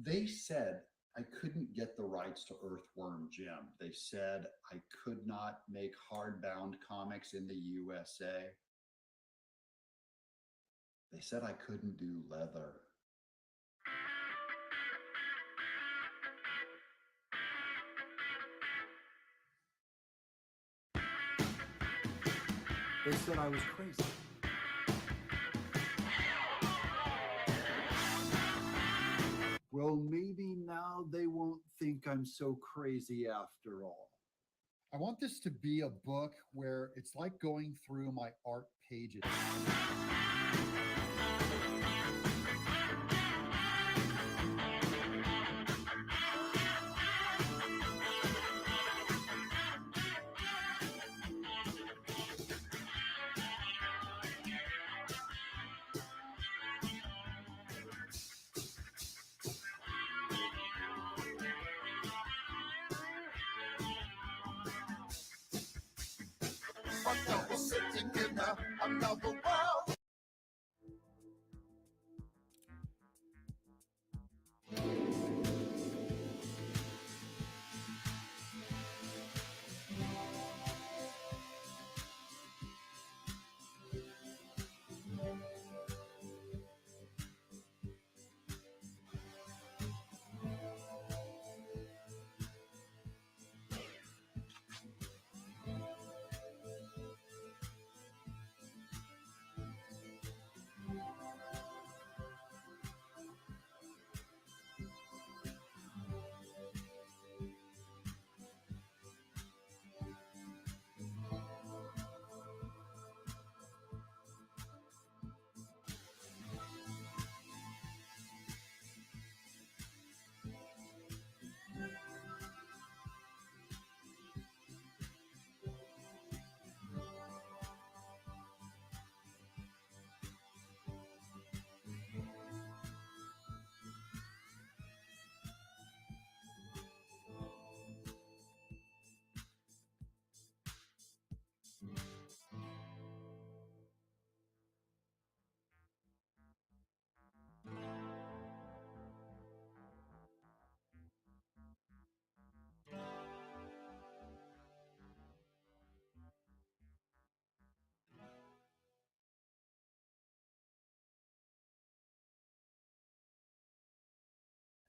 They said I couldn't get the rights to Earthworm Jim. They said I could not make hardbound comics in the USA. They said I couldn't do leather. They said I was crazy. Well, maybe now they won't think I'm so crazy after all. I want this to be a book where it's like going through my art pages. Sitting in another world.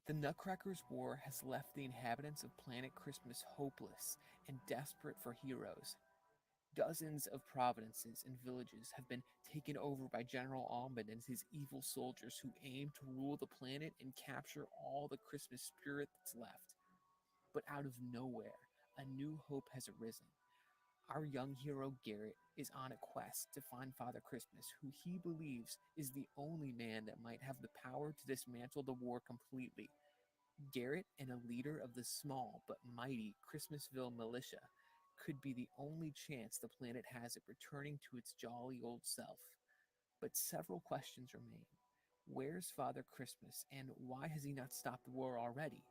The Nutcrackers' War has left the inhabitants of Planet Christmas hopeless and desperate for heroes. Dozens of provinces and villages have been taken over by General Almond and his evil soldiers who aim to rule the planet and capture all the Christmas spirit that's left. But out of nowhere, a new hope has arisen. Our young hero Garrett is on a quest to find Father Christmas, who he believes is the only man that might have the power to dismantle the war completely. Garrett, and a leader of the small but mighty Christmasville militia, could be the only chance the planet has at returning to its jolly old self. But several questions remain. Where's Father Christmas, and why has he not stopped the war already?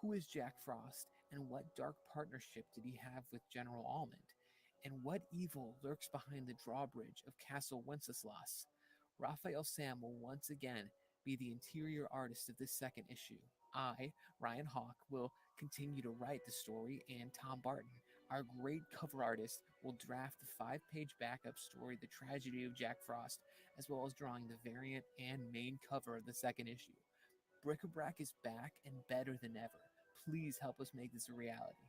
Who is Jack Frost, and what dark partnership did he have with General Almond? And what evil lurks behind the drawbridge of Castle Wenceslas? Raphael Sam will once again be the interior artist of this second issue. I, Ryan Hawk, will continue to write the story, and Tom Barton, our great cover artist, will draft the 5-page backup story, The Tragedy of Jack Frost, as well as drawing the variant and main cover of the second issue. Bric-a-Brac is back and better than ever. Please help us make this a reality.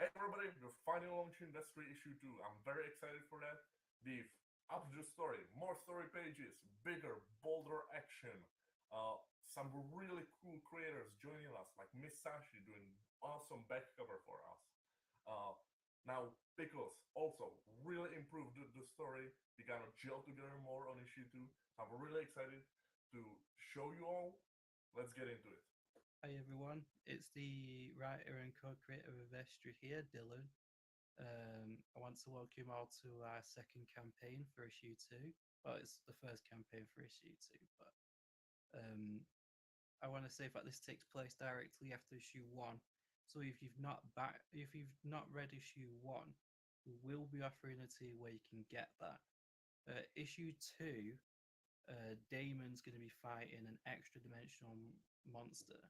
Hey everybody, we're finally launching Destry issue 2. I'm very excited for that. We've upped the story, more story pages, bigger, bolder action. Some really cool creators joining us, like Miss Sashi doing awesome back cover for us. Now, Pickles also really improved the story. We kind of gel together more on issue 2. I'm really excited to show you all. Let's get into it. Hi everyone, it's the writer and co-creator of Vestry here, Dylan. I want to welcome you all to our second campaign for issue 2. Well, it's the first campaign for issue 2, but I want to say that this takes place directly after issue 1. So if you've not read issue 1, we will be offering a tier where you can get that. Issue 2, Damon's going to be fighting an extra dimensional monster.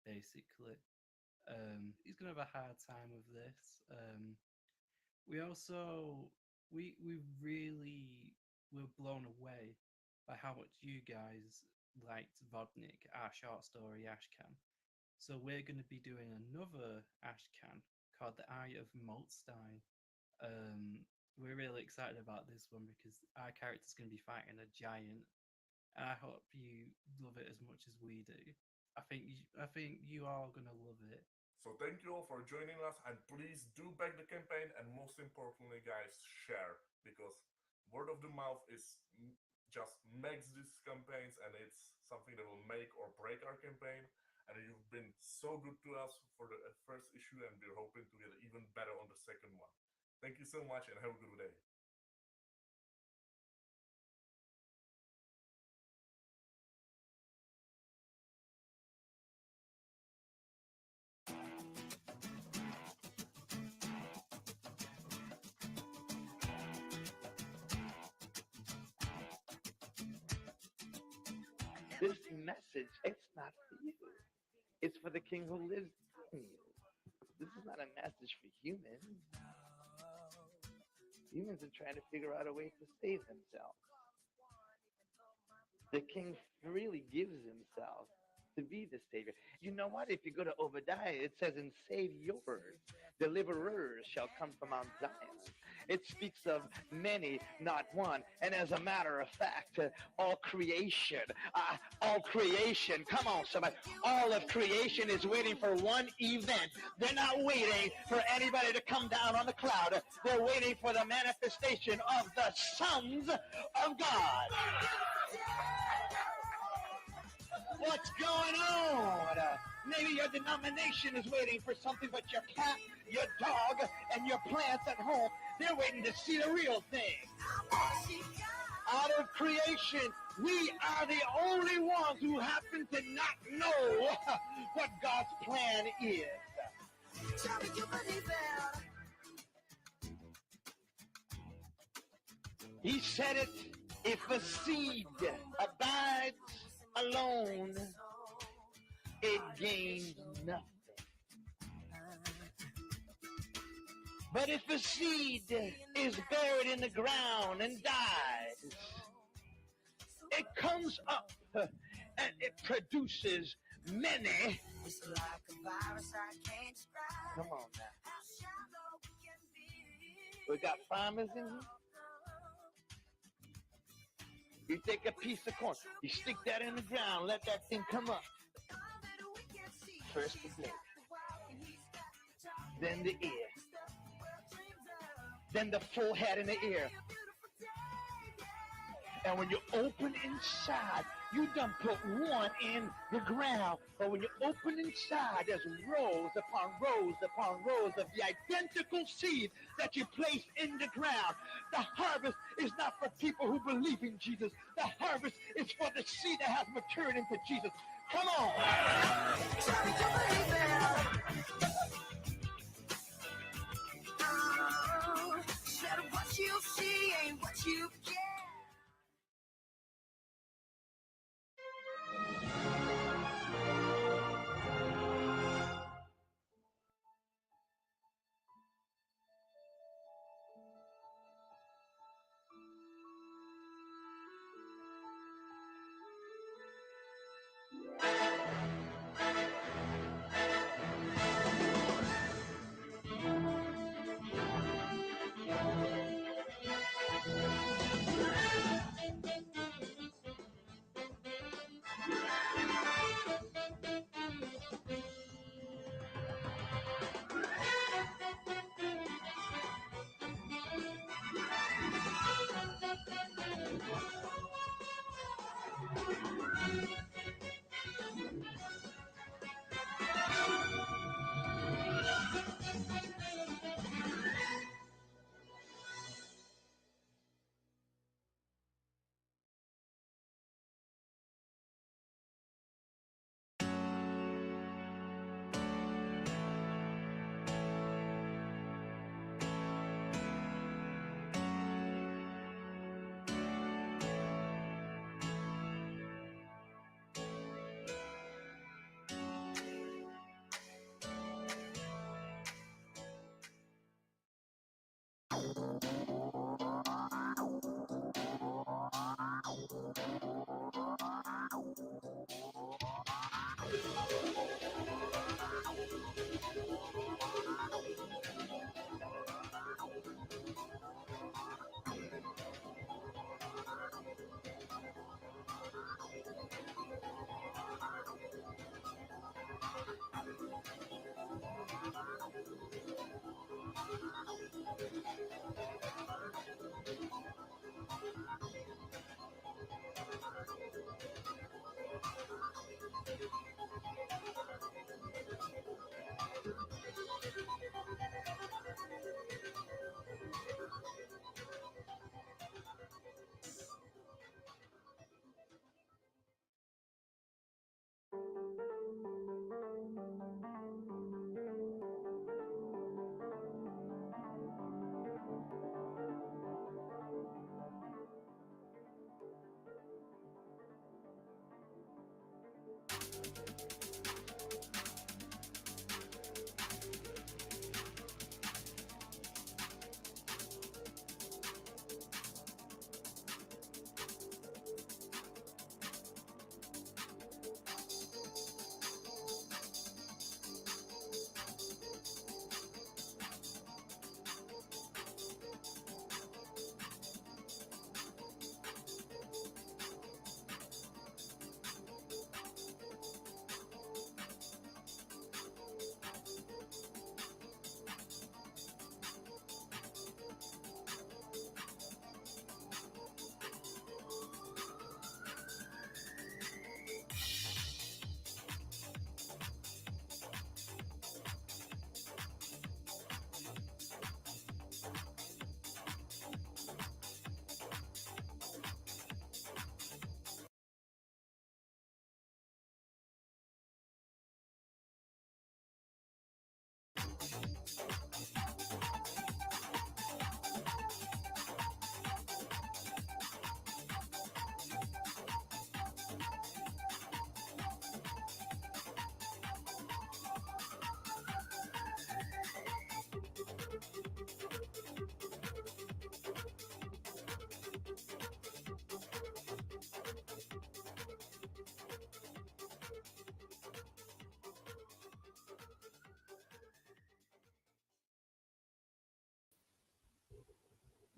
Basically, he's gonna have a hard time with this. We really were blown away by how much you guys liked Vodnik, our short story Ashcan. So we're going to be doing another Ashcan called The Eye of Maltstein. We're really excited about this one because our character's going to be fighting a giant. And I hope you love it as much as we do. I think you are gonna love it. So thank you all for joining us, and please do back the campaign, and most importantly, guys, share, because word of the mouth is just makes these campaigns, and it's something that will make or break our campaign. And you've been so good to us for the first issue, and we're hoping to get even better on the second one. Thank you so much, and have a good day. This message, it's not for you. It's for the king who lives in you. This is not a message for humans. Humans are trying to figure out a way to save themselves. The king freely gives himself to be the savior. You know what? If you go to Obadiah, it says, "And save yours, deliverers shall come from Mount Zion." It speaks of many, not one. And as a matter of fact, all creation, come on, somebody, all of creation is waiting for one event. They're not waiting for anybody to come down on the cloud. They're waiting for the manifestation of the sons of God. What's going on? Maybe your denomination is waiting for something, but your cat, your dog, and your plants at home, they're waiting to see the real thing. Out of creation, we are the only ones who happen to not know what God's plan is. He said it, if the seed abides alone, it gains nothing. But if the seed is buried in the ground and dies, it comes up and it produces many. It's like a virus I can't describe. Come on now. How shallow we can be. We got farmers in here. You take a piece of corn, you stick that in the ground, let that thing come up. First the blade, then the ear, then the full head in the ear. And when you open inside, you done put one in the ground. But when you open inside, there's rows upon rows upon rows of the identical seed that you place in the ground. The harvest is not for people who believe in Jesus. The harvest is for the seed that has matured into Jesus. Come on. What you see ain't what you get.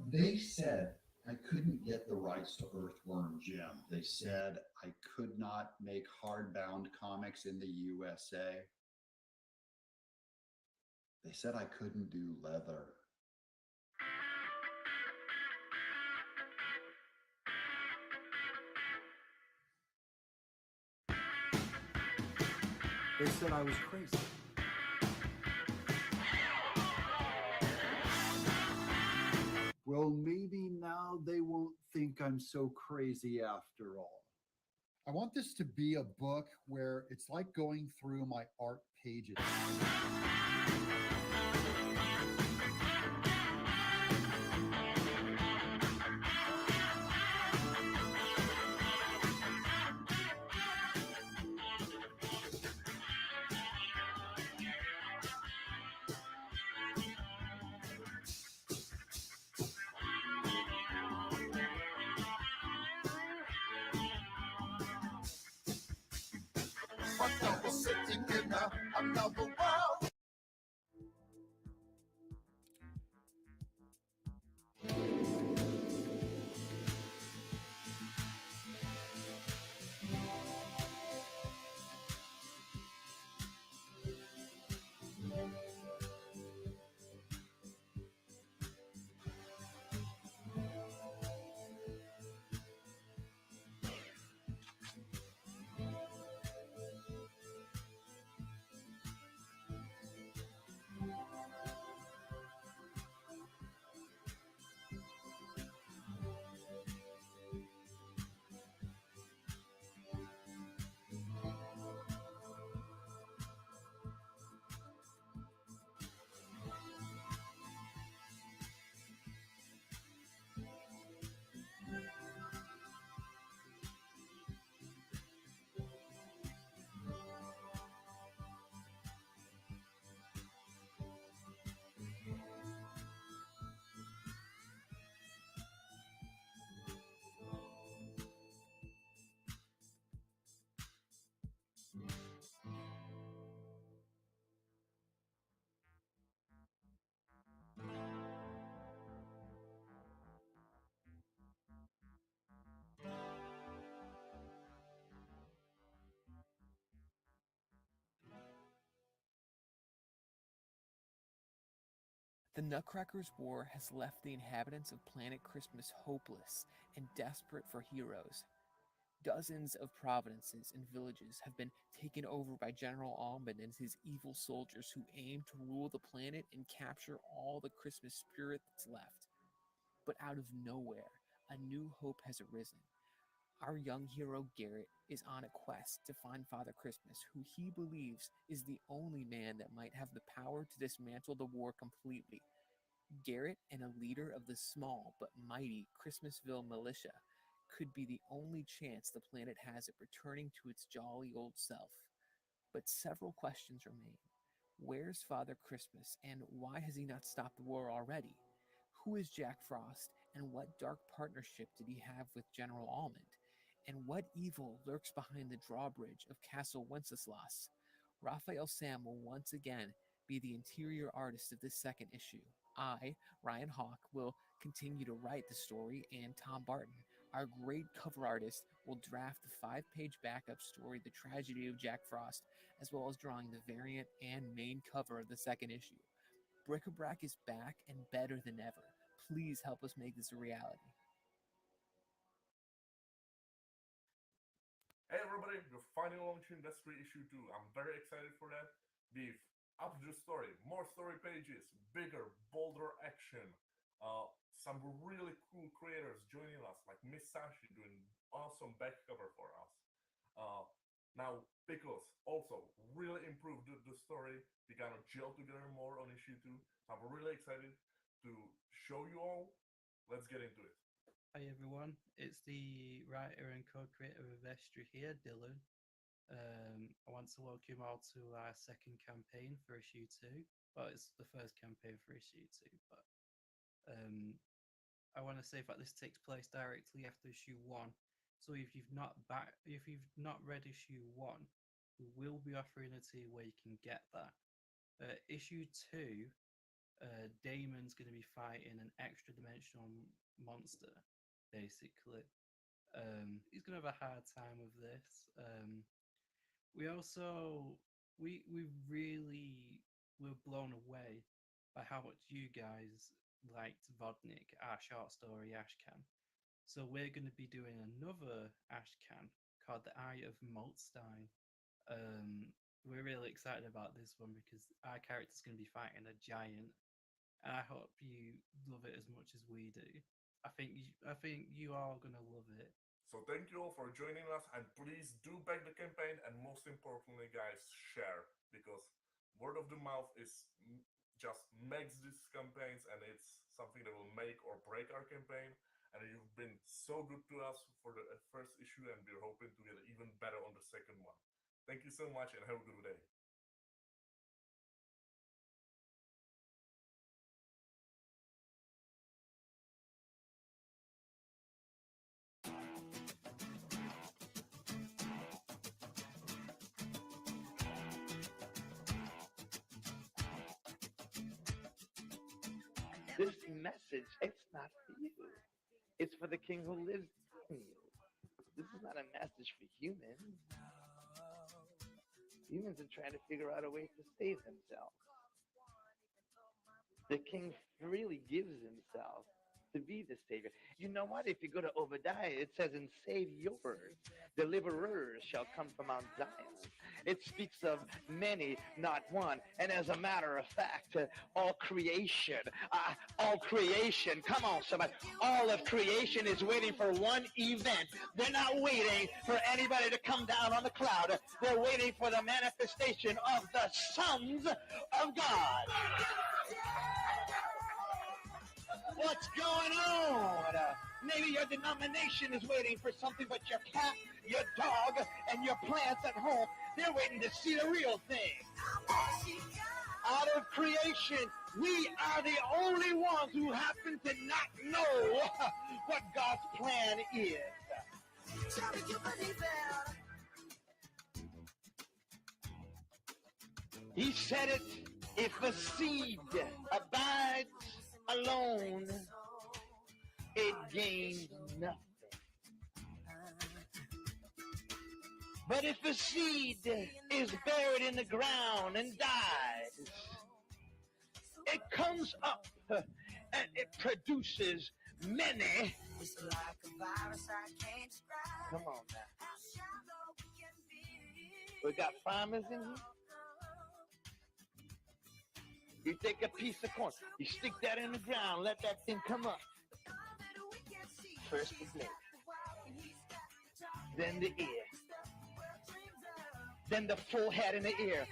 They said I couldn't get the rights to Earthworm Jim. They said I could not make hardbound comics in the USA. They said I couldn't do leather. They said I was crazy. Well, maybe now they won't think I'm so crazy after all. I want this to be a book where it's like going through my art pages. But I was sitting in another world. The Nutcrackers' War has left the inhabitants of Planet Christmas hopeless and desperate for heroes. Dozens of provinces and villages have been taken over by General Almond and his evil soldiers who aim to rule the planet and capture all the Christmas spirit that's left. But out of nowhere, a new hope has arisen. Our young hero Garrett is on a quest to find Father Christmas, who he believes is the only man that might have the power to dismantle the war completely. Garrett and a leader of the small but mighty Christmasville militia could be the only chance the planet has at returning to its jolly old self. But several questions remain. Where's Father Christmas, and why has he not stopped the war already? Who is Jack Frost, and what dark partnership did he have with General Almond? And what evil lurks behind the drawbridge of Castle Wenceslas? Raphael Sam will once again be the interior artist of this second issue. I, Ryan Hawk, will continue to write the story, and Tom Barton, our great cover artist, will draft the 5-page backup story, The Tragedy of Jack Frost, as well as drawing the variant and main cover of the second issue. Bric-a-Brac is back and better than ever. Please help us make this a reality. Hey everybody, we're finally launching Industry Issue 2. I'm very excited for that. We've upped the story, more story pages, bigger, bolder action. Some really cool creators joining us, like Miss Sashi doing awesome back cover for us. Now, Pickles also really improved the story. We kind of gel together more on issue 2. So I'm really excited to show you all. Let's get into it. Hi everyone, it's the writer and co-creator of Esther here, Dylan. I want to welcome all to our second campaign for issue 2. Well, it's the first campaign for issue 2, but I want to say that this takes place directly after issue 1. So if you've not read issue 1, we will be offering a tier where you can get that. Issue 2 Damon's going to be fighting an extra dimensional monster, basically. He's going to have a hard time with this. We also we really were blown away by how much you guys liked Vodnik, our short story Ashcan. So we're going to be doing another Ashcan called The Eye of Moltstein. We're really excited about this one because our character's going to be fighting a giant, and I hope you love it as much as we do. I think you are going to love it. So thank you all for joining us, and please do back the campaign, and most importantly, guys, share, because word of the mouth is just makes these campaigns, and it's something that will make or break our campaign. And you've been so good to us for the first issue, and we're hoping to get even better on the second one. Thank you so much, and have a good day. This message, it's not for you. It's for the king who lives in you. This is not a message for humans. Humans are trying to figure out a way to save themselves. The king freely gives himself to be the savior. You know what? If you go to Obadiah, it says, "And saviors, deliverers shall come from Mount Zion." It speaks of many, not one. And as a matter of fact, all creation, come on, somebody, all of creation is waiting for one event. They're not waiting for anybody to come down on the cloud. They're waiting for the manifestation of the sons of God. What's going on? Maybe your denomination is waiting for something, but your cat, your dog, and your plants at home, they're waiting to see the real thing. Out of creation, we are the only ones who happen to not know what God's plan is. He said it, if the seed abides alone, it gains nothing. But if the seed is buried in the ground and dies, it comes up and it produces many. Come on now. We got farmers in here. You take a piece of corn, you stick that in the ground, let that thing come up. First the blade, then the ear, then the full head in the ear.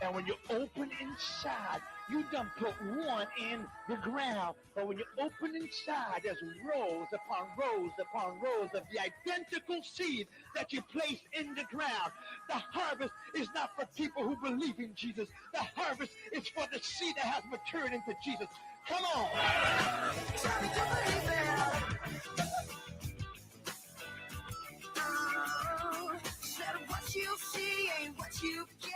And when you open inside, you done put one in the ground. But when you open inside, there's rows upon rows upon rows of the identical seed that you place in the ground. The harvest is not for people who believe in Jesus. The harvest is for the seed that has matured into Jesus. Come on. What you see ain't what you get.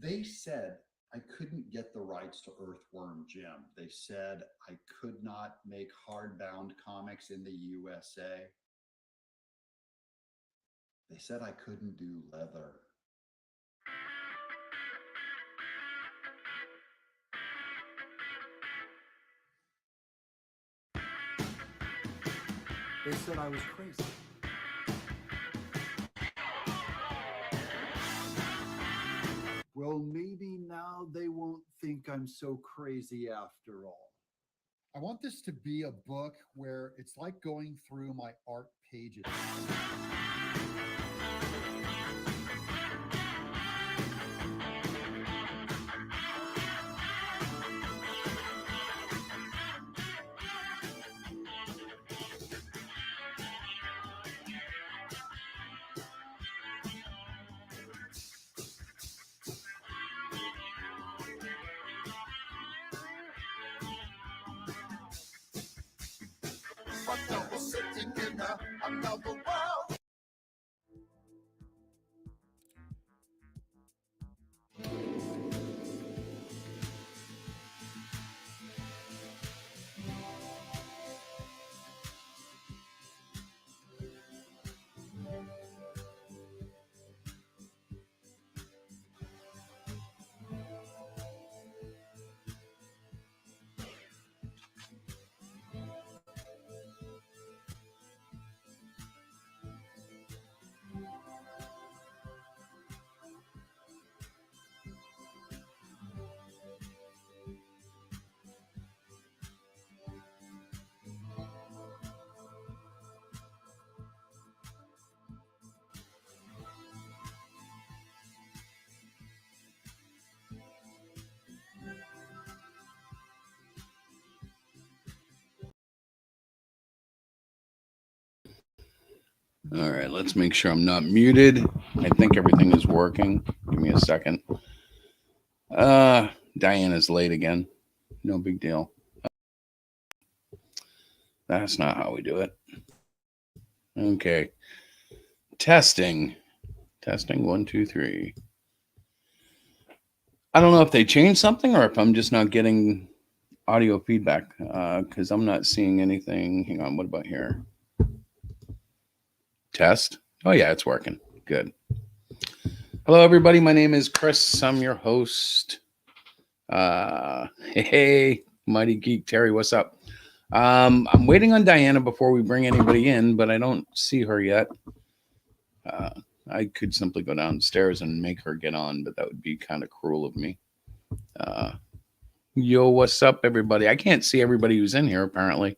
They said I couldn't get the rights to Earthworm Jim. They said I could not make hardbound comics in the USA. They said I couldn't do leather. They said I was crazy. Well, maybe now they won't think I'm so crazy after all. I want this to be a book where it's like going through my art pages. But I was sitting in another world. All right, let's make sure I'm not muted. I think everything is working. Give me a second. Diana's late again. No big deal. That's not how we do it. Okay. Testing. Testing 1, 2, 3. I don't know if they changed something or if I'm just not getting audio feedback because I'm not seeing anything. Hang on, what about here? Test. Oh yeah, it's working. Good. Hello, everybody. My name is Chris. I'm your host. Hey, Mighty Geek Terry, what's up? I'm waiting on Diana before we bring anybody in, but I don't see her yet. I could simply go downstairs and make her get on, but that would be kind of cruel of me. Yo, what's up, everybody? I can't see everybody who's in here, apparently.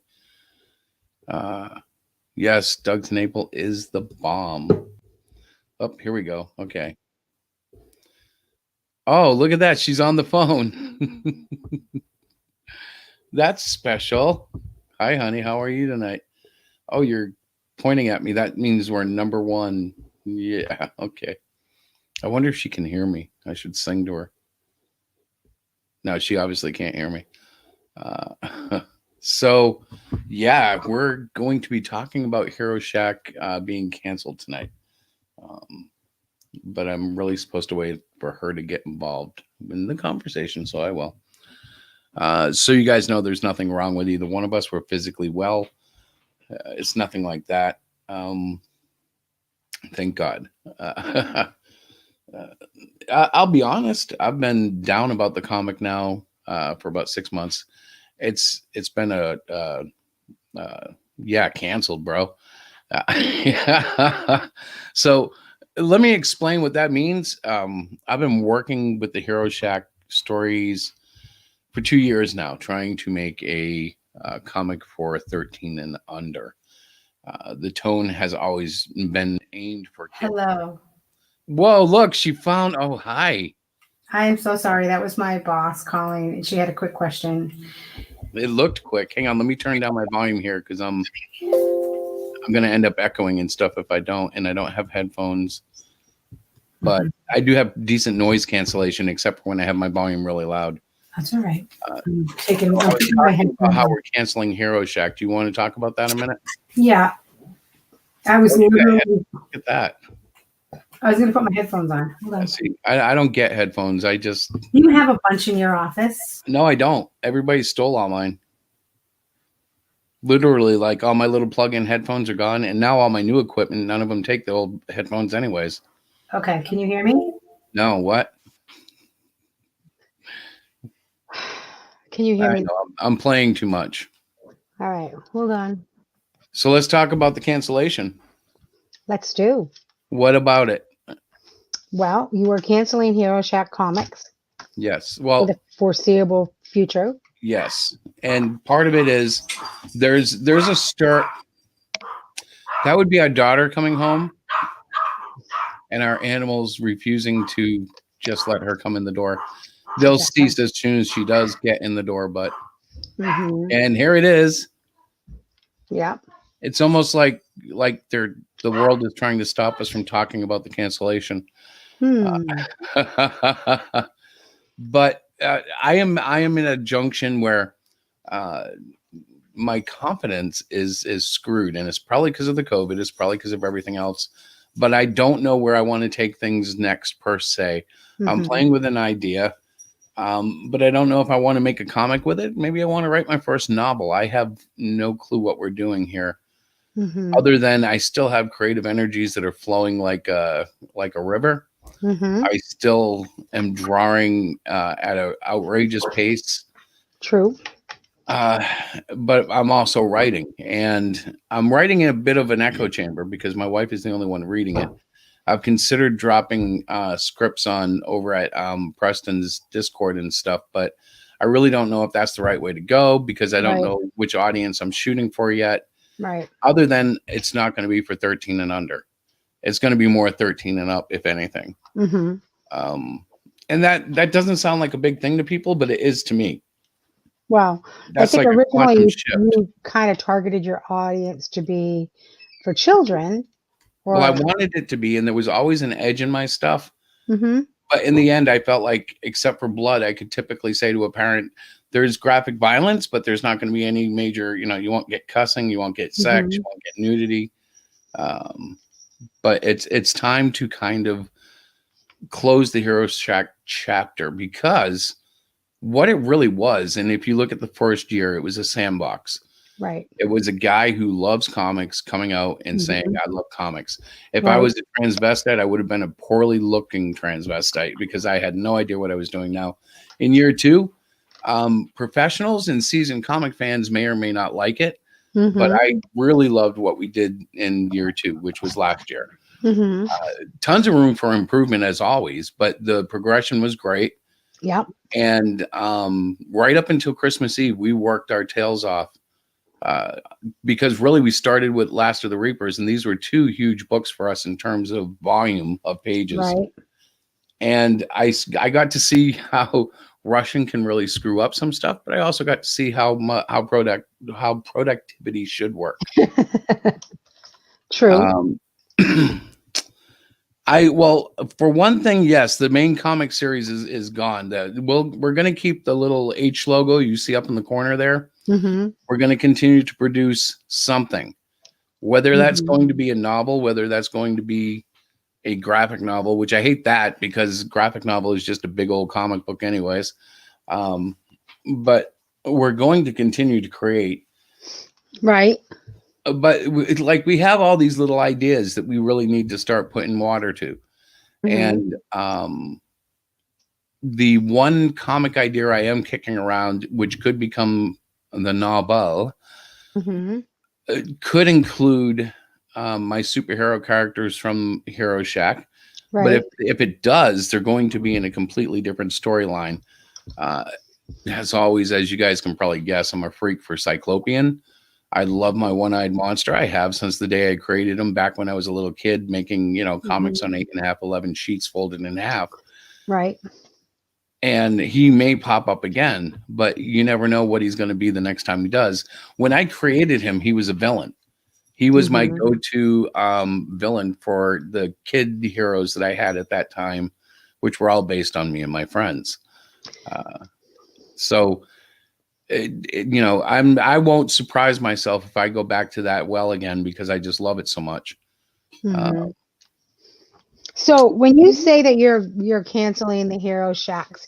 Yes, Doug's Naple is the bomb. Oh, here we go. Okay. Oh, look at that. She's on the phone. That's special. Hi, honey. How are you tonight? Oh, you're pointing at me. That means we're number one. Yeah. Okay. I wonder if she can hear me. I should sing to her. No, she obviously can't hear me. So, yeah, we're going to be talking about Hero Shack being canceled tonight. But I'm really supposed to wait for her to get involved in the conversation, so I will. So you guys know there's nothing wrong with either one of us. We're physically well. It's nothing like that. Thank God. I'll be honest. I've been down about the comic now for about 6 months. It's been canceled, bro. So let me explain what that means. I've been working with the Hero Shack stories for 2 years now, trying to make a comic for 13 and under. The tone has always been aimed for kids. Hello. Whoa, look, she found. Oh, hi. I am so sorry. That was my boss calling. She had a quick question. It looked quick. Hang on, let me turn down my volume here because I'm going to end up echoing and stuff if I don't, and I don't have headphones. But I do have decent noise cancellation, except for when I have my volume really loud. That's all right. I'm how we're canceling Hero Shack. Do you want to talk about that in a minute? Yeah. I was Look at that. I was going to put my headphones on. Hold on. See, I don't get headphones. I just. You have a bunch in your office? No, I don't. Everybody stole all mine. Literally, like all my little plug-in headphones are gone, and now all my new equipment, none of them take the old headphones anyways. Okay, can you hear me? No, what? Can you hear me? I'm playing too much. All right, hold on. So let's talk about the cancellation. Let's do. What about it? Well, you are canceling Hero Shack Comics. Yes. For Well, the foreseeable future. Yes. And part of it is there's a stir. That would be our daughter coming home and our animals refusing to just let her come in the door. They'll cease as soon as she does get in the door, but and here it is. Yeah. It's almost like the world is trying to stop us from talking about the cancellation. But I am in a junction where my confidence is screwed, and it's probably because of the COVID. It's probably because of everything else. But I don't know where I want to take things next per se. I'm playing with an idea, but I don't know if I want to make a comic with it. Maybe I want to write my first novel. I have no clue what we're doing here, other than I still have creative energies that are flowing like a river. I still am drawing at an outrageous pace. True. But I'm also writing, and I'm writing in a bit of an echo chamber because my wife is the only one reading it. I've considered dropping scripts over at Preston's Discord and stuff, but I really don't know if that's the right way to go because I don't know which audience I'm shooting for yet. Right. Other than it's not going to be for 13 and under. It's going to be more 13 and up, if anything. And that doesn't sound like a big thing to people, but it is to me. Well, That's I think like originally you kind of targeted your audience to be for children. Well, I wanted it to be, and there was always an edge in my stuff. Mm-hmm. But in the end, I felt like, except for blood, I could typically say to a parent, there's graphic violence, but there's not going to be any major, you won't get cussing, you won't get sex, you won't get nudity. But it's time to kind of close the Hero Shack chapter, because what it really was, and if you look at the first year, it was a sandbox. Right. It was a guy who loves comics coming out and saying, Mhm. I love comics. If I Right. was a transvestite, I would have been a poorly looking transvestite because I had no idea what I was doing. Now, in year 2, professionals and seasoned comic fans may or may not like it, but Mhm. I really loved what we did in year 2, which was last year. Mhm. Tons of room for improvement as always, but the progression was great. Yep. And right up until Christmas Eve, we worked our tails off, because really we started with Last of the Reapers, and these were 2 huge books for us in terms of volume of pages. Right. And I got to see how Russian can really screw up some stuff, but I also got to see how productivity should work. True. Well, for one thing, yes, the main comic series is gone. We're going to keep the little H logo you see up in the corner there. Mhm. We're going to continue to produce something, whether that's Mhm. going to be a novel, whether that's going to be a graphic novel, which I hate that because graphic novel is just a big old comic book anyways. But we're going to continue to create. Right. But it's like we have all these little ideas that we really need to start putting water to. Mhm. And the one comic idea I am kicking around, which could become the novel, Mhm. could include my superhero characters from Hero Shack. But Right. if it does, they're going to be in a completely different storyline. As always, as you guys can probably guess, I'm a freak for Cyclopean. I love my one-eyed monster. I have since the day I created him back when I was a little kid, making comics Mhm. on 8.5, 11 sheets folded in half. Right. And he may pop up again, but you never know what he's going to be the next time he does. When I created him, he was a villain. He was my Mhm. go-to villain for the kid heroes that I had at that time, which were all based on me and my friends. So, I won't surprise myself if I go back to that well again because I just love it so much. Mhm. So when you say that you're canceling the Hero Shacks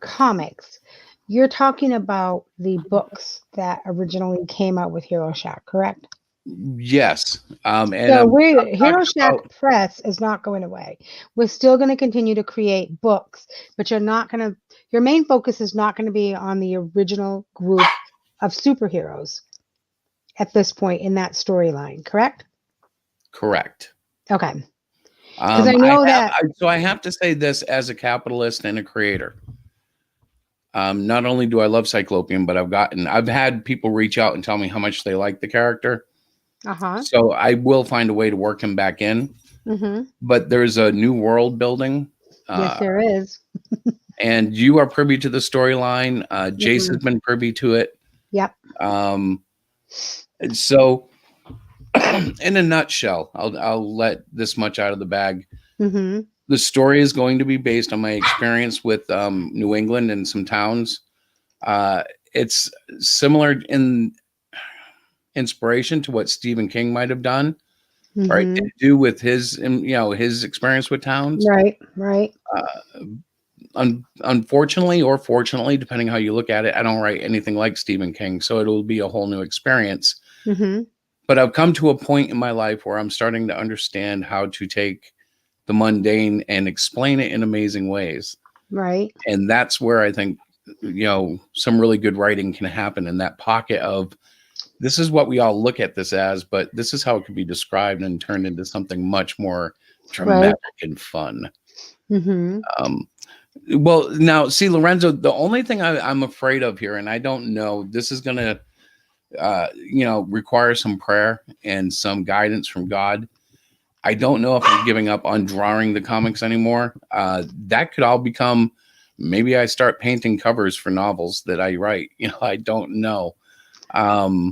comics, you're talking about the books that originally came out with Hero Shack, correct? Yes, and So I'm Hero talking Shack about. Press is not going away. We're still going to continue to create books, but your main focus is not going to be on the original group of superheroes at this point in that storyline, correct? Correct. Okay. Because I I know have that. I have to say this as a capitalist and a creator. Not only do I love Cyclopean, but I've had people reach out and tell me how much they like the character. Uh-huh. So I will find a way to work him back in. Mm-hmm. But there's a new world building. Yes, there is. And you are privy to the storyline. Jace has Mhm. been privy to it. Yep. And so, in a nutshell, I'll let this much out of the bag. Mm-hmm. The story is going to be based on my experience with New England and some towns. It's similar in inspiration to what Stephen King might have done, right? Mm-hmm. To do with his experience with towns. Right, right. Unfortunately or fortunately, depending how you look at it, I don't write anything like Stephen King, so it'll be a whole new experience. Mm-hmm. But I've come to a point in my life where I'm starting to understand how to take the mundane and explain it in amazing ways. Right. And that's where I think, some really good writing can happen in that pocket of this is what we all look at this as, but this is how it could be described and turned into something much more dramatic and fun. Mm-hmm. Well, now, see, Lorenzo, the only thing I'm afraid of here, and I don't know, this is going to, require some prayer and some guidance from God. I don't know if I'm giving up on drawing the comics anymore. That could all become, maybe I start painting covers for novels that I write. I don't know. I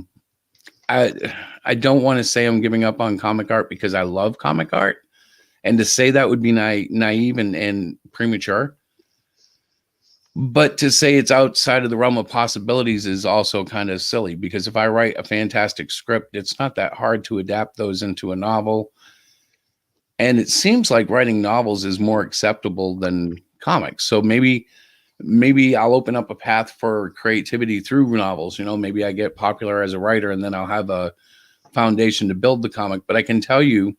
don't want to say I'm giving up on comic art because I love comic art. And to say that would be naive and premature. But to say it's outside of the realm of possibilities is also kind of silly because if I write a fantastic script, it's not that hard to adapt those into a novel. And it seems like writing novels is more acceptable than comics. So maybe I'll open up a path for creativity through novels. Maybe I get popular as a writer and then I'll have a foundation to build the comic. But I can tell you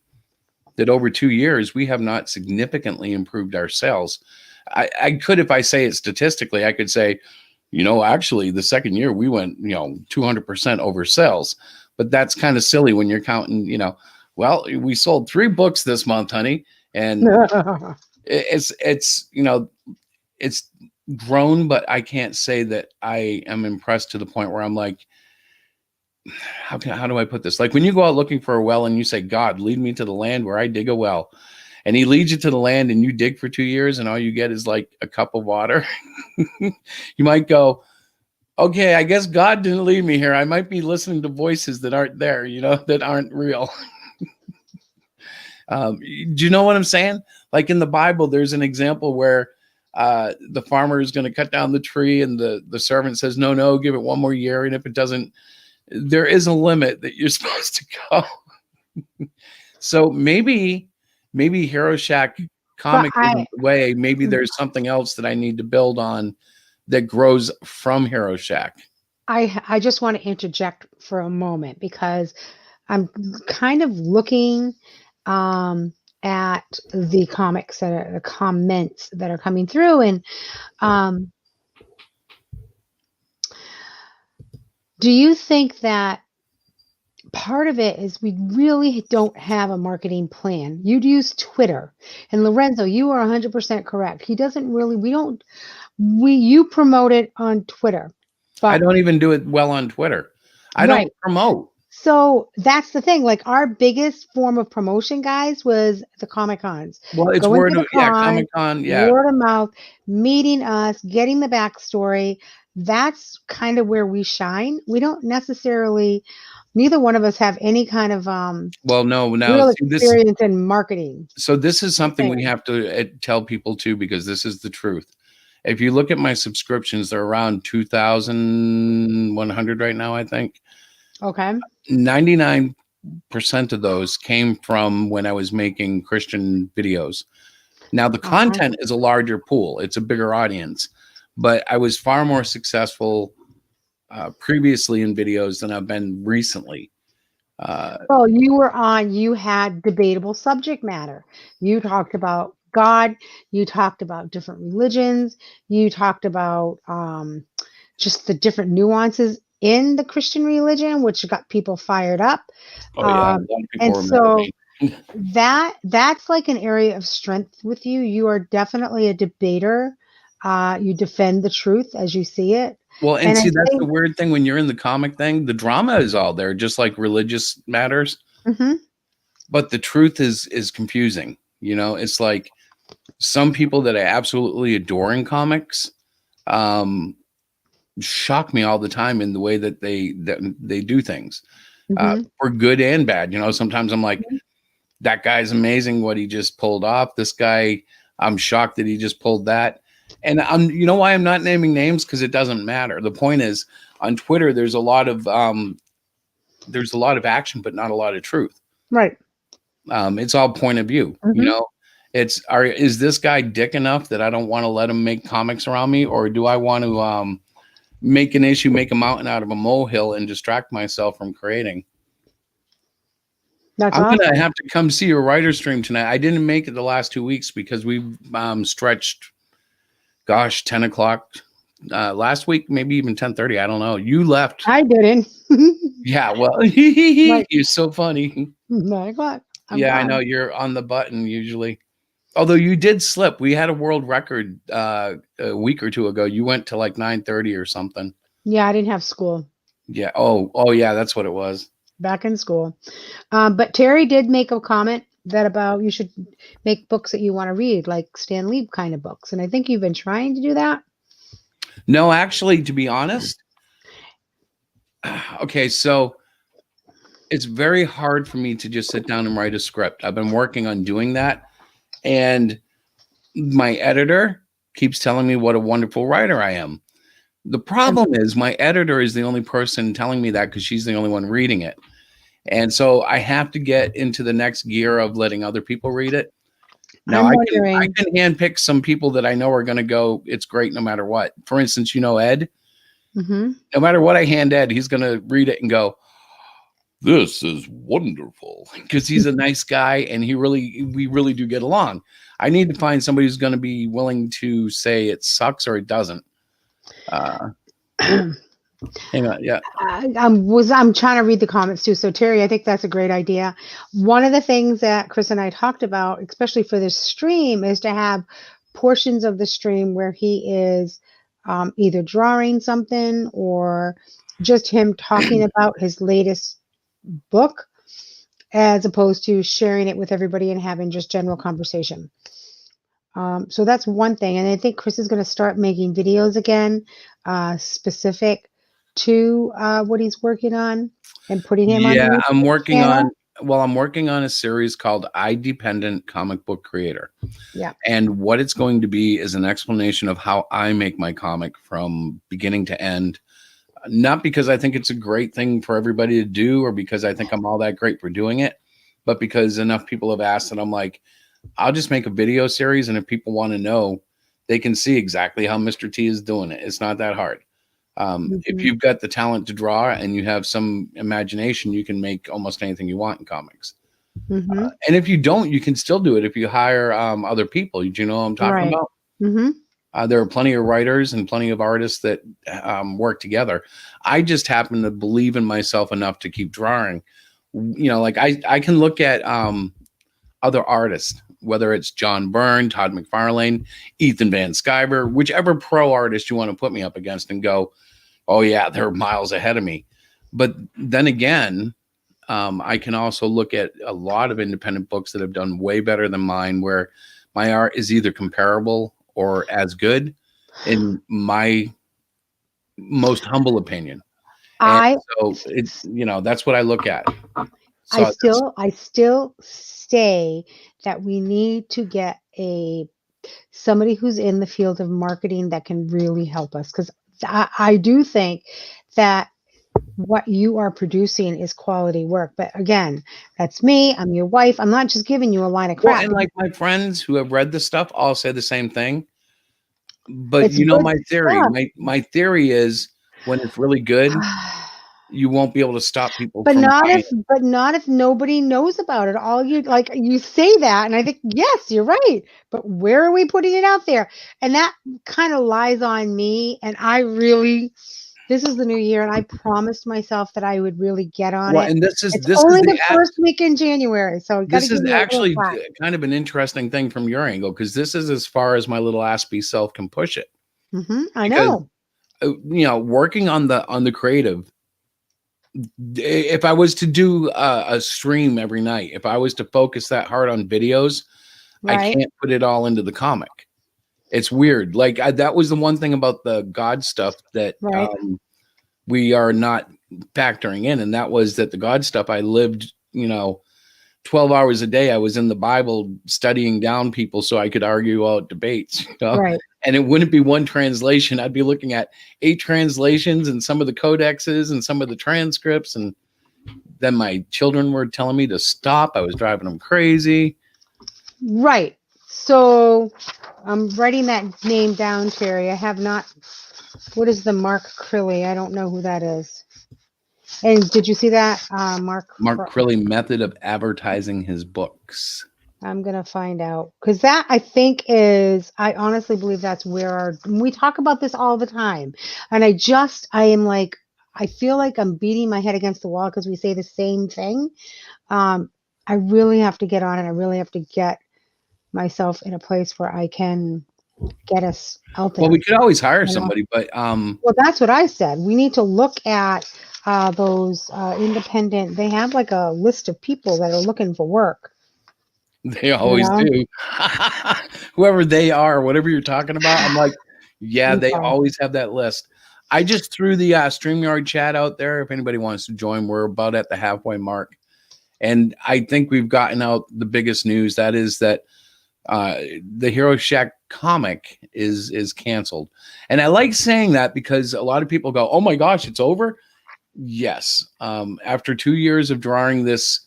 that over 2 years, we have not significantly improved our sales. I could, if I say it statistically, I could say, actually the second year we went, 200% over sales. But that's kind of silly when you're counting, well, we sold 3 books this month, honey. And it's grown, but I can't say that I am impressed to the point where I'm like, how do I put this? Like when you go out looking for a well and you say, God, lead me to the land where I dig a well. And he leads you to the land and you dig for 2 years and all you get is like a cup of water. You might go, okay, I guess God didn't lead me here. I might be listening to voices that aren't there, that aren't real. Do you know what I'm saying? Like in the Bible, there's an example where the farmer is going to cut down the tree and the servant says, no, give it 1 more year. And if it doesn't, there is a limit that you're supposed to go. So maybe Hero Shack comic isn't the way. Maybe there's something else that I need to build on that grows from Hero Shack. I just want to interject for a moment because I'm kind of looking at the comments that are coming through, and do you think that part of it is we really don't have a marketing plan? You'd use Twitter, and Lorenzo, you are 100% correct. He doesn't really. You promote it on Twitter. But I don't even do it well on Twitter. I don't promote. So that's the thing. Like our biggest form of promotion, guys, was the Comic Cons. Well, it's word of Comic Con, word of mouth, meeting us, getting the backstory. That's kind of where we shine. We don't necessarily. Neither one of us have any kind of real experience in marketing. So this is something we have to tell people too, because this is the truth. If you look at my subscriptions, they're around 2,100 right now, I think. Okay. 99% of those came from when I was making Christian videos. Now the content is a larger pool. It's a bigger audience, but I was far more successful previously in videos than I've been recently. Well, you had debatable subject matter. You talked about God, you talked about different religions, you talked about just the different nuances in the Christian religion, which got people fired up. And so that's like an area of strength with you. You are definitely a debater. You defend the truth as you see it. Well, and see, that's the weird thing when you're in the comic thing, the drama is all there, just like religious matters. Mm-hmm. But the truth is confusing. It's like some people that I absolutely adore in comics shock me all the time in the way that they do things, for good and bad. Sometimes I'm like, that guy's amazing what he just pulled off. This guy, I'm shocked that he just pulled that. And you know why I'm not naming names? Because it doesn't matter. The point is, on Twitter, there's a lot of action, but not a lot of truth. Right. It's all point of view. Is this guy dick enough that I don't want to let him make comics around me, or do I want to make an issue, make a mountain out of a molehill, and distract myself from creating? I'm gonna have to come see your writer stream tonight. I didn't make it the last 2 weeks because we've stretched. 10 o'clock last week, maybe even 10:30. I don't know. You left. I didn't. Yeah, well, you're so funny. 9 o'clock. I know you're on the button usually. Although you did slip. We had a world record a week or two ago. You went to like 9:30 or something. Yeah, I didn't have school. Yeah. Oh yeah, that's what it was. Back in school. But Terry did make a comment that about you should make books that you want to read, like Stan Lee kind of books. And I think you've been trying to do that. No, actually, to be honest. Okay, so it's very hard for me to just sit down and write a script. I've been working on doing that. And my editor keeps telling me what a wonderful writer I am. The problem is my editor is the only person telling me that because she's the only one reading it. And so I have to get into the next gear of letting other people read it. Now I'm I wondering. can handpick some people that I know are going to go, it's great no matter what. For instance, Ed, Mm-hmm. no matter what I hand Ed, he's going to read it and go, this is wonderful, because he's a nice guy and we really do get along. I need to find somebody who's going to be willing to say it sucks or it doesn't. Hang on, yeah. I'm trying to read the comments too. So Terry, I think that's a great idea. One of the things that Chris and I talked about, especially for this stream, is to have portions of the stream where he is either drawing something or just him talking about his latest book, as opposed to sharing it with everybody and having just general conversation. So that's one thing. And I think Chris is going to start making videos again, specific to what he's working on, and putting him on the Yeah, I'm YouTube working channel. I'm working on a series called I Dependent Comic Book Creator. Yeah. And what it's going to be is an explanation of how I make my comic from beginning to end. Not because I think it's a great thing for everybody to do or because I think I'm all that great for doing it, but because enough people have asked and I'm like, I'll just make a video series. And if people want to know, they can see exactly how Mr. T is doing it. It's not that hard. If you've got the talent to draw and you have some imagination, you can make almost anything you want in comics. Mm-hmm. And if you don't, you can still do it if you hire other people. Do you know what I'm talking about? Mm-hmm. There are plenty of writers and plenty of artists that work together. I just happen to believe in myself enough to keep drawing. Like I can look at other artists, whether it's John Byrne, Todd McFarlane, Ethan Van Sciver, whichever pro artist you want to put me up against, and go, oh yeah, they're miles ahead of me. But then again, I can also look at a lot of independent books that have done way better than mine, where my art is either comparable or as good, in my most humble opinion. And so it's, that's what I look at. So I still say that we need to get somebody who's in the field of marketing that can really help us, because I do think that what you are producing is quality work. But again, that's me. I'm your wife. I'm not just giving you a line of crap. Well, and like my friends who have read the stuff all say the same thing. But It's my theory, my theory is when it's really good, you won't be able to stop people But from not buying if nobody knows about it. All you say that, and I think yes, you're right. But where are we putting it out there? And that kind of lies on me. And this is the new year, and I promised myself that I would really get on Well, it. and this is only the the first week in January, so this is actually time. kind of an interesting thing from your angle, because this is as far as my little Aspie self can push it. Mm-hmm, I know. Working on the creative. If I was to do a stream every night, if I was to focus that hard on videos, Right. I can't put it all into the comic. It's weird. Like that was the one thing about the God stuff that Right. We are not factoring in, and that was that the God stuff I lived, 12 hours a day. I was in the Bible studying down people so I could argue out debates. Right. And it wouldn't be one translation. I'd be looking at 8 translations and some of the codexes and some of the transcripts. And then my children were telling me to stop. I was driving them crazy. Right. So I'm writing that name down, Terry. I have not. What is the Mark Crilly? I don't know who that is. And did you see that, Mark Crilly method of advertising his books? I'm going to find out, because that I think is, I honestly believe that's where we talk about this all the time. And I am like, I feel like I'm beating my head against the wall because we say the same thing. I really have to get on it. I really have to get myself in a place where I can get us out there. Well, we could always hire somebody, but well, that's what I said. We need to look at those independent. They have like a list of people that are looking for work. They always do. Whoever they are, whatever you're talking about, I'm like, yeah, they always have that list. I just threw the StreamYard chat out there. If anybody wants to join, we're about at the halfway mark. And I think we've gotten out the biggest news. That is that the Hero Shack comic is canceled. And I like saying that because a lot of people go, oh my gosh, it's over. Yes. After 2 years of drawing this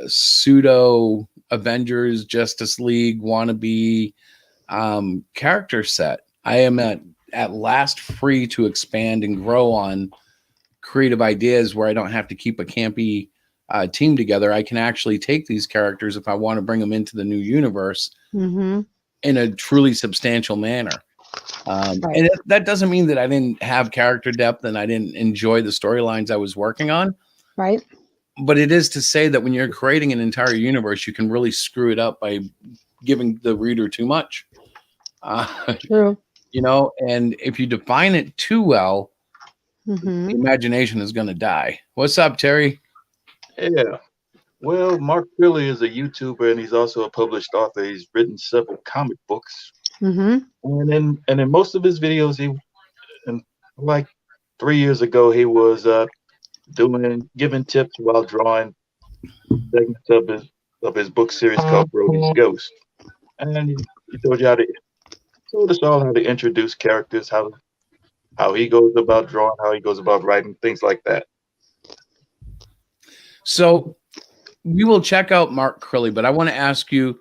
pseudo Avengers Justice League wannabe character set, I am at last free to expand and grow on creative ideas where I don't have to keep a campy team together. I can actually take these characters if I want to bring them into the new universe Mm-hmm. in a truly substantial manner. Right. And that doesn't mean that I didn't have character depth and I didn't enjoy the storylines I was working on. Right. But it is to say that when you're creating an entire universe, you can really screw it up by giving the reader too much. True. You know, and if you define it too well, Mm-hmm. the imagination is going to die. What's up, Terry? Yeah. Well, Mark Philly is a YouTuber and he's also a published author. He's written several comic books. Mm-hmm. And in most of his videos, and like 3 years ago, he was giving tips while drawing segments of his book series called Brody's Ghost. And he told us all how to introduce characters, how he goes about drawing, how he goes about writing, things like that. So we will check out Mark Crilly, but I want to ask you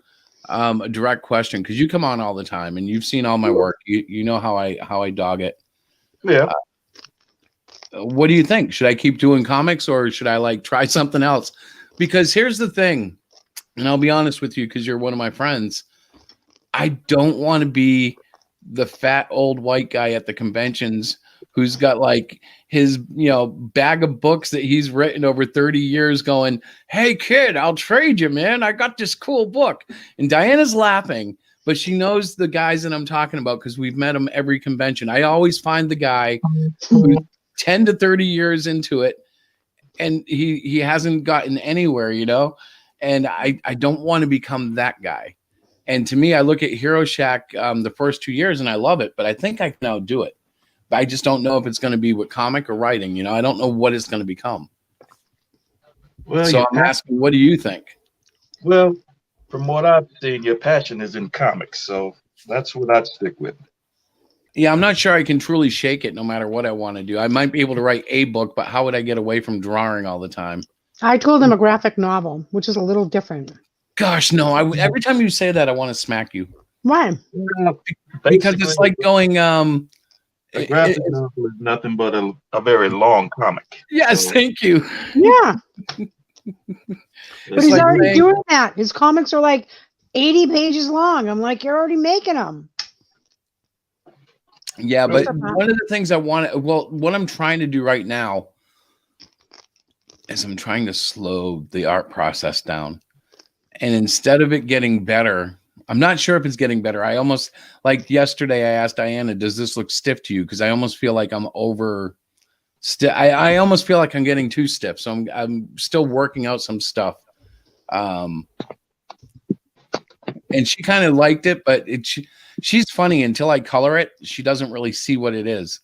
a direct question because you come on all the time and you've seen all my work. You know how I dog it. Yeah. What do you think? Should I keep doing comics or should I like try something else? Because here's the thing, and I'll be honest with you because you're one of my friends. I don't want to be the fat old white guy at the conventions who's got like his, bag of books that he's written over 30 years going, "Hey kid, I'll trade you, man. I got this cool book." And Diana's laughing, but she knows the guys that I'm talking about because we've met them every convention. I always find the guy who's 10 to 30 years into it and he hasn't gotten anywhere, and I don't want to become that guy. And to me, I look at Hero Shack the first 2 years and I love it, but I think I can outdo it. But I just don't know if it's going to be with comic or writing. I don't know what it's going to become. Well, so I'm asking, what do you think? Well, from what I've seen, your passion is in comics, so that's what I'd stick with. Yeah, I'm not sure I can truly shake it no matter what I want to do. I might be able to write a book, but how would I get away from drawing all the time? I told him a graphic novel, which is a little different. Gosh, no. Every time you say that, I want to smack you. Why? Because it's like going... a graphic novel is nothing but a very long comic. Yes, so. Thank you. Yeah. But he's like already doing that. His comics are like 80 pages long. I'm like, you're already making them. Yeah, but one of the things what I'm trying to do right now is I'm trying to slow the art process down. And instead of it getting better, I'm not sure if it's getting better. I almost, like yesterday, I asked Diana, does this look stiff to you? Because I almost feel like I'm I almost feel like I'm getting too stiff. So I'm still working out some stuff. And she kind of liked it, but she's funny. Until I color it, she doesn't really see what it is.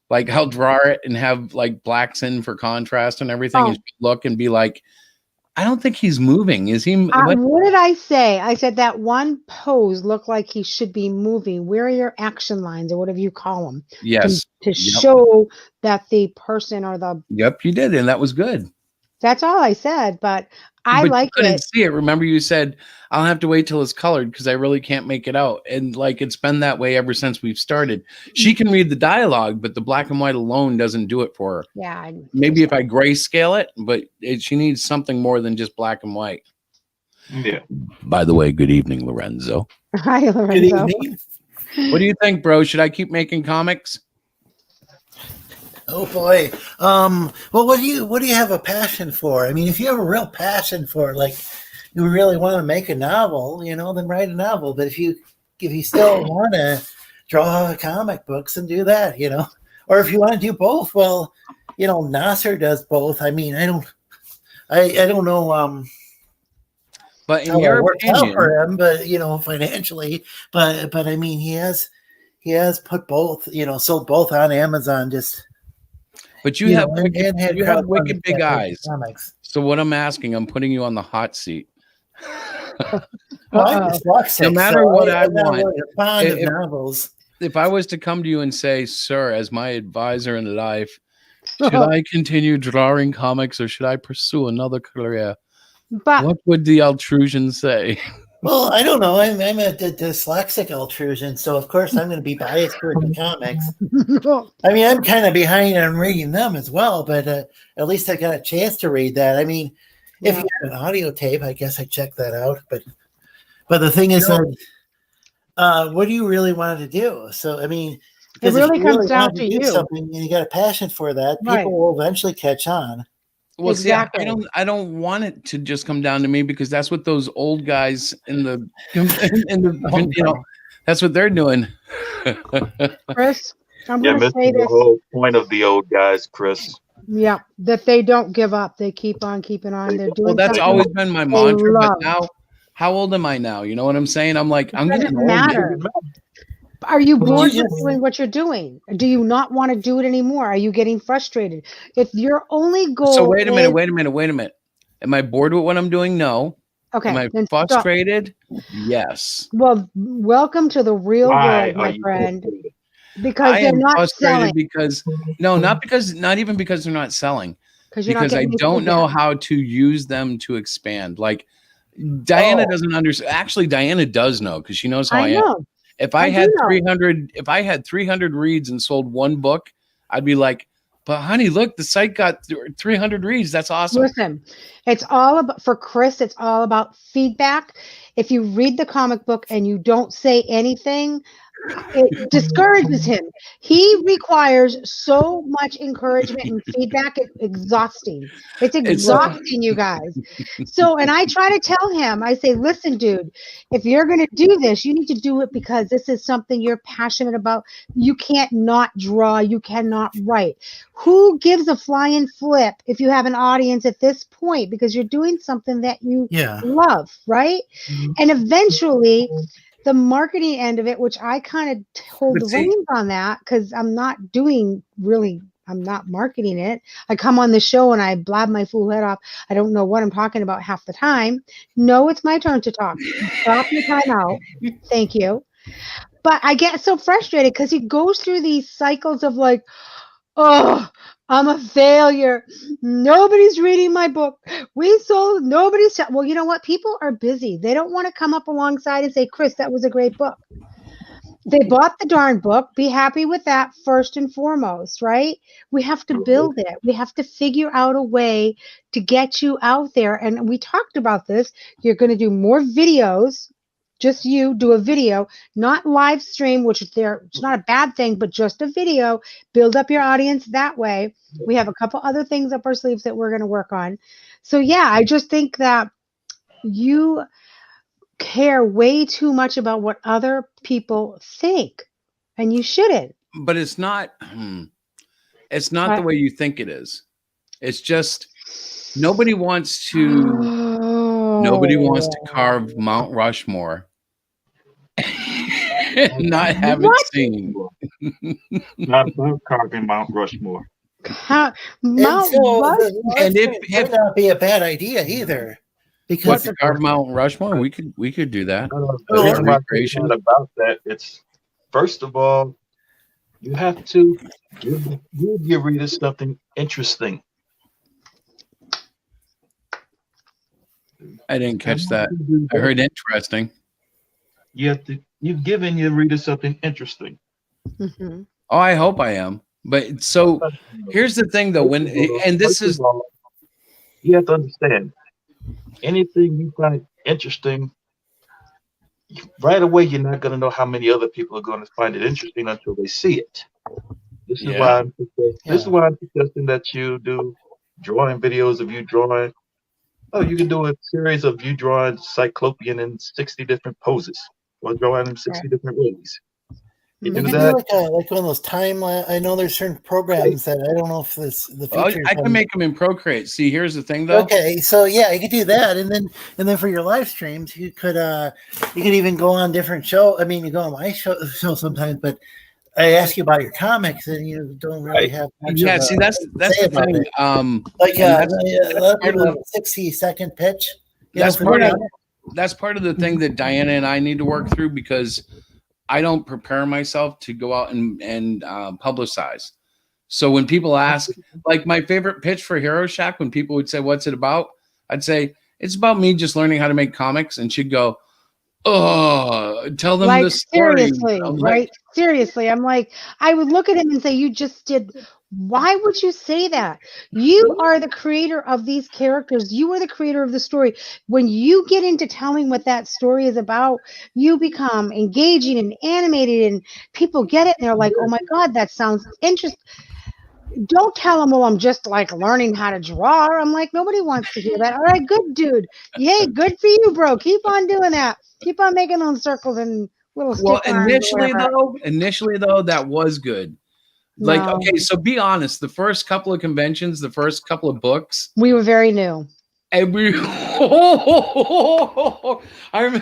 Like I'll draw it and have like blacks in for contrast and everything, and look and be like, I don't think he's moving. Is he? What did I say? I said that one pose looked like he should be moving. Where are your action lines or whatever you call them? Yes. To show that the person or the... Yep, you did. And that was good. That's all I said, but I like it. I couldn't see it. Remember you said, I'll have to wait till it's colored because I really can't make it out. And like, it's been that way ever since we've started. She can read the dialogue, but the black and white alone doesn't do it for her. Yeah. Maybe if I grayscale it, but she needs something more than just black and white. Yeah. By the way, good evening, Lorenzo. Hi, Lorenzo. Good evening. What do you think, bro? Should I keep making comics? Oh boy. Well, what do you have a passion for? I mean, if you have a real passion for it, like you really want to make a novel, then write a novel. But if you still want to draw comic books and do that, or if you want to do both, well, Nasser does both. I mean, I don't know. But in your opinion, for him, but financially, but I mean, he has put both, sold both on Amazon. But you have wicked big eyes. Comics. So what I'm asking, I'm putting you on the hot seat. No matter what I want, novels. If I was to come to you and say, sir, as my advisor in life, Should I continue drawing comics or should I pursue another career? But What would the altrusion say? Well, I don't know. I'm a dyslexic altrusion, so of course I'm going to be biased toward the comics. I mean, I'm kind of behind on reading them as well, but at least I got a chance to read that. I mean, if you had an audio tape, I guess I'd check that out. But the thing is, what do you really want to do? So, I mean, because It really if you comes really down want to to do you. something and you got a passion for that, Right. people will eventually catch on. Well, Exactly. see, I don't want it to just come down to me because that's what those old guys in the you know, that's what they're doing. Chris, I'm You're going to say missing the this. whole point of the old guys, Chris. Yeah, that they don't give up. They keep on keeping on. They're doing Well, that's something always been my they mantra. But love. now, how old am I now? You know what I'm saying? I'm like, I'm Doesn't getting old. matter. Are you Well, bored you with just- doing what you're doing? Do you not want to do it anymore? Are you getting frustrated? If your only goal So wait a minute, is- wait a minute, wait a minute. Am I bored with what I'm doing? No. Okay, Am I then stop. frustrated? Yes. Well, welcome to the real Why world, are my you friend. frustrated? Because I they're am not frustrated selling. because not even because they're not selling. Because you're not Because I getting any don't know feedback. how to use them to expand. Like Diana doesn't understand. Actually, Diana does know because she knows how I am. know. If I I had do know. 300 reads and sold one book, I'd be like, but honey, look, the site got 300 reads. That's awesome. Listen, it's all about, for Chris, it's all about feedback. If you read the comic book and you don't say anything, it discourages him. He requires so much encouragement and feedback. It's exhausting. It's exhausting, you guys. So, and I try to tell him, I say, listen, dude, if you're going to do this, you need to do it because this is something you're passionate about. You can't not draw. You cannot write. Who gives a flying flip if you have an audience at this point? Because you're doing something that you love, right? And eventually, the marketing end of it, which I kind of hold the reins on that because I'm not marketing it. I come on the show and I blab my fool head off. I don't know what I'm talking about half the time. No, it's my turn to talk. Stop your time out. Thank you. But I get so frustrated because he goes through these cycles of like, oh, I'm a failure. Nobody's reading my book. We sold, nobody's. Well, you know what? People are busy. They don't want to come up alongside and say, Chris, that was a great book. They bought the darn book. Be happy with that first and foremost, right? We have to build it. We have to figure out a way to get you out there. And we talked about this. You're going to do more videos. Just you do a video, not live stream, which it's not a bad thing, but just a video. Build up your audience that way. We have a couple other things up our sleeves that we're going to work on. So yeah, I just think that you care way too much about what other people think, and you shouldn't. But it's not the way you think it is. It's just nobody wants to carve Mount Rushmore not having seen. Not carving Mount Rushmore. Mount Rushmore. And it might not be a bad idea either. Because to carve Mount Rushmore, we could do that. The reason why I'm thinking about that, it's first of all, you have to give your readers something interesting. I didn't catch that. I heard interesting. You've given your readers something interesting. Mm-hmm. Oh, I hope I am. But so here's the thing, though. You have to understand anything you find interesting. Right away, you're not going to know how many other people are going to find it interesting until they see it. This is why I'm suggesting that you do drawing videos of you drawing. Oh, you can do a series of you drawing Cyclopean in 60 different poses, or drawing in 60 different ways. You can do like one of those time. I know there's certain programs that I don't know if the future. I can make them in Procreate. See, here's the thing, though. Okay, so yeah, you could do that, and then for your live streams, you could even go on different show. I mean, you go on my show sometimes, but I ask you about your comics, and you don't really have much. Yeah, see, that's the thing. A lot of people have a 60-second pitch. That's part of the thing that Diana and I need to work through because I don't prepare myself to go out and publicize. So when people ask, like my favorite pitch for Hero Shack, when people would say, "What's it about?" I'd say, "It's about me just learning how to make comics." And she'd go, "Oh, tell them Like the story." seriously, I'm like, right? Seriously. I'm like, I would look at him and say, you just did. Why would you say that? You are the creator of these characters. You are the creator of the story. When you get into telling what that story is about, you become engaging and animated, and people get it and they're like, oh my God, that sounds interesting. Don't tell them, oh, I'm just like learning how to draw. I'm like, nobody wants to hear that. All right, good dude. Yay, good for you, bro. Keep on doing that. Keep on making those circles and little well, stick lines or whatever. initially though, that was good. Like, No, okay, so be honest. The first couple of conventions, the first couple of books, we were very new. and we. I'm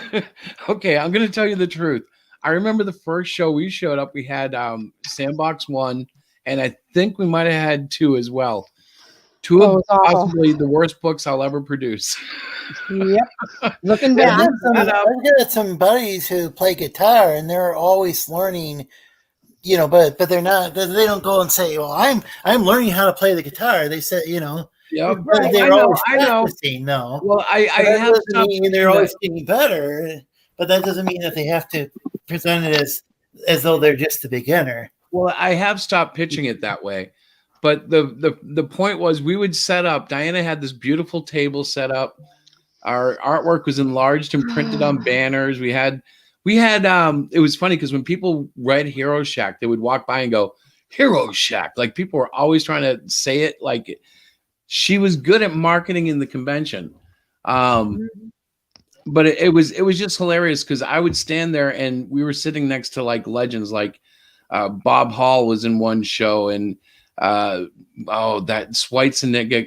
okay. I'm gonna tell you the truth. I remember the first show we showed up. We had Sandbox 1, and I think we might have had 2 as well. 2 Oh, of it's awful. possibly the worst books I'll ever produce. Yep. Looking I've back. got some buddies who play guitar, and they're always learning. You know, but they're not. They don't go and say, "Well, I'm learning how to play the guitar." They say, you know, Yep. but they're always I know. practicing. No, Well, I But that have doesn't stopped mean they're doing always that. getting better. But that doesn't mean that they have to present it as though they're just a beginner. Well, I have stopped pitching it that way. But the point was we would set up. Diana had this beautiful table set up. Our artwork was enlarged and printed on banners. We had it was funny because when people read Hero Shack, they would walk by and go, Hero Shack. Like people were always trying to say it like she was good at marketing in the convention. But it was just hilarious because I would stand there and we were sitting next to like legends like Bob Hall was in one show and that Schweitzenegger,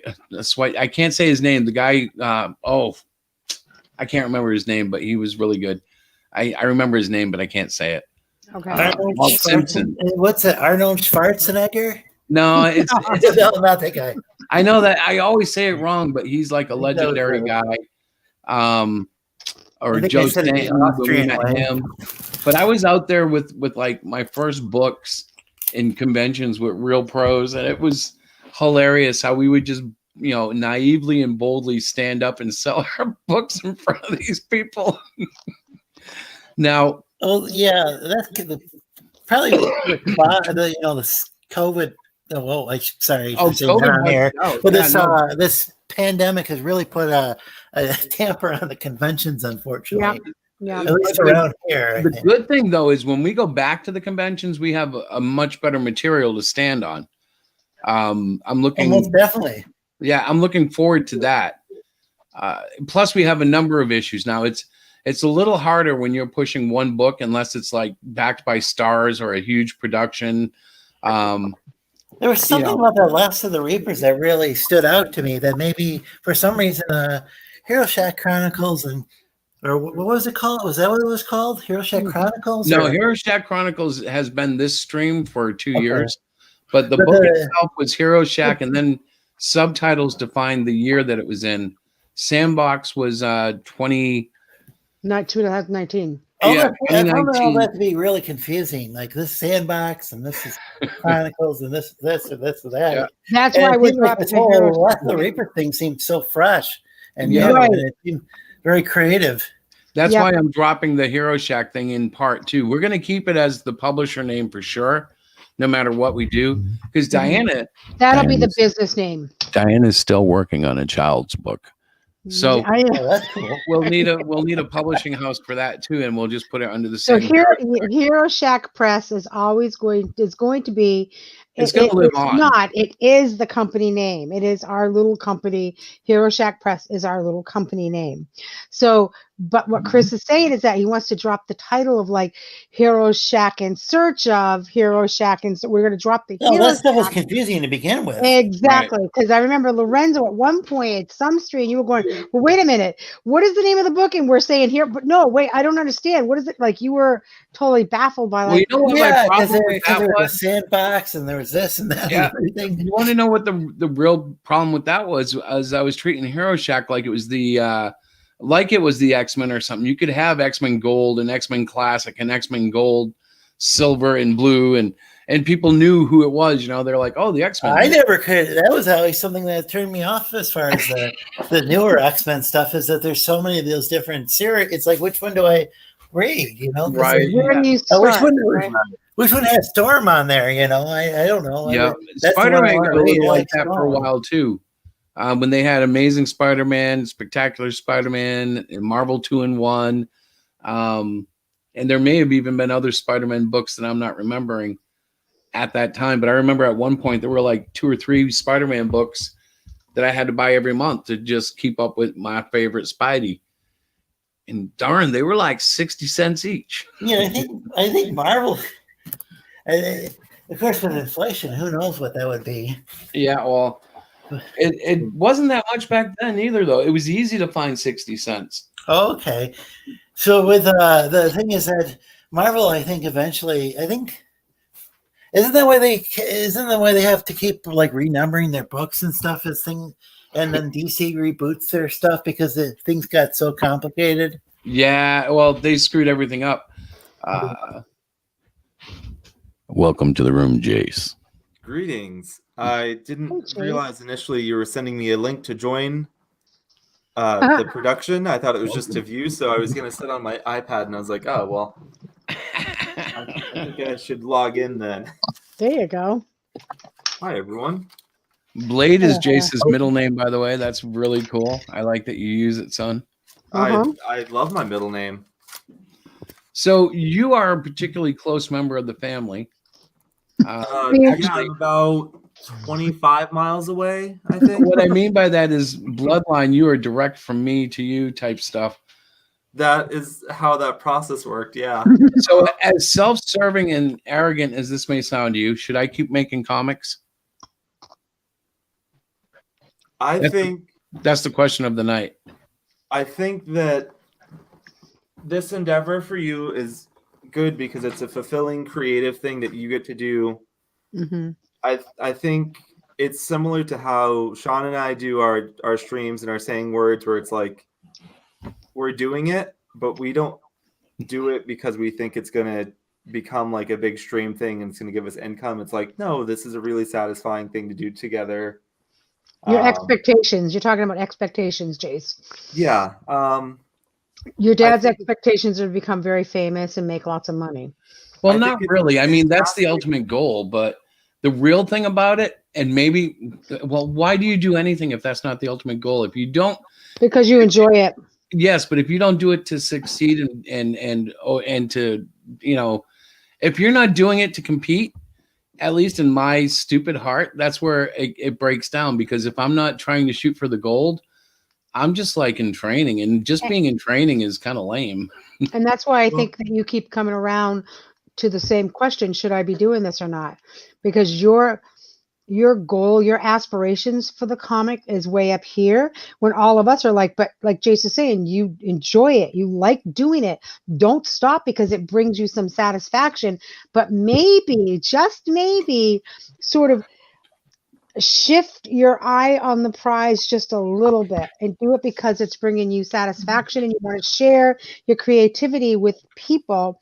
I can't say his name. The guy, I can't remember his name, but he was really good. I remember his name, but I can't say it. Okay. Walt Simpson. What's it? Arnold Schwarzenegger? No, it's no, not that guy. I know that I always say it wrong, but he's like a legendary guy. Or Joe Stanton when we met him. But I was out there with like my first books in conventions with real pros, and it was hilarious how we would just naively and boldly stand up and sell our books in front of these people. Now, yeah, that's probably the COVID. Sorry, COVID on here. But this pandemic has really put a tamper on the conventions, unfortunately. Yeah. At least around here. The good thing though is when we go back to the conventions, we have a much better material to stand on. I'm looking most definitely. Yeah, I'm looking forward to that. Plus, we have a number of issues now. It's a little harder when you're pushing one book unless it's like backed by stars or a huge production. There was something about the Last of the Reapers that really stood out to me. That maybe for some reason, Hero Shack Chronicles or what was it called? Was that what it was called? Hero Shack Chronicles? No, Hero Shack Chronicles has been this stream for 2 years, but the book itself was Hero Shack, and then subtitles defined the year that it was in. Sandbox was 2019. I found all that to be really confusing. Like this Sandbox, and this is Chronicles, and this or this or that. Yeah. That's why we dropped this whole Last of the Reaper thing seemed so fresh and and it seemed very creative. That's why I'm dropping the Hero Shack thing in part 2. We're going to keep it as the publisher name for sure, no matter what we do. Because that'll be the business name. Diana's still working on a child's book. So that's cool. we'll need a publishing house for that too, and we'll just put it under the So same. Hero Shack Press is going to be. It's going to live on. It is the company name. It is our little company. Hero Shack Press is our little company name. So, but what Chris is saying is that he wants to drop the title of like Hero Shack in Search of Hero Shack, and so we're going to drop the. No, that stuff was confusing to begin with. Exactly, because I remember Lorenzo at one point at some stream, you were going, "Well, wait a minute, what is the name of the book?" And we're saying here, but no, wait, I don't understand. What is it like? You were totally baffled by like, because there was a Sandbox and there was this and that. Yeah. And everything. You want to know what the real problem with that was? As I was treating Hero Shack like it was the X-Men or something. You could have X-Men Gold and X-Men Classic and X-Men Gold, Silver and Blue, and and people knew who it was. They're like, "Oh, the X-Men." I never could. That was always something that turned me off as far as the newer X-Men stuff, is that there's so many of those different series. It's like, which one do I read? 'Cause Right. Where do you which start? one? Right? Which one has Storm on there? I don't know. Yeah, That's the one I Spider-Man wanna got a read, little I like that for a Storm. while too. When they had Amazing Spider-Man, Spectacular Spider-Man, and Marvel 2-in-1, and there may have even been other Spider-Man books that I'm not remembering at that time. But I remember at one point there were like 2 or 3 Spider-Man books that I had to buy every month to just keep up with my favorite Spidey. And darn, they were like 60 cents each. Yeah, I think Marvel. Of course, with inflation, who knows what that would be? Yeah, well, it wasn't that much back then either, though. It was easy to find 60 cents. Okay, so with the thing is that Marvel, I think eventually, isn't that why they have to keep like renumbering their books and stuff as thing, and then DC reboots their stuff because things got so complicated. Yeah, well, they screwed everything up. Welcome to the room, Jace. Greetings. I didn't Hey, Chase. realize initially you were sending me a link to join the production. I thought it was just to view, so I was going to sit on my iPad, and I was like, oh, well, I think I should log in then. There you go. Hi, everyone. Blade is Jace's middle name, by the way. That's really cool. I like that you use it, son. Uh-huh. I love my middle name. So you are a particularly close member of the family. Actually, I'm about 25 miles away, I think. What I mean by that is bloodline. You are direct from me to you type stuff. That is how that process worked, yeah. So as self-serving and arrogant as this may sound to you, should I keep making comics? I think that's the question of the night. I think that this endeavor for you is good because it's a fulfilling creative thing that you get to do. Mm-hmm. I think it's similar to how Sean and I do our streams and our saying words, where it's like we're doing it, but we don't do it because we think it's gonna become like a big stream thing and it's gonna give us income. It's like, no, this is a really satisfying thing to do together. Your expectations. You're talking about expectations, Jace. Yeah. Your dad's expectations are to become very famous and make lots of money. Well, not really. I mean, that's the ultimate goal, but the real thing about it, and maybe, well, why do you do anything if that's not the ultimate goal? If you don't, because you enjoy it. Yes, but if you don't do it to succeed and to, if you're not doing it to compete, at least in my stupid heart, that's where it breaks down. Because if I'm not trying to shoot for the gold, I'm just like in training, and just being in training is kind of lame. And that's why I think that you keep coming around to the same question: should I be doing this or not? Because your goal, your aspirations for the comic is way up here, when all of us are like, but like Jace is saying, you enjoy it, you like doing it. Don't stop because it brings you some satisfaction, but maybe, just maybe, sort of shift your eye on the prize just a little bit and do it because it's bringing you satisfaction and you want to share your creativity with people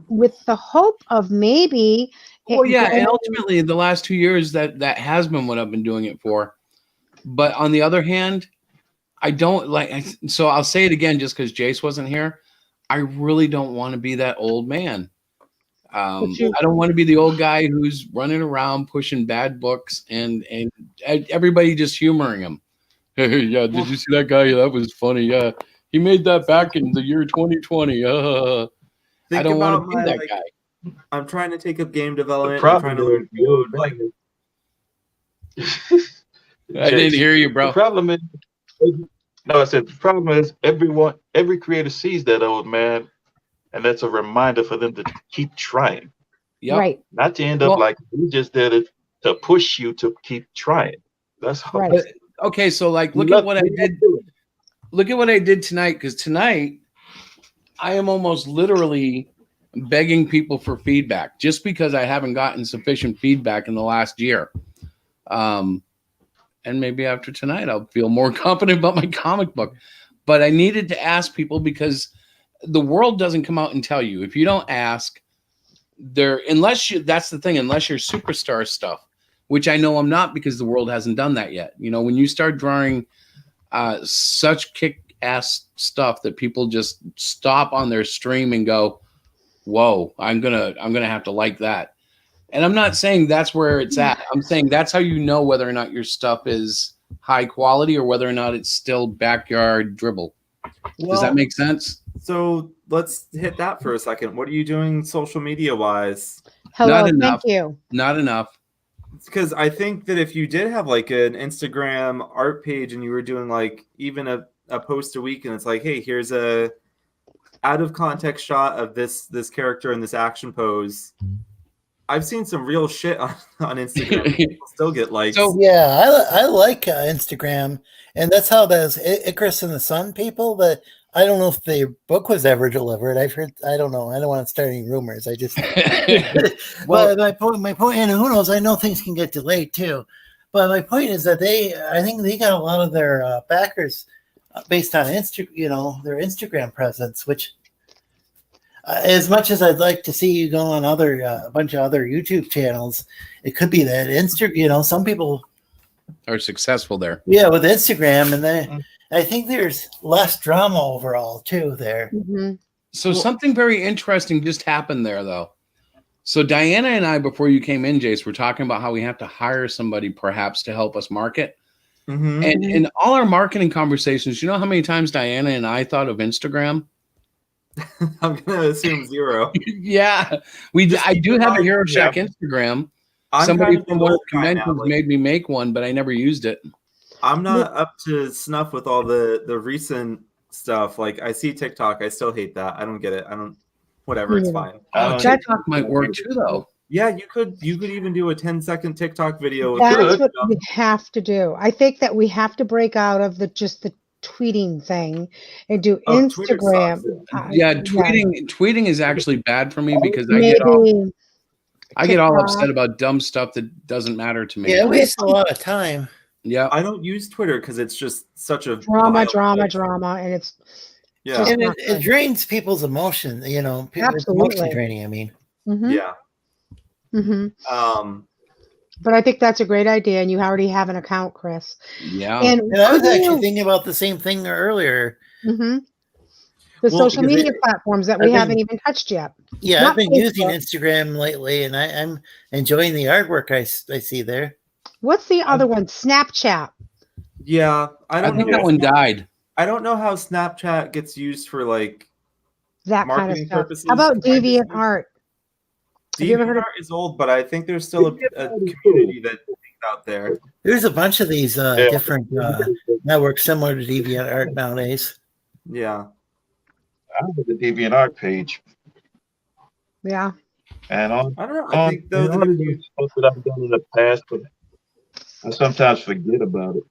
with the hope of maybe. Well, yeah, and ultimately the last 2 years that has been what I've been doing it for. But on the other hand, I don't like, so I'll say it again just because Jace wasn't here. I really don't want to be that old man. I don't want to be the old guy who's running around pushing bad books and everybody just humoring him. Hey, yeah, did you see that guy? That was funny. Yeah, he made that back in the year 2020. I don't want to be that guy. I'm trying to take up game development. The I'm trying to learn code. Like, I didn't hear you, bro. The problem is, no, I said the problem is every creator sees that old man, and that's a reminder for them to keep trying. Yep. Right. Not to end up like we just did it to push you to keep trying. That's all. Right. Okay, so like look at what I did. Look at what I did tonight, because tonight I am almost literally begging people for feedback just because I haven't gotten sufficient feedback in the last year. And maybe after tonight I'll feel more confident about my comic book. But I needed to ask people because the world doesn't come out and tell you. If you don't ask, unless that's the thing, unless you're superstar stuff, which I know I'm not because the world hasn't done that yet. You know, when you start drawing such kick-ass stuff that people just stop on their stream and go, whoa, I'm gonna have to like that. And I'm not saying that's where it's at. I'm saying that's how you know whether or not your stuff is high quality or whether or not it's still backyard dribble. Does that make sense? So let's hit that for a second. What are you doing social media wise? Hello, Not enough. thank you. Not enough. Because I think that if you did have like an Instagram art page and you were doing like even a post a week and it's like, hey, here's a out of context shot of this character in this action pose. I've seen some real shit on Instagram. People still get likes. So yeah, I like Instagram, and that's how those Icarus and the Sun people. But I don't know if the book was ever delivered. I've heard. I don't know. I don't want to start any rumors. I just. Well, my point, and who knows? I know things can get delayed too. But my point is that I think they got a lot of their backers based on their Instagram presence, which. As much as I'd like to see you go on a bunch of other YouTube channels, it could be that some people are successful there. Yeah, with Instagram, and I think there's less drama overall too there. Mm-hmm. So something very interesting just happened there, though. So Diana and I, before you came in, Jace, were talking about how we have to hire somebody perhaps to help us market. Mm-hmm. And in all our marketing conversations, you know how many times Diana and I thought of Instagram? I'm gonna assume 0. Yeah, I do have a Hero Shack Instagram. Somebody from one of the conventions made me make one, but I never used it. I'm not up to snuff with all the recent stuff. Like I see TikTok, I still hate that. I don't get it. Whatever, it's fine. TikTok might work too, though. Yeah, you could even do a 10-second TikTok video. That's what we have to do. I think that we have to break out of the tweeting thing and do Instagram. Tweeting is actually bad for me because I get all upset about dumb stuff that doesn't matter to me. Yeah, it wastes a lot of time. Yeah, I don't use Twitter because it's just such a drama, and it's and it drains people's emotion. It's emotion draining. I mean, yeah. Mm-hmm. But I think that's a great idea, and you already have an account, Chris. Yeah, and I was actually thinking about the same thing earlier. Mm-hmm. The social media platforms that we haven't even touched yet. Yeah, I've been using Instagram lately, and I'm enjoying the artwork I see there. What's the other one? Snapchat. Yeah, I think that one died. I don't know how Snapchat gets used for like that marketing kind of stuff. purposes. How about DeviantArt? DeviantArt is old, but I think there's still a community that's out there. There's a bunch of these different networks similar to DeviantArt nowadays. Yeah. I have the DeviantArt page. Yeah. And I don't know. I think stuff that I've done in the past, but I sometimes forget about it.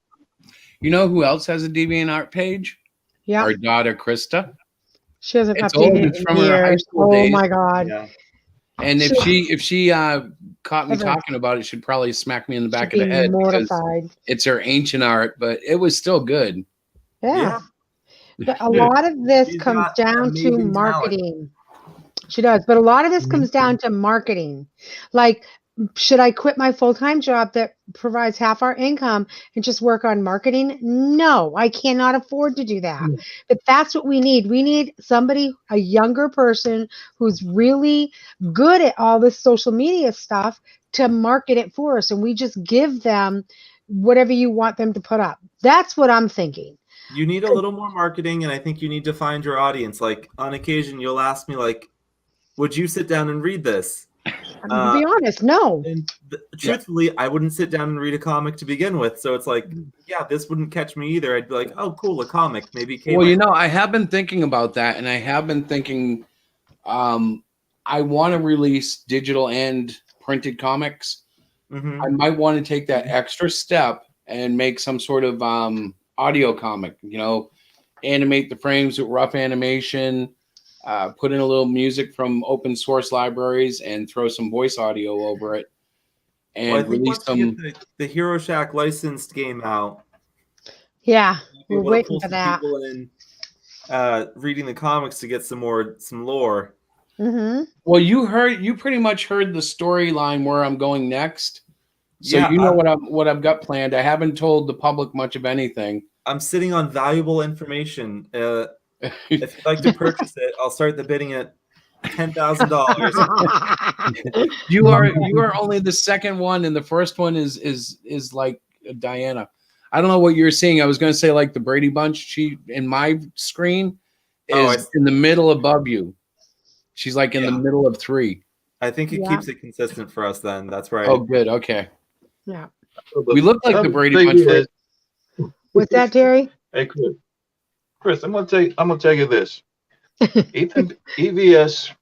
You know who else has a DeviantArt page? Yeah. Our daughter Krista. She hasn't updated it in years. Oh my God. Yeah. And if she caught me talking about it, she'd probably smack me in the back of the head because it's her ancient art, but it was still good. Yeah. But a lot of this comes down to marketing. She does, but a lot of this comes down to marketing. Like, should I quit my full-time job that provides half our income and just work on marketing? No, I cannot afford to do that. But that's what we need. We need somebody, a younger person who's really good at all this social media stuff to market it for us. And we just give them whatever you want them to put up. That's what I'm thinking. You need a little more marketing, and I think you need to find your audience. Like, on occasion, you'll ask me, like, would you sit down and read this? To be honest, no. And truthfully, I wouldn't sit down and read a comic to begin with. So it's like, yeah, this wouldn't catch me either. I'd be like, oh, cool, a comic. Maybe. Well, I have been thinking about that, and I have been thinking I want to release digital and printed comics. Mm-hmm. I might want to take that extra step and make some sort of audio comic, animate the frames with rough animation, put in a little music from open source libraries and throw some voice audio over it. And release some. The Hero Shack licensed game out. Yeah, we're waiting for that. People in, reading the comics to get some lore. Mm-hmm. Well, you pretty much heard the storyline where I'm going next. So Yeah, you know what I've got planned. I haven't told the public much of anything. I'm sitting on valuable information. If you'd like to purchase it, I'll start the bidding at $10,000. You are only the second one, and the first one is like Diana. I don't know what you're seeing. I was going to say like the Brady Bunch. She in my screen is in the middle above you. She's like in the middle of 3. I think it keeps it consistent for us. Then that's right. Oh, good. Okay. Yeah. We look like the Brady Bunch. Right? What's that, Terry? Hey, Chris, I'm gonna tell you this. EVS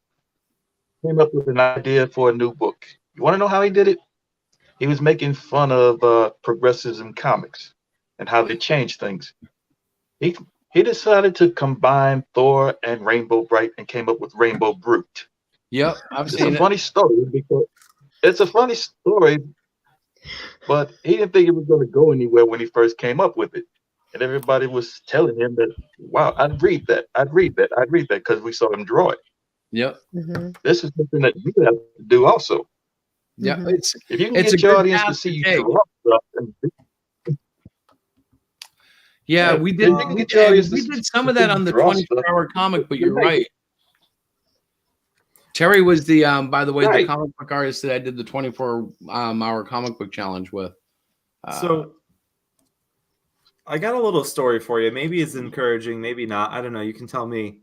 came up with an idea for a new book. You want to know how he did it? He was making fun of progressives in comics and how they change things. He decided to combine Thor and Rainbow Bright and came up with Rainbow Brute. Yep, I've It's seen a funny story because it's a funny story, but he didn't think it was going to go anywhere when he first came up with it. And everybody was telling him that, wow, I'd read that, because we saw him draw it. Yep. Mm-hmm. This is something that you have to do also. Yeah, if you can it's get a your good audience to path see to you take. draw stuff, Yeah, we did. We did some of that on the 24-hour comic, but you're right. Terry was the, by the way, the comic book artist that I did the 24-hour comic book challenge with. So I got a little story for you. Maybe it's encouraging, maybe not. I don't know. You can tell me.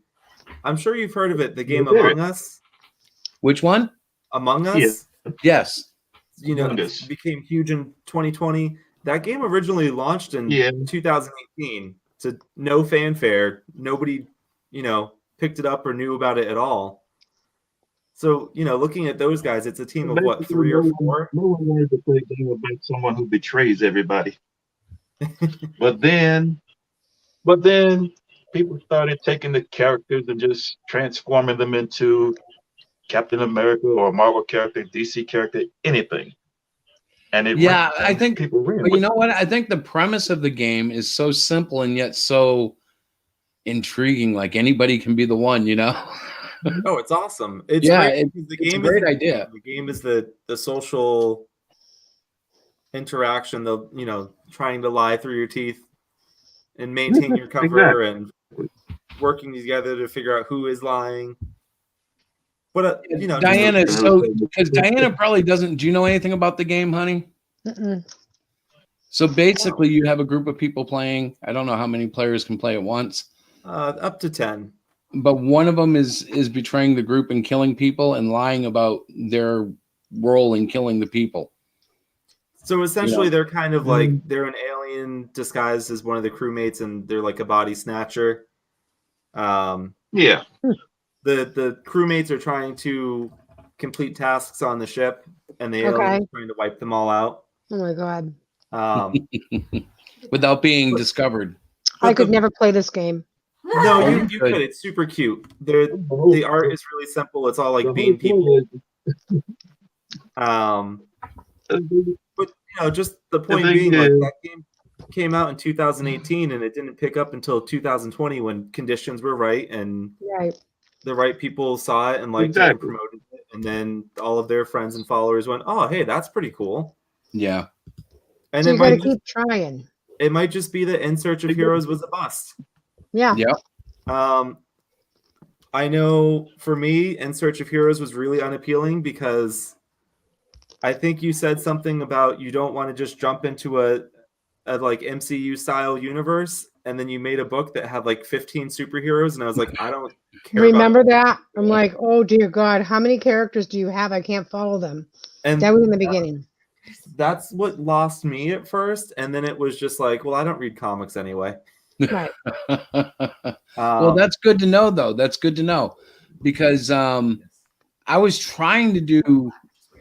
I'm sure you've heard of it, the game Among Us. Which one? Among Us? Yes. You know, it became huge in 2020. That game originally launched in 2018 to no fanfare. Nobody, picked it up or knew about it at all. So, looking at those guys, it's a team of what, 3 or 4? No one wanted to play a game about someone who betrays everybody. but then people started taking the characters and just transforming them into Captain America or a Marvel character, DC character, anything. And it I think people ran. But you know what? I think the premise of the game is so simple and yet so intriguing. Like anybody can be the one, Oh, it's awesome. It's great. The It's a game great is idea. The game is the social interaction, trying to lie through your teeth and maintain your cover and working together to figure out who is lying. But Diana is because Diana probably doesn't. Do you know anything about the game, honey? Mm-mm. So basically, you have a group of people playing. I don't know how many players can play at once. Up to 10. But one of them is betraying the group and killing people and lying about their role in killing the people. So essentially, they're kind of like they're an alien disguised as one of the crewmates, and they're like a body snatcher. The crewmates are trying to complete tasks on the ship, and the aliens are trying to wipe them all out. Oh my god! Without being discovered. I could never play this game. No, you could. It's super cute. The art is really simple. It's all like being people. But just the point being, like that game came out in 2018, and it didn't pick up until 2020 when conditions were right and the right people saw it and liked it and promoted it, and then all of their friends and followers went, "Oh, hey, that's pretty cool." Yeah, and so you gotta keep trying. It might just be that In Search of Heroes was a bust. Yeah. I know for me, In Search of Heroes was really unappealing because I think you said something about you don't want to just jump into a like MCU style universe, and then you made a book that had like 15 superheroes, and I was like, I don't care. Remember that? I'm like, oh dear God, how many characters do you have? I can't follow them. And that was in the beginning. That's what lost me at first, and then it was just like, well, I don't read comics anyway. Right. Well, that's good to know, though. That's good to know, because I was trying to do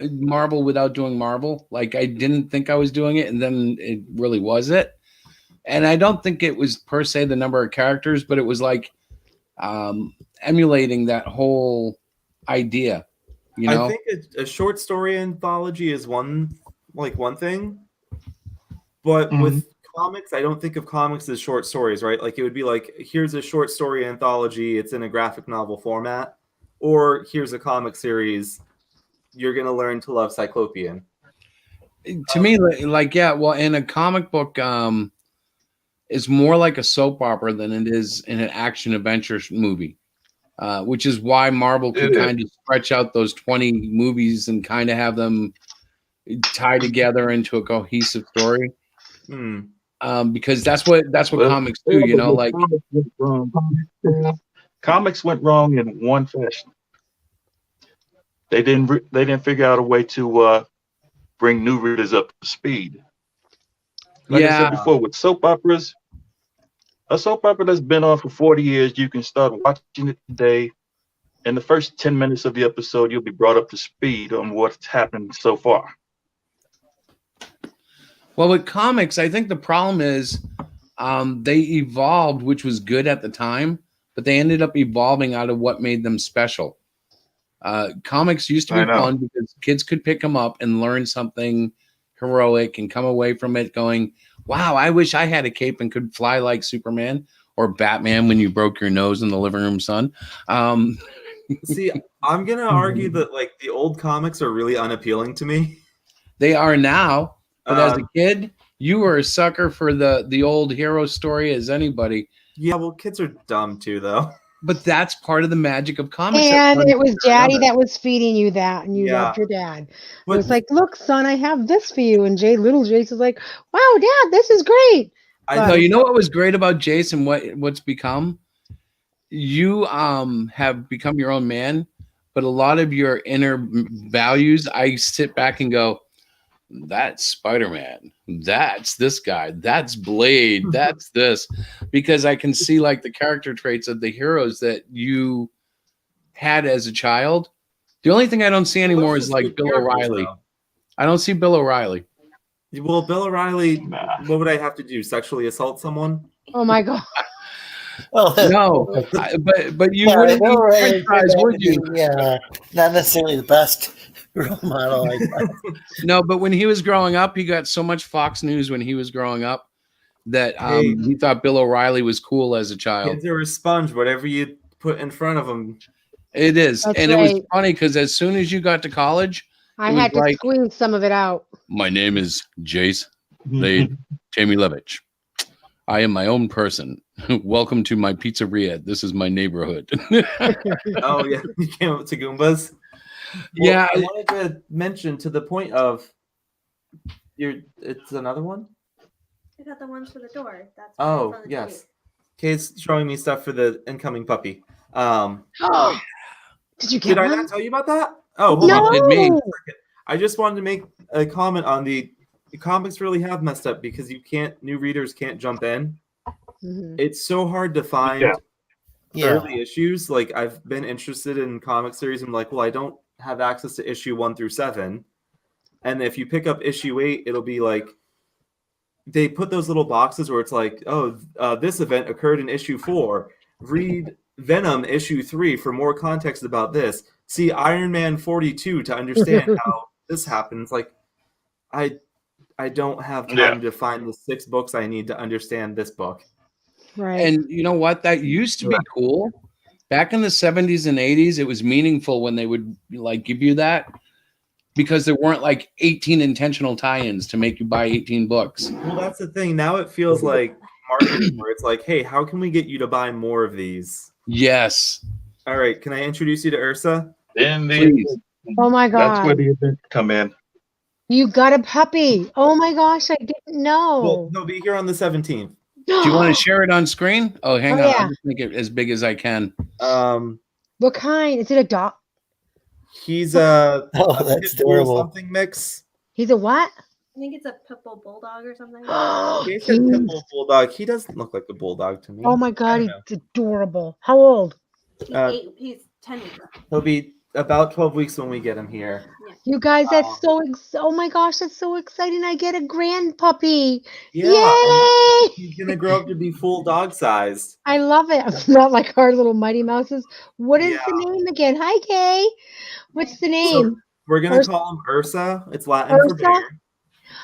Marvel without doing Marvel. Like I didn't think I was doing it, and then it really was it. And I don't think it was per se the number of characters, but it was like emulating that whole idea. I think a short story anthology is one thing, but with comics, I don't think of comics as short stories, right? Like it would be like, here's a short story anthology. It's in a graphic novel format. or here's a comic series, you're gonna learn to love Cyclopean. To me, like yeah, well, in a comic book, is more like a soap opera than it is in an action adventure movie, which is why Marvel could kind of stretch out those 20 movies and kind of have them tie together into a cohesive story. Because that's what comics do, you know. Like comics went wrong in one fashion. They didn't figure out a way to bring new readers up to speed. Like I said before, with soap operas, a soap opera that's been on for 40 years, you can start watching it today. In the first 10 minutes of the episode, you'll be brought up to speed on what's happened so far. Well, with comics, I think the problem is they evolved, which was good at the time, but they ended up evolving out of what made them special. Comics used to be fun because kids could pick them up and learn something heroic and come away from it going, wow, I wish I had a cape and could fly like Superman or Batman when you broke your nose in the living room, son. See, I'm going to argue that like the old comics are really unappealing to me. They are now. But as a kid, you were a sucker for the old hero story as anybody. Yeah, well, kids are dumb too, though. But that's part of the magic of comics. And it was daddy that was feeding you that, and you loved your dad. It was like, look, son, I have this for you. And little Jace is like, wow, Dad, this is great. I know. You know what was great about Jace and what's become? You have become your own man, but a lot of your inner values, I sit back and go, that's Spider-Man, that's this guy, that's Blade, that's this, because I can see like the character traits of the heroes that you had as a child. The only thing I don't see anymore is like Bill O'Reilly. I don't see Bill O'Reilly. Well, Bill O'Reilly, what would I have to do? Sexually assault someone? Oh my God. Well, no, but you wouldn't be franchise, would you? Yeah, not necessarily the best role model. No, but when he was growing up, he got so much Fox News when he was growing up that he thought Bill O'Reilly was cool as a child. Kids are a sponge. Whatever you put in front of them. It is. That's and right. It was funny because as soon as you got to college, I had to squeeze some of it out. My name is Jace Blade Tamilevich. I am my own person. Welcome to my pizzeria. This is my neighborhood. Oh, yeah. You came up to Goombas? Yeah. I wanted to mention to the point of it's another one? I got the ones for the door. That's oh, yes. Kay's showing me stuff for the incoming puppy. Did you get I one? not tell you about that? Oh, hold on. Did me. I just wanted to make a comment on the comics really have messed up because new readers can't jump in. Mm-hmm. It's so hard to find early issues. Like I've been interested in comic series and I'm like, well, I don't have access to issue 1 through 7. And if you pick up issue 8, it'll be like they put those little boxes where it's like, oh, this event occurred in issue 4. Read Venom issue 3 for more context about this. See Iron Man 42 to understand how this happens. Like I don't have time to find the 6 books I need to understand this book. Right. And you know what? That used to be cool. Back in the 70s and 80s, it was meaningful when they would like give you that because there weren't like 18 intentional tie-ins to make you buy 18 books. Well, that's the thing. Now it feels like marketing where it's like, hey, how can we get you to buy more of these? Yes. All right. Can I introduce you to Ursa? Please. Oh my God. That's where the events come in. You got a puppy. Oh my gosh, I didn't know. Well, he'll be here on the 17th. Do you want to share it on screen? Oh, hang on. Yeah. I'll just make it as big as I can. What kind? Is it a dog? He's a that's adorable. Something mix. He's a what? I think it's a pitbull bulldog or something. He said pitbull bulldog. He doesn't look like a bulldog to me. Oh my God, he's adorable. How old? He's 10 weeks. He'll be about 12 weeks when we get him here. You guys, that's oh my gosh, that's so exciting. I get a grand puppy. Yeah. Yay! He's going to grow up to be full dog sized. I love it. Not like our little Mighty Mouses. What is the name again? Hi, Kay. What's the name? So we're going to call him Ursa. It's Latin for bear.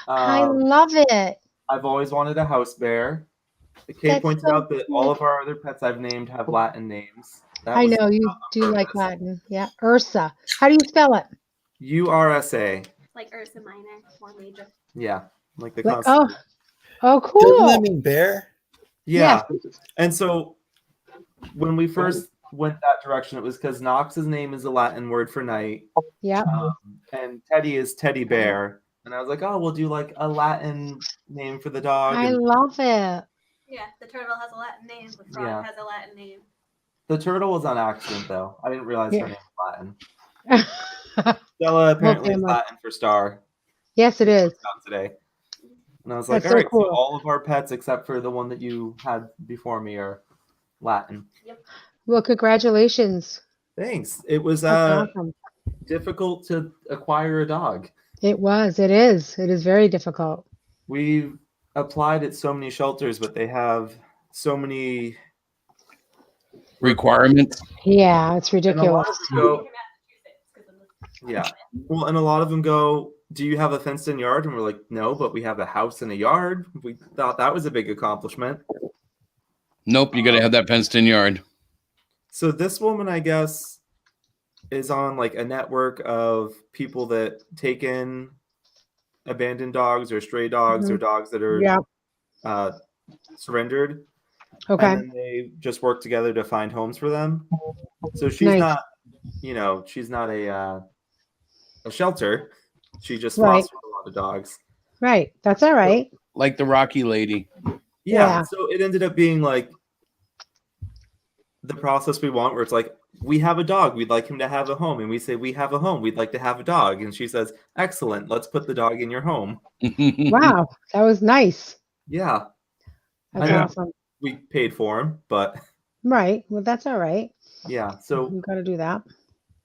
I love it. I've always wanted a house bear. Kay pointed out that all of our other pets I've named have Latin names. That I was know you not on do like purpose. Latin. Yeah. Ursa. How do you spell it? URSA. Like Ursa Minor, more major. Yeah, like the What? constellation. Oh, Doesn't that cool. mean bear? Yeah. Yes. And so when we first went that direction, it was because Knox's name is a Latin word for night, Yep. and Teddy is teddy bear. And I was like, oh, we'll do like a Latin name for the dog. I And love it. Yeah, the turtle has a Latin name. The frog Yeah. has a Latin name. the turtle was on accident, though. I didn't realize Yeah. her name was Latin. Stella apparently is family. Latin for star. Yes, it is. Out today. And I was like, That's all so right, cool. so all of our pets except for the one that you had before me are Latin. Yep. Well, congratulations. Thanks. It was That's awesome. difficult to acquire a dog. It was. It is. It is very difficult. We've applied at so many shelters, but they have so many Requirements. Yeah, it's And a lot ridiculous. of them go, yeah. Well, and a lot of them go, do you have a fenced-in yard? And we're like, no, but we have a house and a yard. We thought that was a big accomplishment. Nope, you got to have that fenced-in yard. So this woman, I guess, is on like a network of people that take in abandoned dogs or stray dogs or dogs that are Yeah. surrendered. Okay. And then they just work together to find homes for them. So she's Nice. not, she's not a shelter. She just Right. fosters a lot of dogs. Right. That's all right. Like the Rocky lady. Yeah. So it ended up being like the process we want, where it's like, we have a dog, we'd like him to have a home. And we say, we have a home, we'd like to have a dog. And she says, excellent, let's put the dog in your home. Wow. That was nice. Yeah. That's I know awesome. we paid for him, but Right. Well, that's all right. yeah. So You got to do that.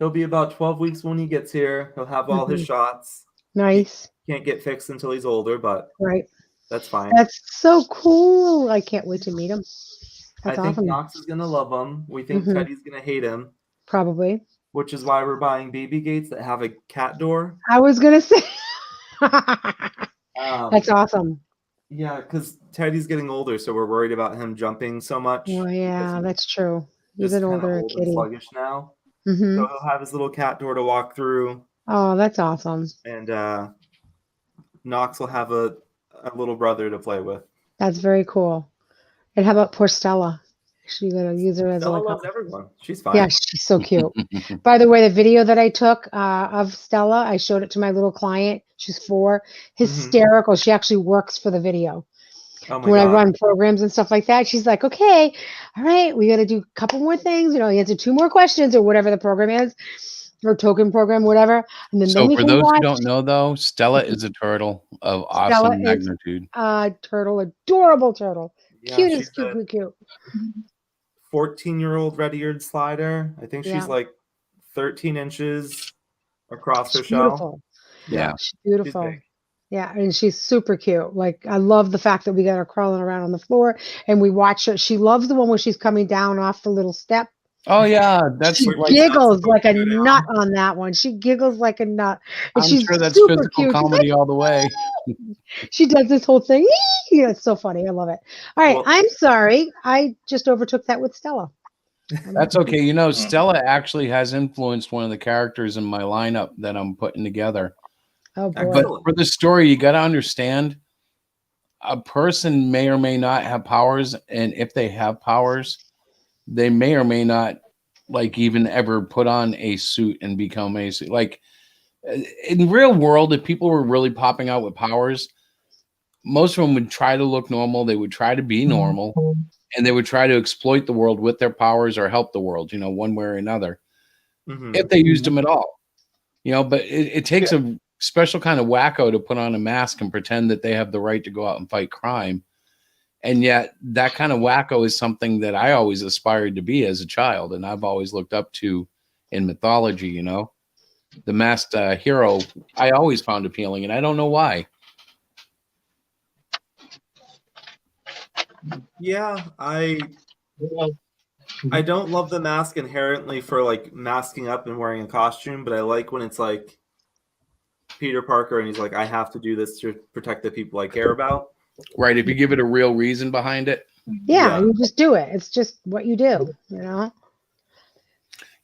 he'll be about 12 weeks when he gets here. He'll have all his Mhm. shots. Nice. Can't get fixed until he's older, but Right. that's fine. That's so cool. I can't wait to meet him. That's I think awesome. Knox is gonna love him. We think Mhm. Teddy's gonna hate him, Probably. which is why we're buying baby gates that have a cat door. I was going to say. Um, That's awesome. Yeah, because Teddy's getting older, so we're worried about him jumping so much. Well, yeah, that's true. He's Just an kind of older old and kitty. sluggish now. Mhm. So he'll have his little cat door to walk through, Oh, that's awesome. and Knox will have a little brother to play with. That's very cool. And how about poor Stella? She's gonna use her as Stella like loves a everyone. She's fine. yeah, she's so cute. By the way, the video that I took of Stella, I showed it to my little client. She's 4. Hysterical. She actually works for the video. Oh my When I God. run programs and stuff like that, she's like, okay, all right, we got to do a couple more things. Answer 2 more questions or whatever the program is, or token program, whatever. And then So we for can those who watch. don't know, though, Stella is a turtle of Stella awesome is magnitude. a turtle, adorable turtle. Yeah, Cute as she's cute, a- cute, cute. 14-year-old red-eared slider. I think she's Yeah. like 13 inches across her She's shell. beautiful. Yeah. She's beautiful. big. Yeah, and she's super cute. Like I love the fact that we got her crawling around on the floor and we watch her. She loves the one where she's coming down off the little step. Oh yeah, that's She like giggles like a nut on that one. She giggles like a nut. And I'm she's sure that's super physical cute. She's comedy like, all the way. she does this whole thing. Yeah, it's so funny. I love it. All right, Well- I'm sorry. I just overtook that with Stella. That's okay. You know, Stella actually has influenced one of the characters in my lineup that I'm putting together. Oh boy. But for the story, you got to understand a person may or may not have powers. And if they have powers, they may or may not like even ever put on a suit and become a suit. Like in real world, if people were really popping out with powers, most of them would try to look normal. They would try to be normal and they would try to exploit the world with their powers or help the world, one way or another, Mhm. if they used them at all, but it takes a special kind of wacko to put on a mask and pretend that they have the right to go out and fight crime. And yet that kind of wacko is something that I always aspired to be as a child. And I've always looked up to in mythology, the masked hero, I always found appealing and I don't know why. Yeah, I don't love the mask inherently for like masking up and wearing a costume, but I like when it's like Peter Parker and he's like, I have to do this to protect the people I care about. Right. If you give it a real reason behind it. Yeah, you just do it. It's just what you do,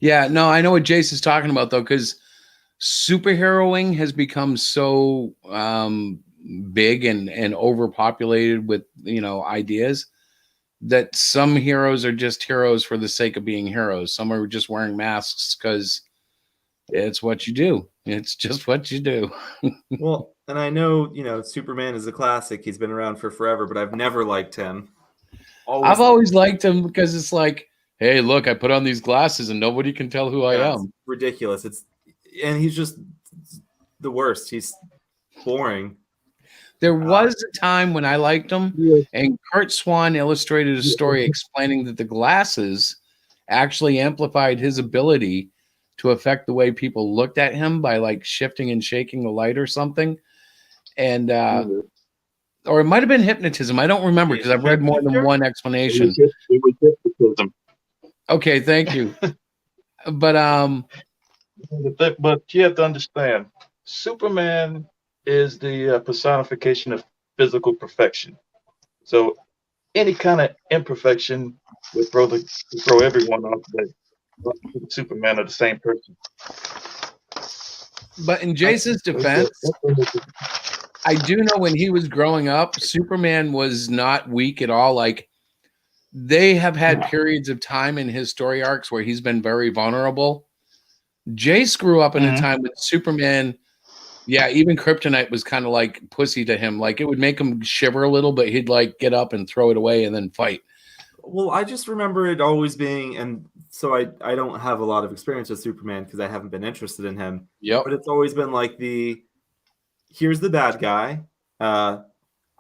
Yeah, no, I know what Jace is talking about though, because superheroing has become so big and overpopulated with ideas that some heroes are just heroes for the sake of being heroes. Some are just wearing masks because it's what you do. It's just what you do. Well, and I know, Superman is a classic. He's been around for forever, but I've never liked him. I've always liked him because it's like, hey, look, I put on these glasses and nobody can tell who I It's am. ridiculous. And he's just the worst. He's boring. There was a time when I liked him, and Kurt Swan illustrated a story explaining that the glasses actually amplified his ability to affect the way people looked at him by like shifting and shaking the light or something. And or it might have been hypnotism. I don't remember because I've read more than one explanation. It was hypnotism. Okay, thank you. But you have to understand, Superman is the personification of physical perfection. So any kind of imperfection would throw everyone off that Superman are the same person. But in Jason's defense, I do know when he was growing up, Superman was not weak at all. Like, they have had periods of time in his story arcs where he's been very vulnerable. Jace grew up in a time when Superman, even Kryptonite was kind of like pussy to him. Like, it would make him shiver a little, but he'd like get up and throw it away and then fight. Well, I just remember it always being, and so I don't have a lot of experience with Superman because I haven't been interested in him. Yep. But it's always been like here's the bad guy.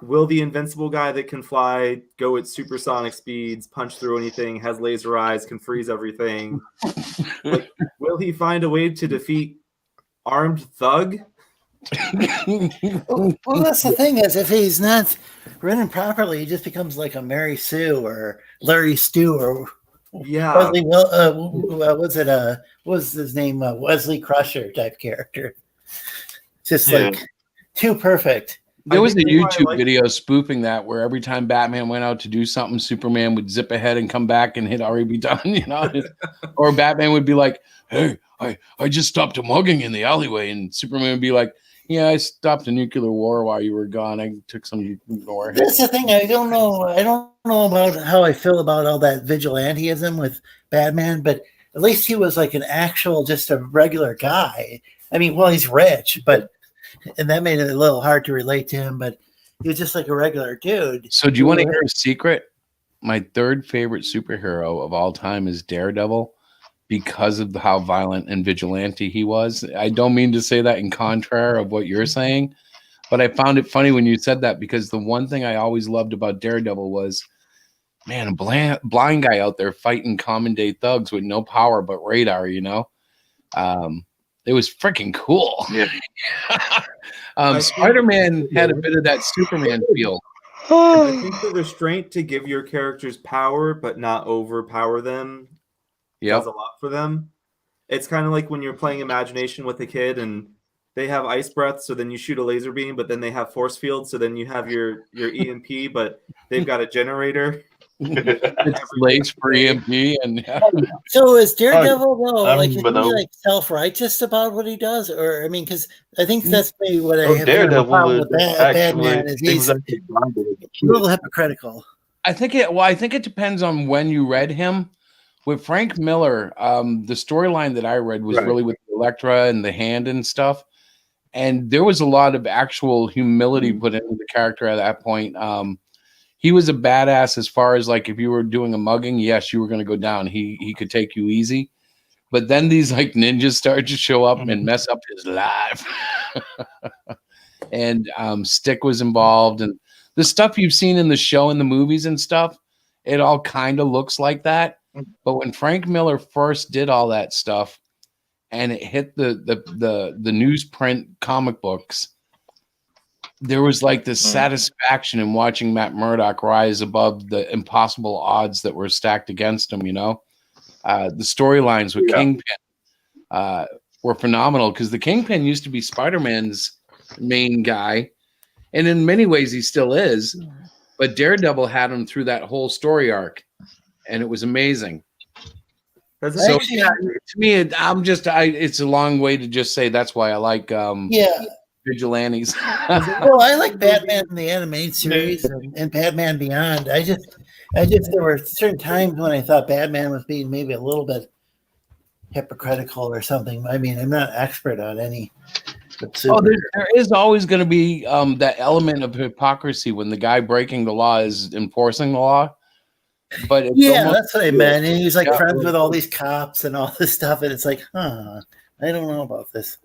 Will the invincible guy that can fly, go at supersonic speeds, punch through anything, has laser eyes, can freeze everything? Like, will he find a way to defeat armed thug? Well, that's the thing is, if he's not written properly, he just becomes like a Mary Sue or Larry Stu or Wesley. What's his name? Wesley Crusher type character. Just like too perfect. There was a YouTube video spoofing that where every time Batman went out to do something, Superman would zip ahead and come back and he'd already be done, Or Batman would be like, hey, I just stopped a mugging in the alleyway. And Superman would be like, yeah, I stopped a nuclear war while you were gone. I took some war. That's the thing. I don't know about how I feel about all that vigilanteism with Batman, but at least he was like an actual, just a regular guy. I mean, well, he's rich, and that made it a little hard to relate to him, but he was just like a regular dude. So do you want to hear a secret? My third favorite superhero of all time is Daredevil because of how violent and vigilante he was. I don't mean to say that in contrary of what you're saying, but I found it funny when you said that because the one thing I always loved about Daredevil was, man, a blind guy out there fighting common day thugs with no power but radar, It was freaking cool. Yeah. Spider-Man had a bit of that Superman feel. I think the restraint to give your characters power but not overpower them does a lot for them. It's kind of like when you're playing imagination with a kid and they have ice breath, so then you shoot a laser beam, but then they have force field, so then you have your EMP, but they've got a generator. It's lace for EMP and so is Daredevil though? Like, is he like self-righteous about what he does, or I mean, because I think that's maybe what I have a problem with Batman is he's a little hypocritical. I think it depends on when you read him. With Frank Miller, the storyline that I read was really with Elektra and the hand and stuff, and there was a lot of actual humility put into the character at that point. He was a badass as far as like if you were doing a mugging, yes, you were going to go down. He could take you easy, but then these like ninjas started to show up and mess up his life. And Stick was involved, and the stuff you've seen in the show and the movies and stuff, it all kind of looks like that. But when Frank Miller first did all that stuff, and it hit the newsprint comic books, there was like this satisfaction in watching Matt Murdock rise above the impossible odds that were stacked against him. The storylines with Kingpin were phenomenal because the Kingpin used to be Spider-Man's main guy, and in many ways he still is. But Daredevil had him through that whole story arc, and it was amazing. So yeah, to me, it's a long way to just say that's why I like vigilantes. Well, I like Batman in the animated series and Batman Beyond. I just there were certain times when I thought Batman was being maybe a little bit hypocritical or something. I mean, I'm not expert on any. Oh, there is always going to be that element of hypocrisy when the guy breaking the law is enforcing the law. But it's that's what I meant. And he's like friends with all these cops and all this stuff, and it's like, I don't know about this.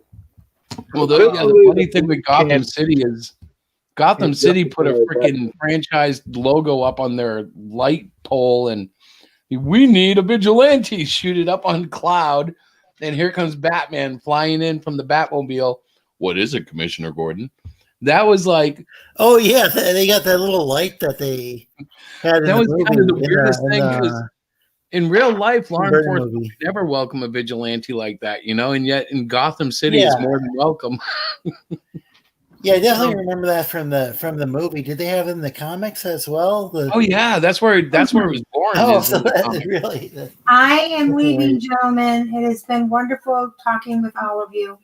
Well, the funny thing with Gotham City is Gotham City put a freaking franchise logo up on their light pole, and we need a vigilante. Shoot it up on cloud, and here comes Batman flying in from the Batmobile. What is it, Commissioner Gordon? That was like, oh yeah, they got that little light that they had. That was kind of the weirdest thing because in real life, law enforcement would never welcome a vigilante like that, and yet in Gotham City, it's more than welcome. Yeah, I definitely remember that from the movie. Did they have it in the comics as well? Oh yeah, that's where it was born. Oh, so really? I am leaving, gentlemen. It has been wonderful talking with all of you.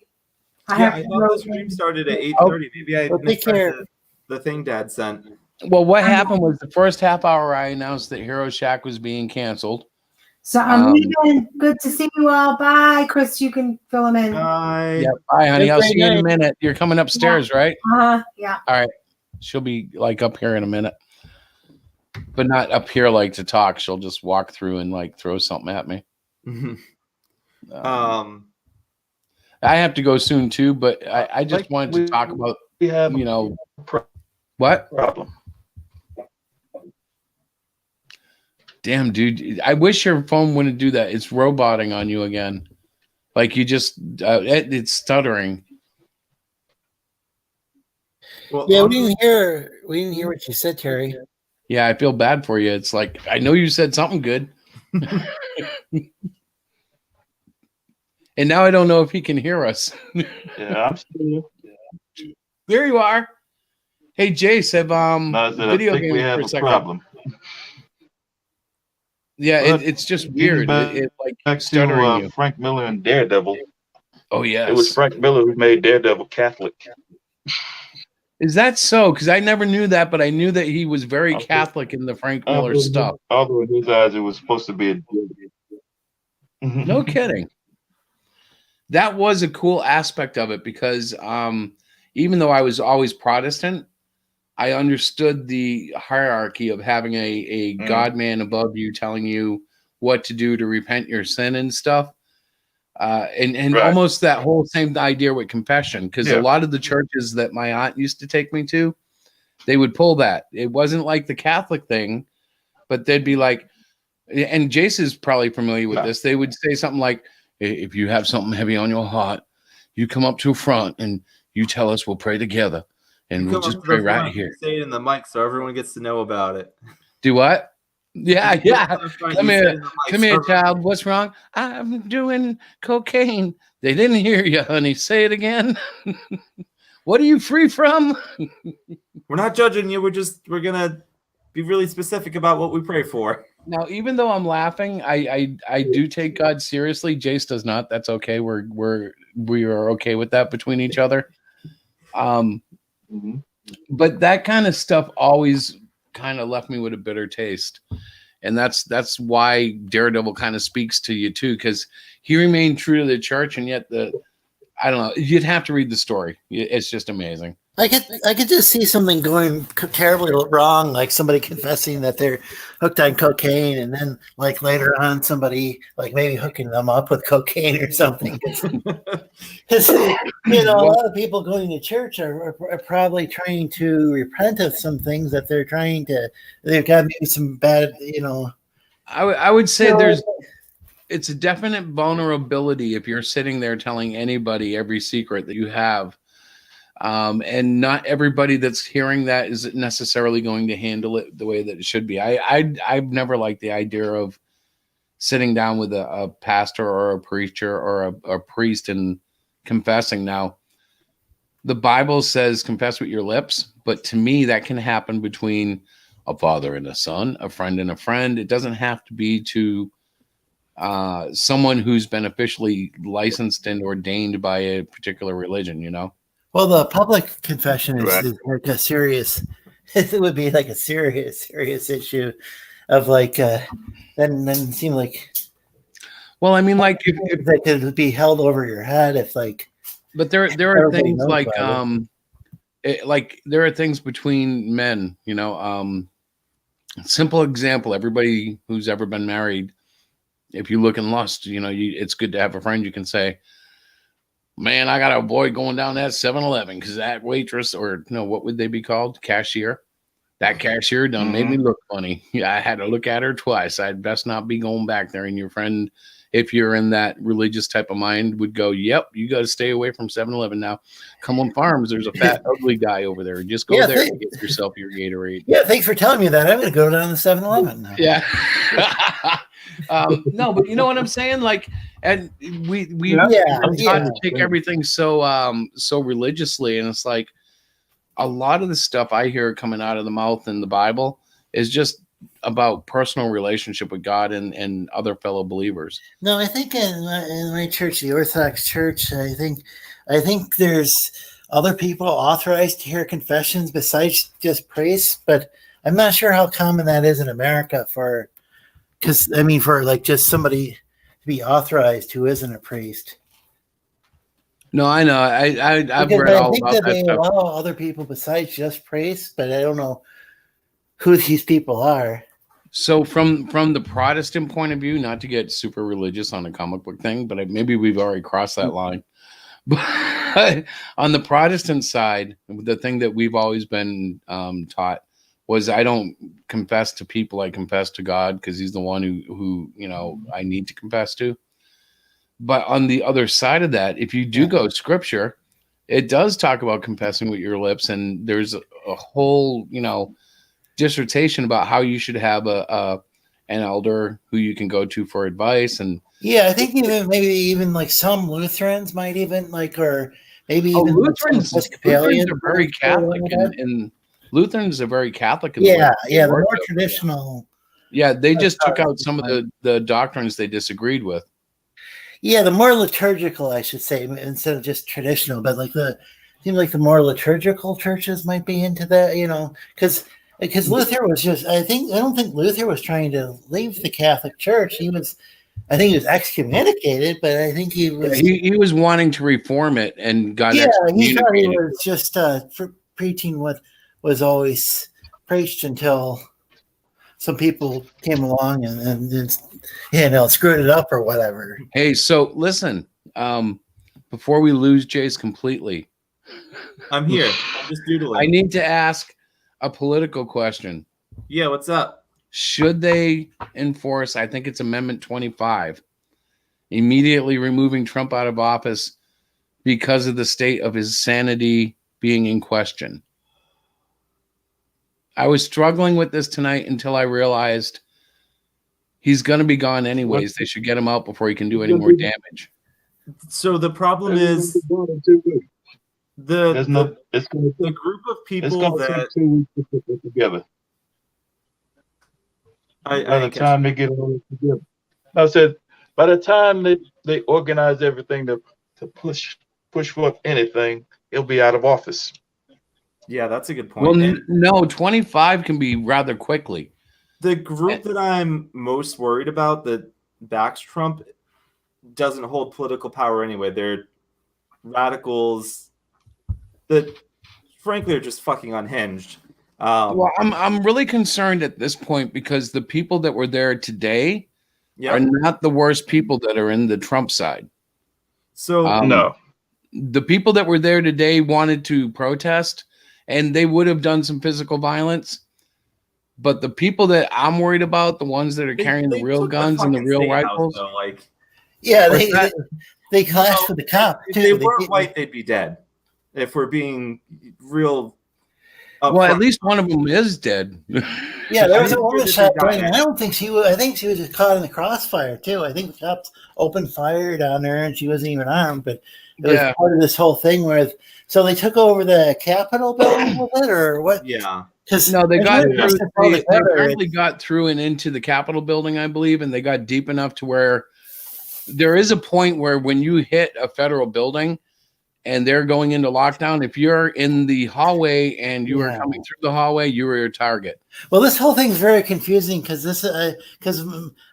I thought the stream started at 8:30. Maybe I missed the thing Dad sent. Well, what happened was the first half hour I announced that Hero Shack was being canceled. So I'm leaving. Good to see you all. Bye, Chris. You can fill them in. Bye. Yeah, bye, honey. I'll see you in a minute. You're coming upstairs, right? Yeah. All right. She'll be like up here in a minute, but not up here like to talk. She'll just walk through and like throw something at me. I have to go soon too, but I just wanted to talk about what problem. Damn, dude! I wish your phone wouldn't do that. It's roboting on you again. Like you just it's stuttering. Well, yeah, we didn't hear what you said, Terry. Yeah, I feel bad for you. It's like I know you said something good. And now I don't know if he can hear us. Yeah, I'm still here. There you are. Hey, Jace, have video games we have for a a second. problem. Yeah, it's just weird. It like back stuttering to you. Frank Miller and Daredevil. Oh yes, it was Frank Miller who made Daredevil Catholic. Is that so? Because I never knew that, but I knew that he was very Catholic in the Frank Miller stuff. Although in his eyes, it was supposed to be a. No kidding. That was a cool aspect of it because even though I was always Protestant, I understood the hierarchy of having a God man above you telling you what to do to repent your sin and stuff. And almost that whole same idea with confession, because a lot of the churches that my aunt used to take me to, they would pull that. It wasn't like the Catholic thing, but they'd be like, and Jace is probably familiar with this. They would say something like, if you have something heavy on your heart, you come up to front and you tell us, we'll pray together. And we'll just pray right here. Say it in the mic so everyone gets to know about it. Do what? Yeah. Come here, child. What's wrong? I'm doing cocaine. They didn't hear you, honey. Say it again. What are you free from? We're not judging you. We're gonna be really specific about what we pray for. Now, even though I'm laughing, I do take God seriously. Jace does not. That's okay. We are okay with that between each other. But that kind of stuff always kind of left me with a bitter taste. And that's why Daredevil kind of speaks to you too, because he remained true to the church, and yet I don't know, you'd have to read the story. It's just amazing. I could just see something going terribly wrong, like somebody confessing that they're hooked on cocaine, and then like later on somebody like maybe hooking them up with cocaine or something. Because a lot of people going to church are probably trying to repent of some things that they've got maybe some bad, I would say it's a definite vulnerability if you're sitting there telling anybody every secret that you have. And not everybody that's hearing that is necessarily going to handle it the way that it should be. I've never liked the idea of sitting down with a pastor or a preacher or a priest and confessing. Now, the Bible says confess with your lips, but to me, that can happen between a father and a son, a friend and a friend. It doesn't have to be to someone who's been officially licensed and ordained by a particular religion, you know? Well, the public confession Correct. is like a serious. It would be like a serious issue of like. Then it seemed like. Well, I mean, like if that could be held over your head if like. But there are everybody things knows like about it. like there are things between men, you know. Simple example: everybody who's ever been married, if you look in lust, you know, it's good to have a friend you can say, "Man, I got to avoid going down that 7-Eleven because that waitress, or no, what would they be called? Cashier. That cashier done made me look funny. Yeah, I had to look at her twice. I'd best not be going back there." And your friend, if you're in that religious type of mind, would go, "Yep, you got to stay away from 7-Eleven now. Cumberland Farms, there's a fat, ugly guy over there. Just go there and get yourself your Gatorade." Yeah, thanks for telling me that. I'm going to go down to 7-Eleven now. Yeah. No, but you know what I'm saying? Like, and we taught to take everything so religiously, and it's like a lot of the stuff I hear coming out of the mouth in the Bible is just about personal relationship with God and other fellow believers. No, I think in my church, the Orthodox Church, I think there's other people authorized to hear confessions besides just priests, but I'm not sure how common that is in America for like just somebody to be authorized who isn't a priest. No, I know. I've read all about that they stuff. allow other people besides just priests, but I don't know who these people are. So from the Protestant point of view, not to get super religious on a comic book thing, but maybe we've already crossed that line. But on the Protestant side, the thing that we've always been taught was I don't confess to people, I confess to God, because he's the one who you know I need to confess to. But on the other side of that, if you do go scripture, it does talk about confessing with your lips, and there's a whole, you know, dissertation about how you should have an elder who you can go to for advice. And yeah, I think maybe even like some Lutherans might even like, or maybe even Lutherans are very Catholic, and Lutherans are very Catholic. In the the more traditional. Yeah, they just took out some of the doctrines they disagreed with. Yeah, the more liturgical, I should say, instead of just traditional, but like seems like the more liturgical churches might be into that, you know, because Luther was just, I don't think Luther was trying to leave the Catholic Church. I think he was excommunicated, but I think he was. He was wanting to reform it and got excommunicated. He thought he was just preaching what was always preached until some people came along and screwed it up or whatever. Hey, so listen, before we lose Jace completely, I'm here. I'm just doodling. I need to ask a political question. Yeah, what's up? Should they enforce, I think it's Amendment 25, immediately removing Trump out of office because of the state of his sanity being in question? I was struggling with this tonight until I realized he's going to be gone anyways. They should get him out before he can do any more damage. So the problem is the group of people that take 2 weeks to put it together. By the time they get all this together, I said by the time they organize everything to push forth anything, it'll be out of office. Yeah, that's a good point. Well, no, 25 can be rather quickly. The group that I'm most worried about that backs Trump doesn't hold political power anyway. They're radicals that, frankly, are just fucking unhinged. Well, I'm really concerned at this point because the people that were there today are not the worst people that are in the Trump side. So no, the people that were there today wanted to protest, and they would have done some physical violence. But the people that I'm worried about, the ones that are carrying the real guns and the real rifles, they clashed with the cop. If they weren't white, they'd be dead. If we're being real. Well, at least one of them is dead. Yeah, there was a woman shot down. I don't think she was. I think she was just caught in the crossfire too. I think the cops opened fire down there, and she wasn't even armed. But it was part of this whole thing where So they took over the Capitol building with it, or what? Yeah. Because No, they got through. They together. apparently got through and into the Capitol building, I believe, and they got deep enough to where there is a point where when you hit a federal building and they're going into lockdown, if you're in the hallway and you are coming through the hallway, you are a target. Well, this whole thing's very confusing because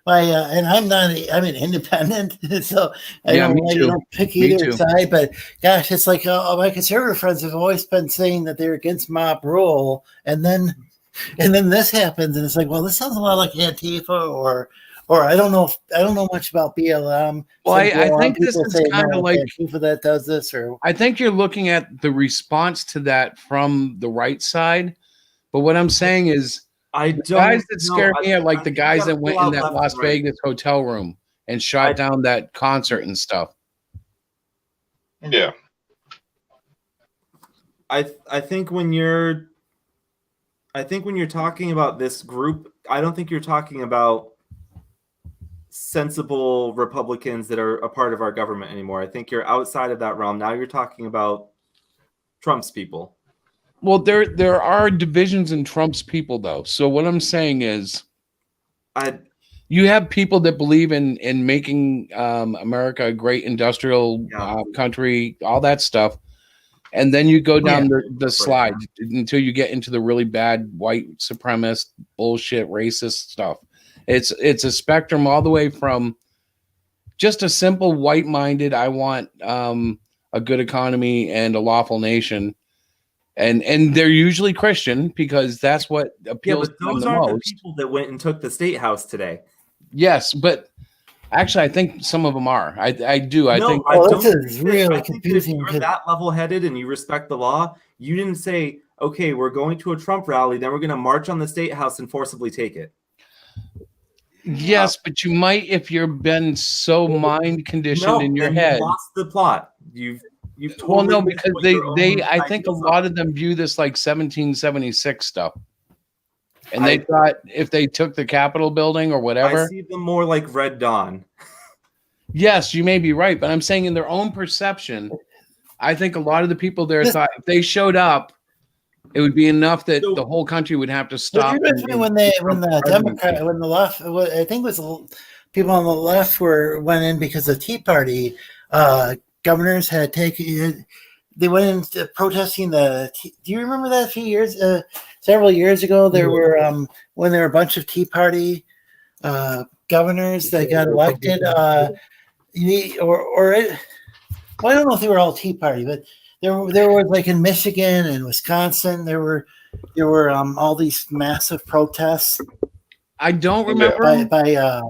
my and I'm an independent, so I don't pick either side. But gosh, it's like my conservative friends have always been saying that they're against mob rule, and then this happens, and it's like, well, this sounds a lot like Antifa or I don't know much about BLM. Well, I think this is kind of like Antifa that does this, or I think you're looking at the response to that from the right side. But what I'm saying is, the guys that scare me are like the guys that went in that Las Vegas hotel room and shot down that concert and stuff. Yeah. I think when you're talking about this group, I don't think you're talking about sensible Republicans that are a part of our government anymore. I think you're outside of that realm. Now you're talking about Trump's people. Well, there are divisions in Trump's people, though. So what I'm saying is, you have people that believe in making America a great industrial country, all that stuff, and then you go down the slide until you get into the really bad white supremacist bullshit, racist stuff. It's a spectrum all the way from just a simple white-minded, I want a good economy and a lawful nation. And they're usually Christian because that's what appeals to them the most. Those aren't the people that went and took the State House today. Yes, but actually, I think some of them are. I do. I think this is really confusing. If you're that level-headed and you respect the law, you didn't say, "Okay, we're going to a Trump rally, then we're going to march on the State House and forcibly take it." Yes, but you might if you've been so mind conditioned in your head. You lost the plot. You've totally well, no, because they I think a lot of them view this like 1776 stuff, and they thought if they took the Capitol building or whatever, I see them more like Red Dawn. Yes, you may be right, but I'm saying in their own perception, I think a lot of the people there thought if they showed up, it would be enough that the whole country would have to stop. When the left, I think it was people on the left went in because the Tea Party governors had taken. They went in protesting do you remember that several years ago? There were when there were a bunch of Tea Party governors that got elected. I don't know if they were all Tea Party, but there were like in Michigan and Wisconsin, there were all these massive protests. I don't remember by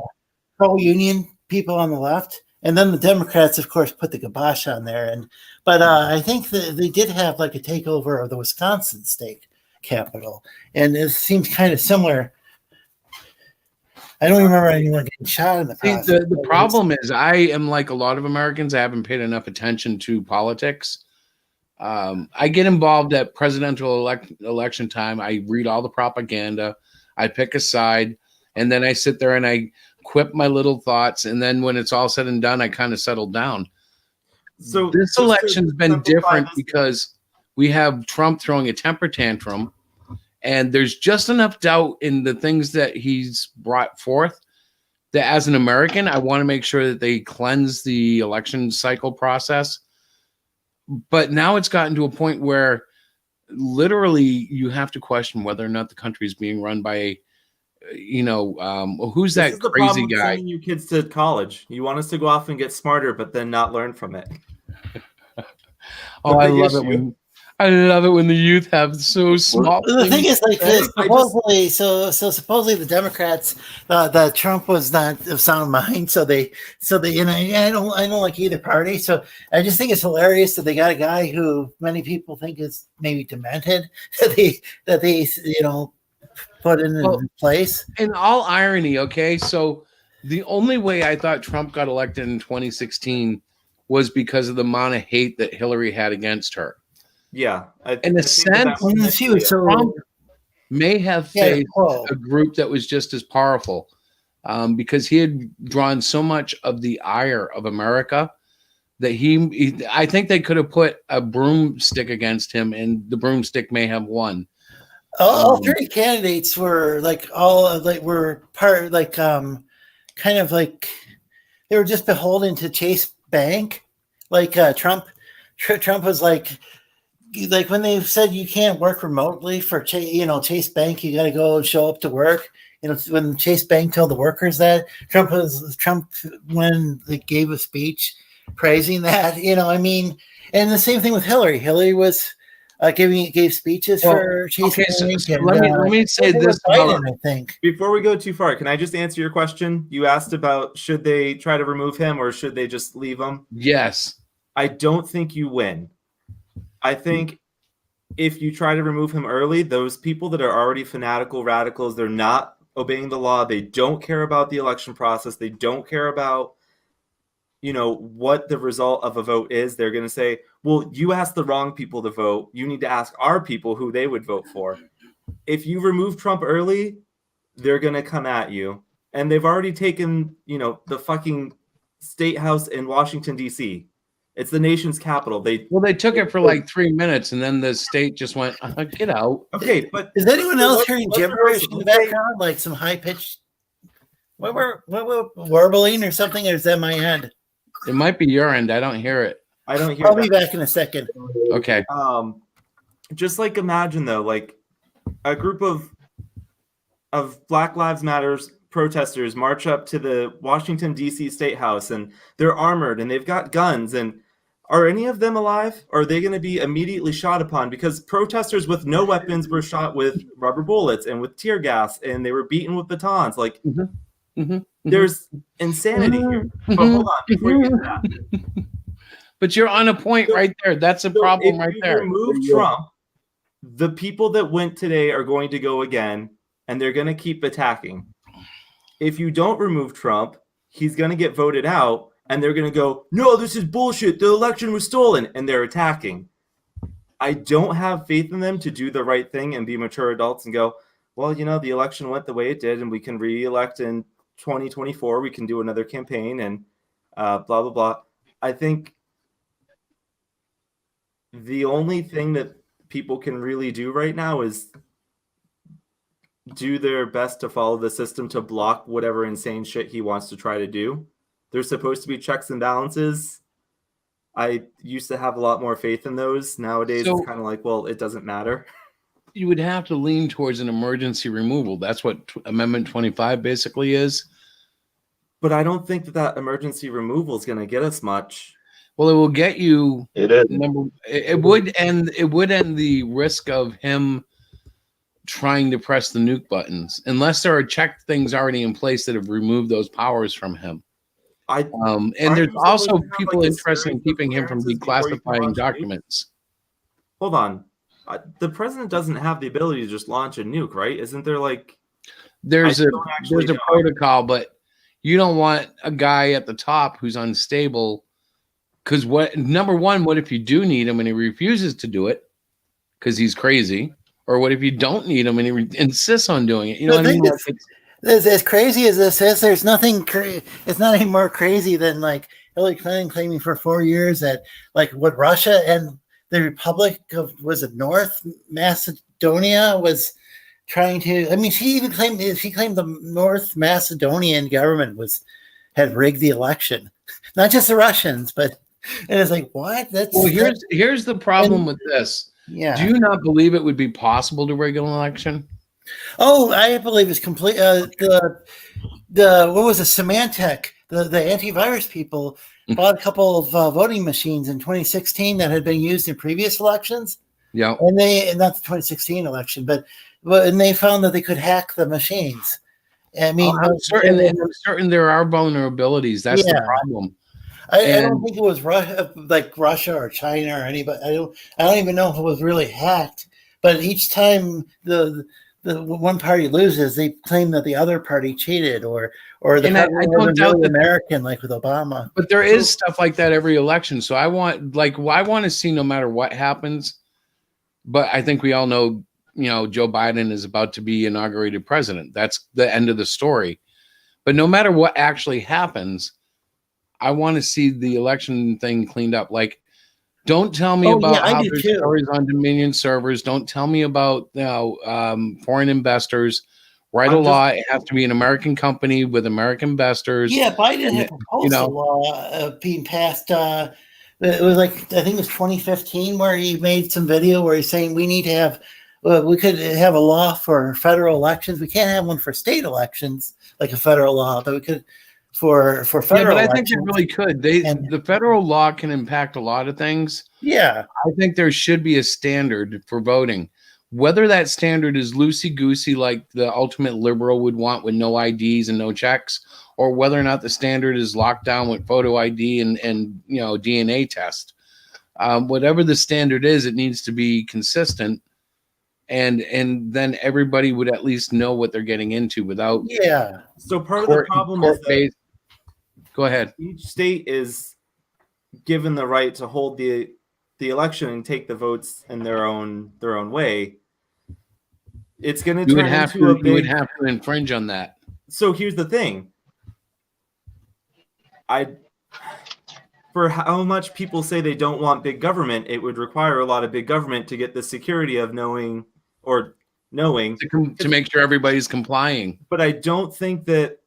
pro-union people on the left, and then the Democrats, of course, put the kibosh on there. But I think that they did have like a takeover of the Wisconsin state capitol, and it seems kind of similar. I don't remember anyone getting shot in the process. The problem is, I am like a lot of Americans. I haven't paid enough attention to politics. I get involved at presidential election time. I read all the propaganda. I pick a side, and then I sit there and I quip my little thoughts. And then when it's all said and done, I kind of settle down. So this election's been different because we have Trump throwing a temper tantrum, and there's just enough doubt in the things that he's brought forth that as an American, I want to make sure that they cleanse the election cycle process. But now it's gotten to a point where literally you have to question whether or not the country is being run by, who's that crazy guy? Sending your kids to college. You want us to go off and get smarter, but then not learn from it. I love it when the youth have so small. The thing is, like, supposedly the Democrats, that Trump was not of sound mind, so they, and I don't like either party, so I just think it's hilarious that they got a guy who many people think is maybe demented that they put in place. In all irony, okay, so the only way I thought Trump got elected in 2016 was because of the amount of hate that Hillary had against her. Yeah. In a sense, Trump may have faced a group that was just as powerful because he had drawn so much of the ire of America that I think they could have put a broomstick against him, and the broomstick may have won. All three candidates were were part kind of like they were just beholden to Chase Bank. Like Trump was like when they said you can't work remotely for Chase Bank, you got to go and show up to work. When Chase Bank told the workers that, Trump when they gave a speech praising that. And the same thing with Hillary. Hillary was gave speeches for Chase Bank. So let me say this Biden, I think. Before we go too far, can I just answer your question? You asked about should they try to remove him or should they just leave him? Yes. I don't think you win. I think if you try to remove him early, those people that are already fanatical radicals, they're not obeying the law. They don't care about the election process. They don't care about, what the result of a vote is. They're going to say, well, you asked the wrong people to vote. You need to ask our people who they would vote for. If you remove Trump early, they're going to come at you. And they've already taken, the fucking state house in Washington, D.C. It's the nation's capital. They took it for like 3 minutes, and then the state just went, get out. Okay, but is anyone else hearing gibberish in the background, like some high pitched warbling or something, or is that my end? It might be your end. I don't hear it. I don't hear. I'll be back in a second. Okay. Just like imagine though, like a group of Black Lives Matters protesters march up to the Washington D.C. State House, and they're armored and they've got guns. And are any of them alive? Or are they going to be immediately shot upon? Because protesters with no weapons were shot with rubber bullets and with tear gas, and they were beaten with batons. Like, there's insanity here. But hold on, before you get to that. But you're on a point right there. That's a problem right there. Remove Trump, the people that went today are going to go again, and they're going to keep attacking. If you don't remove Trump, he's going to get voted out, and they're going to go, no, this is bullshit. The election was stolen, and they're attacking. I don't have faith in them to do the right thing and be mature adults and go, well, the election went the way it did, and we can re-elect in 2024. We can do another campaign and blah, blah, blah. I think the only thing that people can really do right now is do their best to follow the system to block whatever insane shit he wants to try to do. There's supposed to be checks and balances. I used to have a lot more faith in those. Nowadays, it's kind of like, well, it doesn't matter. You would have to lean towards an emergency removal. That's what Amendment 25 basically is. But I don't think that emergency removal is going to get us much. Well, it will get you. It is. It would end the risk of him trying to press the nuke buttons, unless there are checked things already in place that have removed those powers from him. And there's also people interested in keeping him from declassifying documents. Hold on. The president doesn't have the ability to just launch a nuke, right? Isn't there there's a protocol, but you don't want a guy at the top who's unstable. Because number one, what if you do need him and he refuses to do it because he's crazy? Or what if you don't need him and he insists on doing it? You know what I mean? As crazy as this is, there's nothing. It's not any more crazy than like Hillary Clinton claiming for 4 years that what Russia and the Republic of North Macedonia was trying to. I mean, she even claimed the North Macedonian government had rigged the election, not just the Russians, but and it's like what? Here's the problem with this. Yeah. Do you not believe it would be possible to rig an election? Oh, I believe it's complete. What was it? Symantec, the antivirus people bought a couple of voting machines in 2016 that had been used in previous elections. Yeah, and not the 2016 election, but they found that they could hack the machines. I mean, I'm certain there are vulnerabilities. That's the problem. I don't think it was Russia or China or anybody. I don't even know if it was really hacked. But each time the one party loses, they claim that the other party cheated, or the party wasn't really American, like with Obama. But there is stuff like that every election. So I want to see no matter what happens. But I think we all know, Joe Biden is about to be inaugurated president. That's the end of the story. But no matter what actually happens, I want to see the election thing cleaned up. Like, don't tell me Oh, yeah, about I how do there's too. stories on Dominion servers. Don't tell me about foreign investors. Write a law. It has to be an American company with American investors. Yeah, Biden And, had proposed a law being passed. It was like, I think it was 2015, where he made some video where he's saying we need to have, we could have a law for federal elections. We can't have one for state elections, like a federal law, but we could for federal. Yeah, but I elections. think they really could. The federal law can impact a lot of things. Yeah, I think there should be a standard for voting. Whether that standard is loosey goosey, like the ultimate liberal would want, with no IDs and no checks, or whether or not the standard is locked down with photo ID and DNA test. Whatever the standard is, it needs to be consistent, and then everybody would at least know what they're getting into without. Yeah. So part of the problem is that go ahead. Each state is given the right to hold the election and take the votes in their own way. It's going to turn into a big. You would have to infringe on that. So here's the thing. For how much people say they don't want big government, it would require a lot of big government to get the security of knowing to make sure everybody's complying. But I don't think that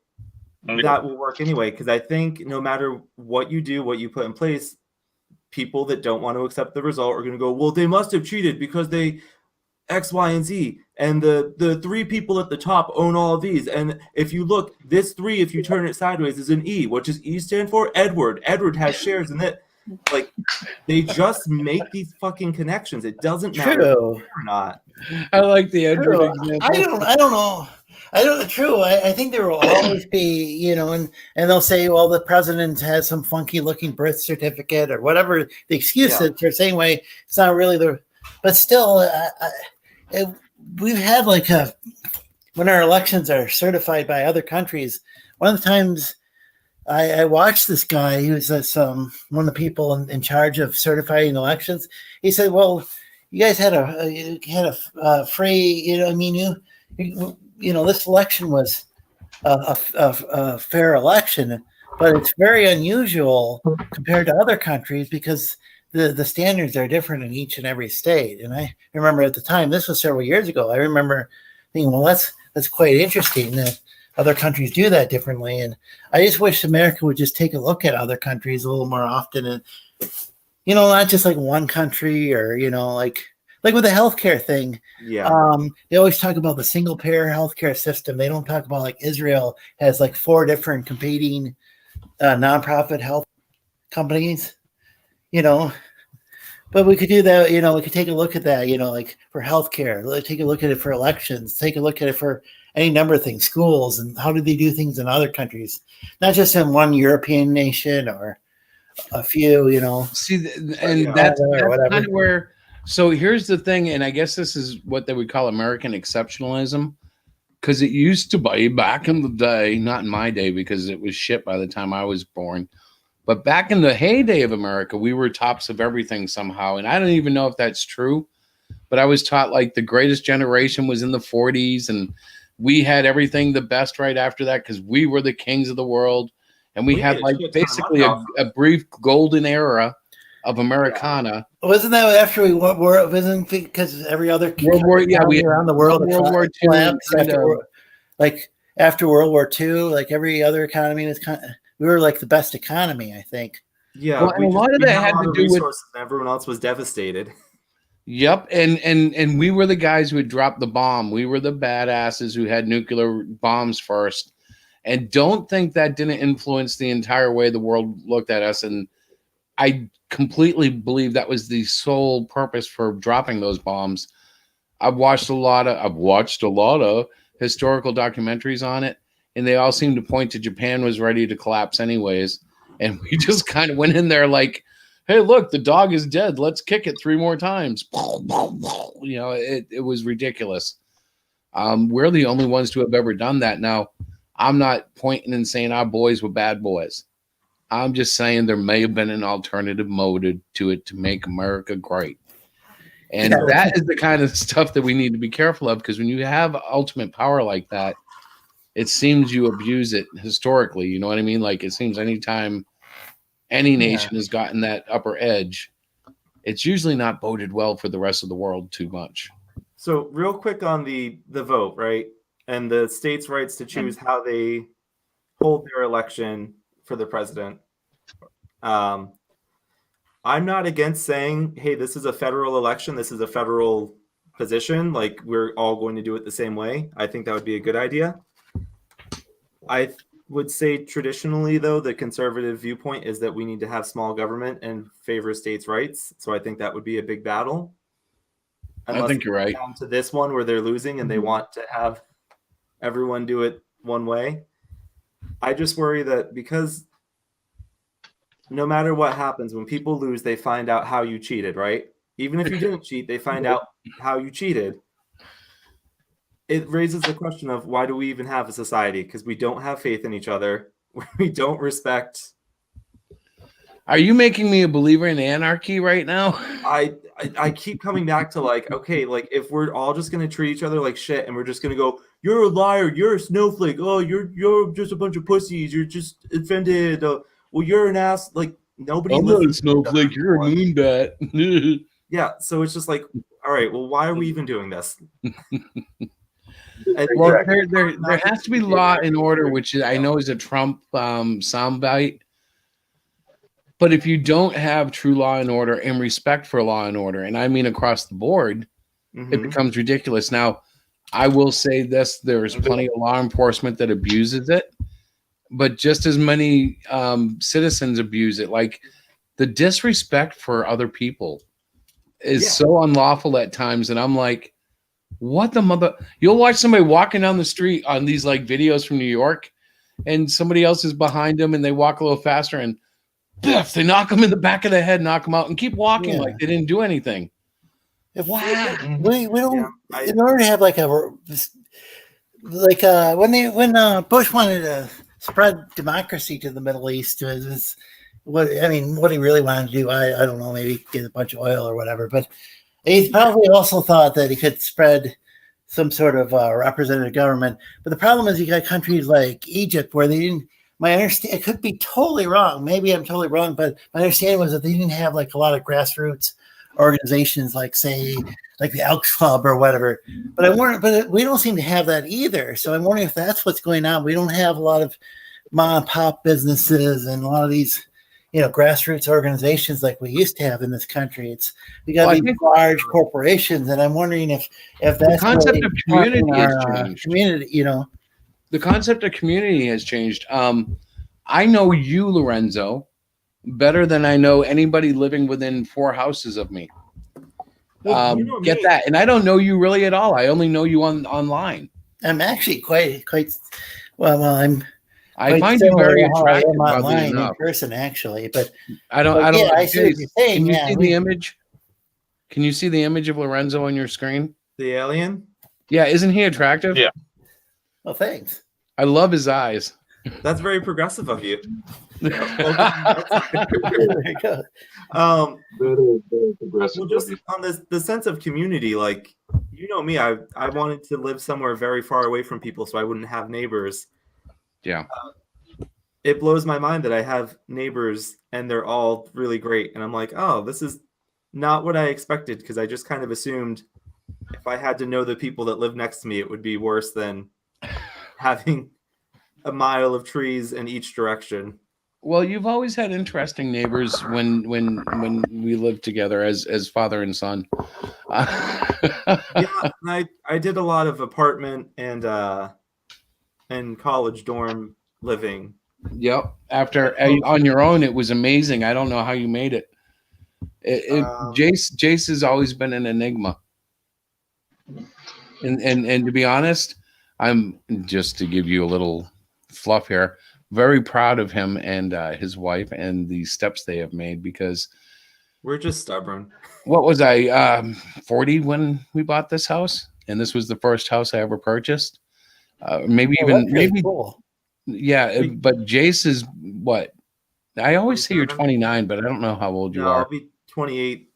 will work anyway, because I think no matter what you do, what you put in place, people that don't want to accept the result are going to go, well, they must have cheated because they X, Y, and Z. And the three people at the top own all of these. And if you look, this 3, if you turn it sideways, is an E. What does E stand for? Edward. Edward has shares in it. Like, they just make these fucking connections. It doesn't matter or not. I like the Edward example. I don't know. True. I think there will always be, and they'll say, well, the president has some funky looking birth certificate or whatever the excuse is for saying, why it's not really but still, we've had when our elections are certified by other countries, one of the times I watched this guy, he was one of the people in charge of certifying elections. He said, well, you guys had a free, this election was a fair election, but it's very unusual compared to other countries because the standards are different in each and every state. And I remember at the time, this was several years ago, I remember thinking, well, that's quite interesting that other countries do that differently. And I just wish America would just take a look at other countries a little more often, and not just like one country or like with the healthcare thing. Yeah. They always talk about the single payer healthcare system. They don't talk about like Israel has like 4 different competing nonprofit health companies, but we could do that. We could take a look at that, like for healthcare, take a look at it for elections, take a look at it for any number of things, schools, and how do they do things in other countries, not just in one European nation or a few, See, and that's kind of where. So here's the thing, and I guess this is what they would call American exceptionalism, because it used to be back in the day, not in my day because it was shit by the time I was born, but back in the heyday of America, we were tops of everything somehow, and I don't even know if that's true, but I was taught like the greatest generation was in the 40s, and we had everything the best right after that because we were the kings of the world, and we had like basically a brief golden era of Americana. Wasn't that after we were? Wasn't because every other World War? Yeah, we around the world. World War II. After World War II, like every other economy was we were like the best economy, I think. Yeah, well, and a lot of that had to do with everyone else was devastated. Yep, and we were the guys who had dropped the bomb. We were the badasses who had nuclear bombs first. And don't think that didn't influence the entire way the world looked at us. And I completely believe that was the sole purpose for dropping those bombs. I've watched a lot of historical documentaries on it, and they all seem to point to Japan was ready to collapse anyways. And we just kind of went in there like, hey, look, the dog is dead. Let's kick it 3 more times. It was ridiculous. We're the only ones to have ever done that. Now, I'm not pointing and saying our boys were bad boys. I'm just saying there may have been an alternative motive to it to make America great. And that is the kind of stuff that we need to be careful of, because when you have ultimate power like that, it seems you abuse it historically. You know what I mean? Like it seems anytime any nation has gotten that upper edge, it's usually not boded well for the rest of the world too much. So real quick on the vote, right? And the states' rights to choose how they hold their election for the president. I'm not against saying, hey, this is a federal election. This is a federal position. Like, we're all going to do it the same way. I think that would be a good idea. I would say traditionally, though, the conservative viewpoint is that we need to have small government and favor states' rights. So I think that would be a big battle. I think you're right. Down to this one where they're losing and they want to have everyone do it one way. I just worry that because no matter what happens, when people lose, they find out how you cheated, right? Even if you didn't cheat, they find out how you cheated. It raises the question of why do we even have a society? Because we don't have faith in each other. We don't respect. Are you making me a believer in anarchy right now? I keep coming back to like, okay, like if we're all just gonna treat each other like shit and we're just gonna go, you're a liar, you're a snowflake, oh, you're just a bunch of pussies, you're just offended, well, you're an ass, like nobody. I'm not a snowflake, you're a moonbat. Yeah, so it's just like, all right, well, why are we even doing this? Well, there has to be law and order, which I know is a Trump soundbite. But if you don't have true law and order and respect for law and order, and I mean across the board, it becomes ridiculous. Now, I will say this, there's plenty of law enforcement that abuses it, but just as many citizens abuse it. Like the disrespect for other people is so unlawful at times. And I'm like, what the mother? You'll watch somebody walking down the street on these like videos from New York and somebody else is behind them and they walk a little faster and biff, they knock them in the back of the head, knock them out and keep walking like they didn't do anything. If we don't, in order to have like when Bush wanted to spread democracy to the Middle East, it was what he really wanted to do, I don't know, maybe get a bunch of oil or whatever, but he probably also thought that he could spread some sort of representative government. But the problem is you got countries like Egypt where they didn't. My understanding, it could be totally wrong. Maybe I'm totally wrong, but my understanding was that they didn't have like a lot of grassroots organizations, like say, like the Elks Club or whatever. But we don't seem to have that either. So I'm wondering if that's what's going on. We don't have a lot of mom and pop businesses and a lot of these, grassroots organizations like we used to have in this country. We got these large corporations, and I'm wondering if that's the concept of community has changed. The concept of community has changed. I know you, Lorenzo, better than I know anybody living within 4 houses of me. Get that? And I don't know you really at all. I only know you online. I'm actually quite well. I find you very attractive online in person, actually. But I don't. Yeah, I see what you're saying. Can you see the image? Can you see the image of Lorenzo on your screen? The alien? Yeah, isn't he attractive? Yeah. Well, thanks. I love his eyes. That's very progressive of you. There you go. Well, just on the sense of community, like me, I wanted to live somewhere very far away from people so I wouldn't have neighbors. Yeah. It blows my mind that I have neighbors and they're all really great, and I'm like, oh, this is not what I expected, because I just kind of assumed if I had to know the people that live next to me, it would be worse than having a mile of trees in each direction. Well, you've always had interesting neighbors when we lived together as father and son. Yeah, I did a lot of apartment and college dorm living. Yep. After on your own, it was amazing. I don't know how you made it. Jace has always been an enigma. And to be honest, I'm just to give you a little fluff here, very proud of him and his wife and the steps they have made, because we're just stubborn. What was I 40 when we bought this house, and this was the first house I ever purchased. Maybe cool. Yeah, but Jace is what? I always say you're 29, but I don't know how old you are. I'll be 28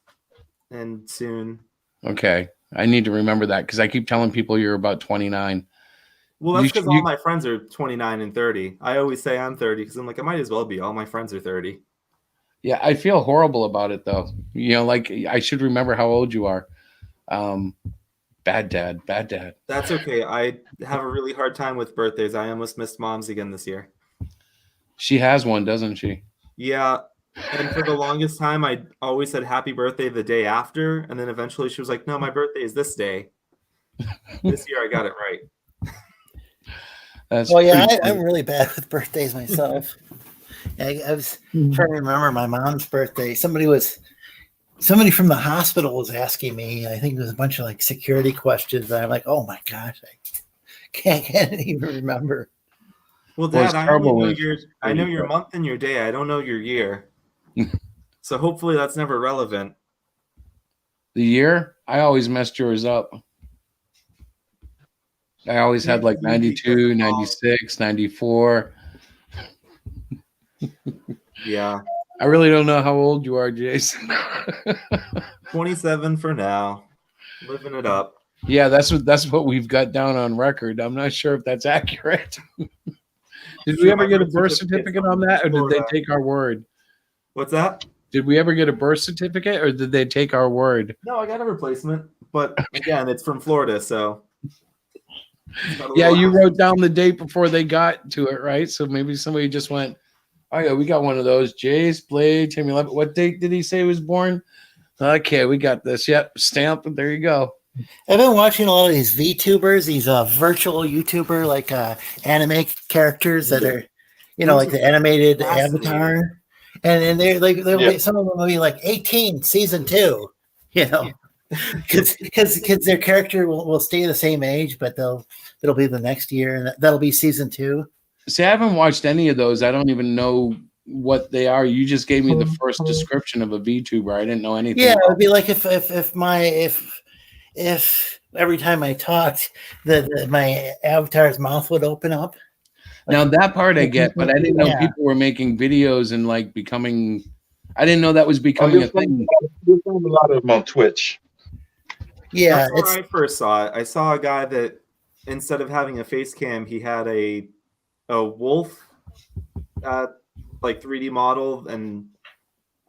and soon. Okay. I need to remember that because I keep telling people you're about 29. Well, that's because all my friends are 29 and 30. I always say I'm 30 because I'm like, I might as well be. All my friends are 30. Yeah, I feel horrible about it though. Like I should remember how old you are. Bad dad, bad dad. That's okay. I have a really hard time with birthdays. I almost missed mom's again this year. She has one, doesn't she? Yeah. And for the longest time, I always said happy birthday the day after. And then eventually she was like, no, my birthday is this day. This year I got it right. That's Well, yeah, pretty I'm funny. really bad with birthdays myself. I was trying to remember my mom's birthday. Somebody from the hospital was asking me. I think it was a bunch of like security questions. And I'm like, oh my gosh, I can't even remember. Well, Well, it's Dad, trouble with I know security your month and your day. I don't know your year. So hopefully that's never relevant. The year, I always messed yours up. I always had like 92, 96, 94. Yeah. I really don't know how old you are, Jason. 27 for now. Living it up. Yeah, that's what we've got down on record. I'm not sure if that's accurate. Did we ever get a birth certificate on that, or did they take our word? What's that? Did we ever get a birth certificate, or did they take our word? No, I got a replacement, but again, it's from Florida, so. Yeah, you wrote down the date before they got to it, right? So maybe somebody just went, "Oh yeah, we got one of those." Jace, Blade, Timmy Levitt. What date did he say he was born? Okay, we got this. Yep, stamp. There you go. I've been watching a lot of these VTubers, these virtual YouTuber like anime characters that are, like the animated avatar, and they're like some of them will be like 18 season 2, because their character will stay the same age, but it'll be the next year, and that'll be season 2. See, I haven't watched any of those. I don't even know what they are. You just gave me the first description of a VTuber. I didn't know anything. Yeah, it would be like if every time I talked, my avatar's mouth would open up. Now that part I get, but I didn't know people were making videos and like becoming. I didn't know that was becoming a thing. You'll find a lot of them on Twitch. Yeah, that's where I first saw it. I saw a guy that instead of having a face cam, he had a wolf, like 3D model, and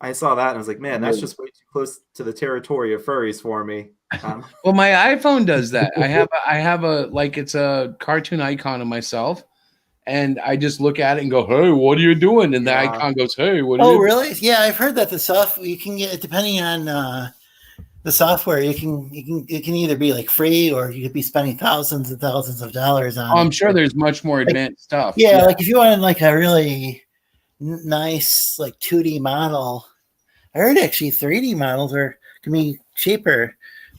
I saw that and I was like, man, that's just way too close to the territory of furries for me. Well, my iPhone does that. I have a like it's a cartoon icon of myself, and I just look at it and go, "Hey, what are you doing?" And the icon goes, "Hey, what?" Are you really? Yeah, I've heard that the software you can get, depending on the software, you can either be like free or you could be spending thousands and thousands of dollars on. Oh, I'm sure there's much more advanced stuff. Yeah, like if you want like a really nice like 2D model, I heard actually 3D models can be cheaper.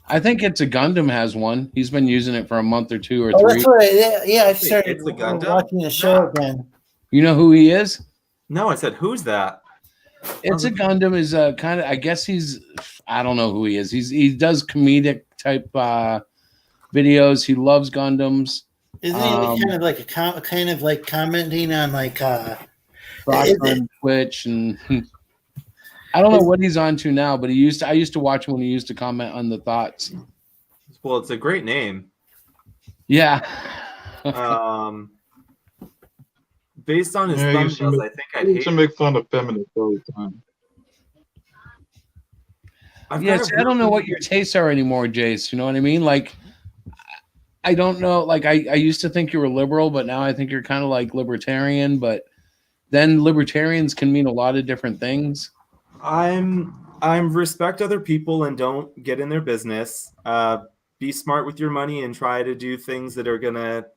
I think It's a Gundam has one. He's been using it for a month or 2 or 3. That's what I've started watching the show again. You know who he is? No, I said, who's that? It's a Gundam is kind of, I guess I don't know who he is. He does comedic type videos. He loves Gundams. Isn't he kind of like commenting on like on Twitch and I don't know what he's on to now, but I used to watch him when he used to comment on the thoughts. Well, it's a great name. Yeah. Based on his thumbnails, I think I'd hate to make fun of feminists all the time. Yes, I don't know what your tastes are anymore, Jace. You know what I mean? Like, I don't know. Like, I used to think you were liberal, but now I think you're kind of like libertarian. But then libertarians can mean a lot of different things. I'm respect other people and don't get in their business. Be smart with your money and try to do things that are gonna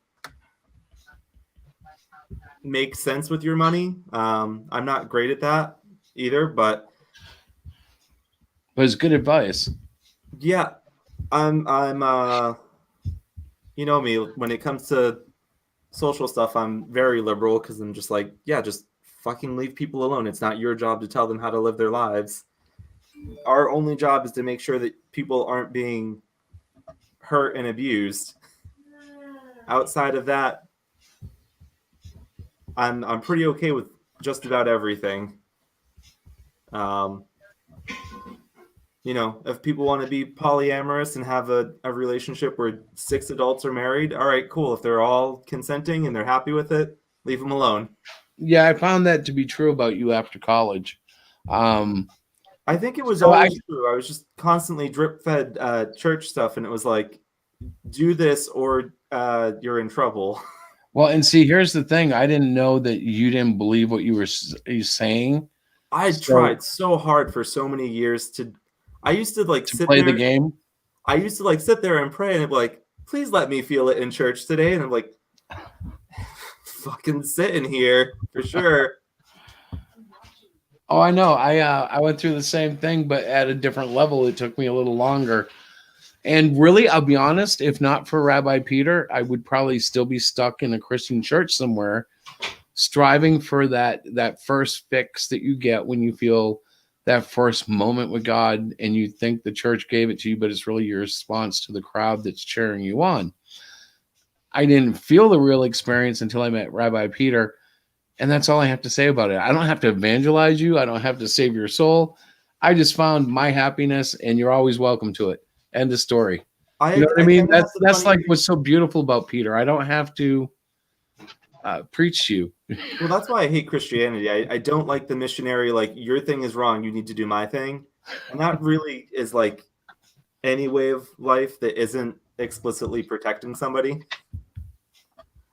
make sense with your money. I'm not great at that either, but it's good advice. Yeah, I'm you know me, when it comes to social stuff, I'm very liberal because I'm just like, yeah, just fucking leave people alone. It's not your job to tell them how to live their lives. Our only job is to make sure that people aren't being hurt and abused. Outside of that, I'm pretty okay with just about everything. You know, if people want to be polyamorous and have a relationship where 6 adults are married, all right, cool. If they're all consenting and they're happy with it, leave them alone. Yeah, I found that to be true about you after college. I think it was So always true. I was just constantly drip fed church stuff, and it was like, do this or you're in trouble. Well, and see, here's the thing. I didn't know that you didn't believe what you were saying. I tried so hard for so many years to. I used to like sit play there. the game. I used to like sit there and pray, and I'd be like, "Please let me feel it in church today." And I'm like, "Fucking sitting here for sure." Oh, I know. I went through the same thing, but at a different level. It took me a little longer. And really, I'll be honest, if not for Rabbi Peter, I would probably still be stuck in a Christian church somewhere, striving for that first fix that you get when you feel that first moment with God and you think the church gave it to you, but it's really your response to the crowd that's cheering you on. I didn't feel the real experience until I met Rabbi Peter. And that's all I have to say about it. I don't have to evangelize you. I don't have to save your soul. I just found my happiness, and you're always welcome to it. End of story. You know what I mean? That's like what's so beautiful about Peter. I don't have to preach to you. Well, that's why I hate Christianity. I don't like the missionary, like, your thing is wrong, you need to do my thing. And that really is like any way of life that isn't explicitly protecting somebody.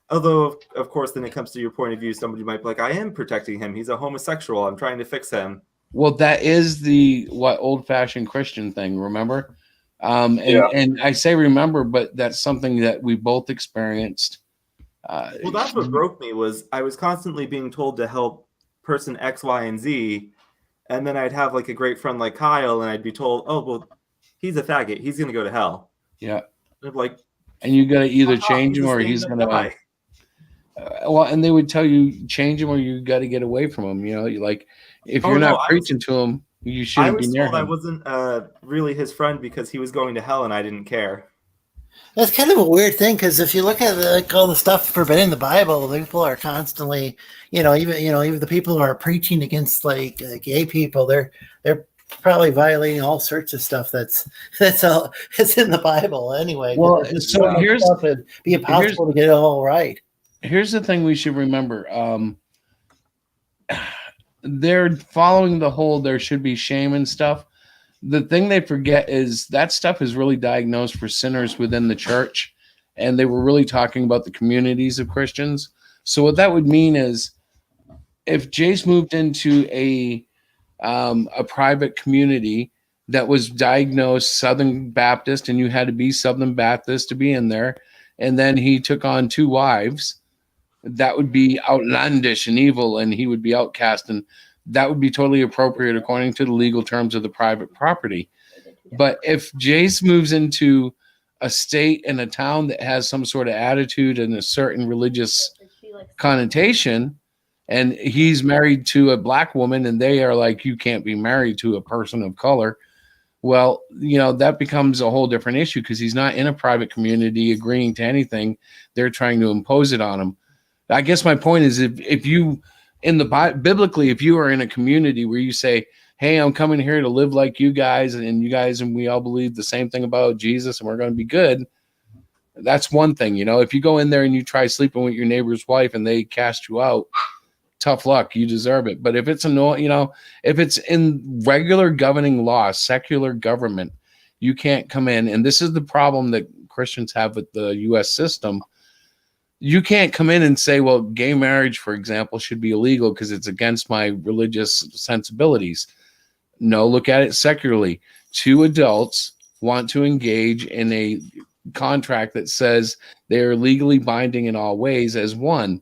Although, of course, then it comes to your point of view, somebody might be like, I am protecting him. He's a homosexual. I'm trying to fix him. Well, that is the old-fashioned Christian thing, remember? And I say remember, but that's something that we both experienced. Well, that's what broke me was I was constantly being told to help person X, Y, and Z. And then I'd have like a great friend like Kyle, and I'd be told, oh, well, he's a faggot. He's going to go to hell. Yeah. And like, and you got to either change him or he's going to well, and they would tell you change him or you got to get away from him. You know, you like if you're not preaching to him, you shouldn't be near him. I wasn't really his friend because he was going to hell and I didn't care. That's kind of a weird thing because if you look at like all the stuff forbidden in the Bible, people are constantly, even the people who are preaching against like gay people, they're probably violating all sorts of stuff that's in the Bible anyway. Well, so it'd be impossible to get it all right. Here's the thing we should remember. They're following the whole there should be shame and stuff. The thing they forget is that stuff is really diagnosed for sinners within the church. And they were really talking about the communities of Christians. So what that would mean is if Jace moved into a private community that was diagnosed Southern Baptist and you had to be Southern Baptist to be in there, and then he took on 2 wives, that would be outlandish and evil, and he would be outcast, and that would be totally appropriate according to the legal terms of the private property. But if Jace moves into a state and a town that has some sort of attitude and a certain religious connotation, and he's married to a black woman and they are like, you can't be married to a person of color, well, that becomes a whole different issue because he's not in a private community agreeing to anything. They're trying to impose it on him. I guess my point is if you biblically, if you are in a community where you say, hey, I'm coming here to live like you guys and we all believe the same thing about Jesus and we're going to be good. That's one thing. If you go in there and you try sleeping with your neighbor's wife and they cast you out, tough luck, you deserve it. But if it's if it's in regular governing law, secular government, you can't come in. And this is the problem that Christians have with the US system. You can't come in and say, well, gay marriage, for example, should be illegal because it's against my religious sensibilities. No, look at it secularly. 2 adults want to engage in a contract that says they are legally binding in all ways as one.